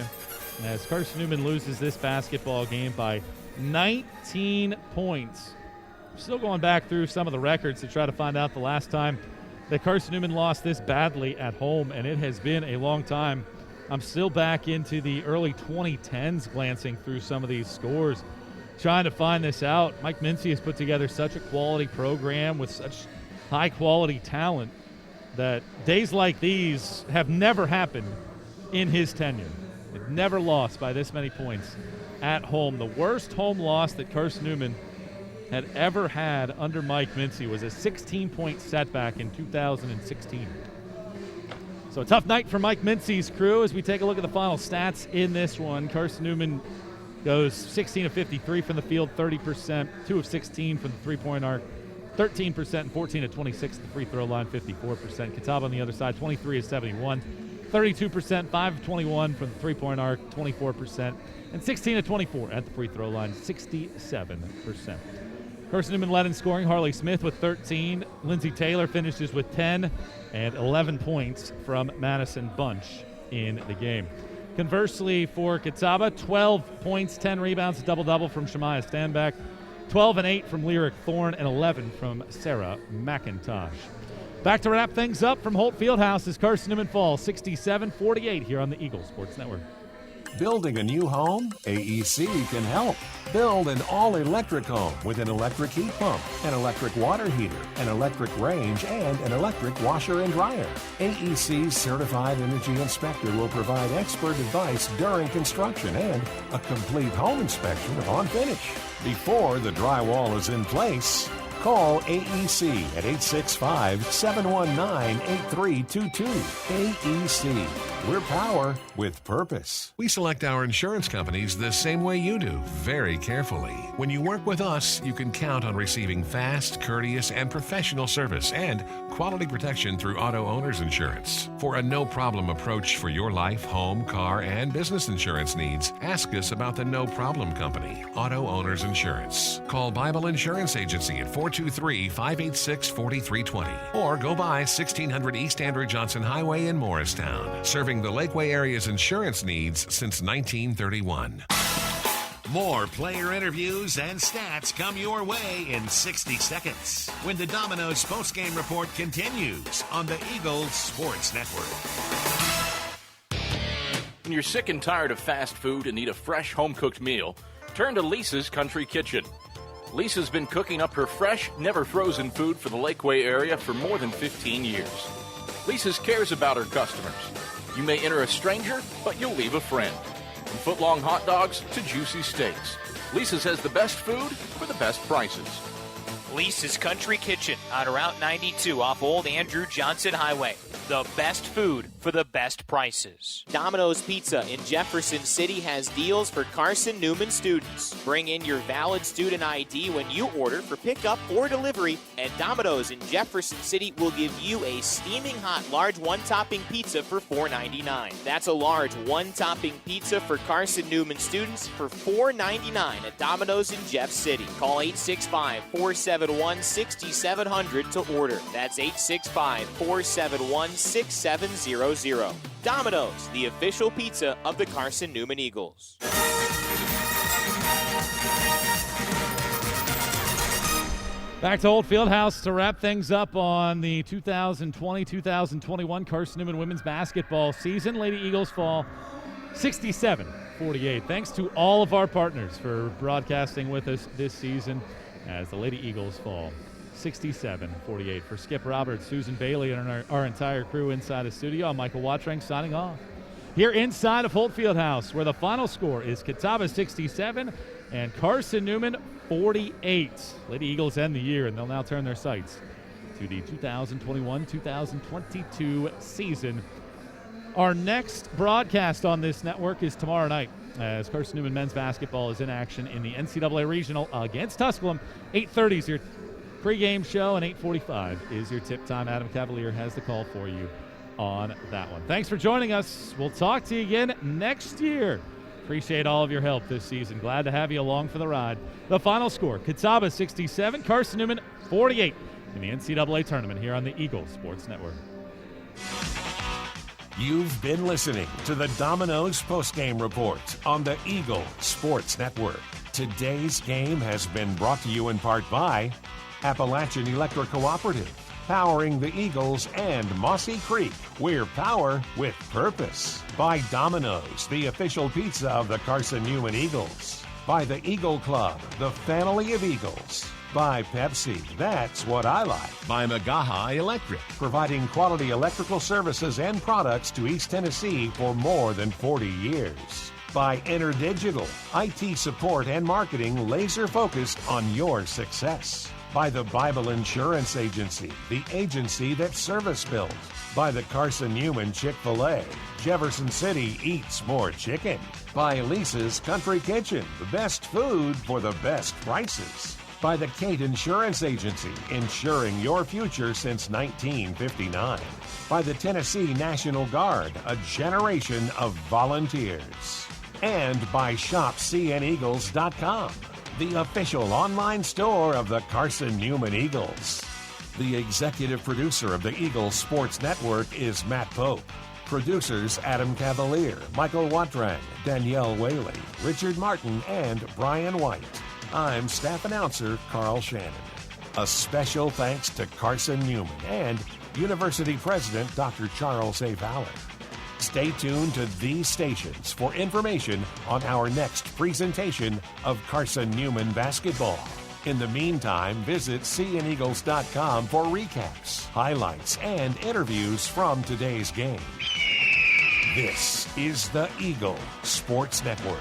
as Carson-Newman loses this basketball game by 19 points. Still going back through some of the records to try to find out the last time that Carson-Newman lost this badly at home, and it has been a long time. I'm still back into the early 2010s glancing through some of these scores, trying to find this out. Mike Mincy has put together such a quality program with such high-quality talent that days like these have never happened in his tenure. They've never lost by this many points at home. The worst home loss that Carson-Newman had ever had under Mike Mincy was a 16-point setback in 2016. So a tough night for Mike Mincy's crew as we take a look at the final stats in this one. Carson-Newman goes 16 of 53 from the field, 30%, 2 of 16 from the three-point arc, 13%, and 14 of 26 at the free throw line, 54%. Catawba on the other side, 23 of 71, 32%, 5 of 21 from the three-point arc, 24%, and 16 of 24 at the free throw line, 67%. Carson-Newman led in scoring, Harley Smith with 13. Lindsey Taylor finishes with 10 and 11 points from Madison Bunch in the game. Conversely for Catawba, 12 points, 10 rebounds, a double-double from Shemaiah Stanback, 12 and 8 from Lyric Thorne, and 11 from Sarah McIntosh. Back to wrap things up from Holt Fieldhouse as Carson-Newman falls 67-48 here on the Eagles Sports Network. Building a new home? AEC can help. Build an all-electric home with an electric heat pump, an electric water heater, an electric range, and an electric washer and dryer. AEC's certified energy inspector will provide expert advice during construction and a complete home inspection upon finish. Before the drywall is in place, call AEC at 865-719-8322. AEC. We're power with purpose. We select our insurance companies the same way you do, very carefully. When you work with us, you can count on receiving fast, courteous, and professional service and quality protection through auto owner's insurance. For a no-problem approach for your life, home, car, and business insurance needs, ask us about the No Problem Company, Auto Owners Insurance. Call Bible Insurance Agency at 423-586-4320 or go by 1600 East Andrew Johnson Highway in Morristown, serving the Lakeway area's insurance needs since 1931. More player interviews and stats come your way in 60 seconds when the Domino's postgame report continues on the Eagles Sports Network. When you're sick and tired of fast food and need a fresh home-cooked meal, turn to Lisa's Country Kitchen. Lisa's been cooking up her fresh, never frozen food for the Lakeway area for more than 15 years. Lisa's cares about her customers. You may enter a stranger, but you'll leave a friend. From foot-long hot dogs to juicy steaks, Lisa's has the best food for the best prices. Lisa's Country Kitchen on Route 92 off Old Andrew Johnson Highway. The best food for the best prices. Domino's Pizza in Jefferson City has deals for Carson-Newman students. Bring in your valid student ID when you order for pickup or delivery, and Domino's in Jefferson City will give you a steaming hot large one-topping pizza for $4.99. That's a large one-topping pizza for Carson-Newman students for $4.99 at Domino's in Jeff City. Call 865-471-6700 to order. That's 865-471-6700. Domino's, the official pizza of the Carson-Newman Eagles. Back to Old Fieldhouse to wrap things up on the 2020-2021 Carson-Newman women's basketball season. Lady Eagles fall 67-48. Thanks to all of our partners for broadcasting with us this season as the Lady Eagles fall 67-48. For Skip Roberts, Susan Bailey, and our entire crew inside the studio, I'm Michael Wattrang signing off. Here inside of Holt Fieldhouse, where the final score is Catawba 67 and Carson-Newman 48. Lady Eagles end the year, and they'll now turn their sights to the 2021-2022 season. Our next broadcast on this network is tomorrow night, as Carson-Newman men's basketball is in action in the NCAA Regional against Tusculum. 8:30 is your pregame show, and 8:45 is your tip time. Adam Cavalier has the call for you on that one. Thanks for joining us. We'll talk to you again next year. Appreciate all of your help this season. Glad to have you along for the ride. The final score, Catawba 67, Carson-Newman 48 in the NCAA tournament here on the Eagle Sports Network. You've been listening to the Domino's postgame report on the Eagle Sports Network. Today's game has been brought to you in part by Appalachian Electric Cooperative, powering the Eagles and Mossy Creek. We're power with purpose. By Domino's, the official pizza of the Carson-Newman Eagles. By the Eagle Club, the family of Eagles. By Pepsi, that's what I like. By Magaha Electric, providing quality electrical services and products to East Tennessee for more than 40 years. By InterDigital, IT support and marketing laser focused on your success. By the Bible Insurance Agency, the agency that service built. By the Carson-Newman Chick-fil-A, Jefferson City eats more chicken. By Lisa's Country Kitchen, the best food for the best prices. By the Kate Insurance Agency, insuring your future since 1959. By the Tennessee National Guard, a generation of volunteers. And by ShopCNEagles.com, the official online store of the Carson-Newman Eagles. The executive producer of the Eagles Sports Network is Matt Pope. Producers Adam Cavalier, Michael Wattrang, Danielle Whaley, Richard Martin, and Brian White. I'm staff announcer Carl Shannon. A special thanks to Carson-Newman and University President Dr. Charles A. Fowler. Stay tuned to these stations for information on our next presentation of Carson-Newman basketball. In the meantime, visit cneagles.com for recaps, highlights, and interviews from today's game. This is the Eagle Sports Network.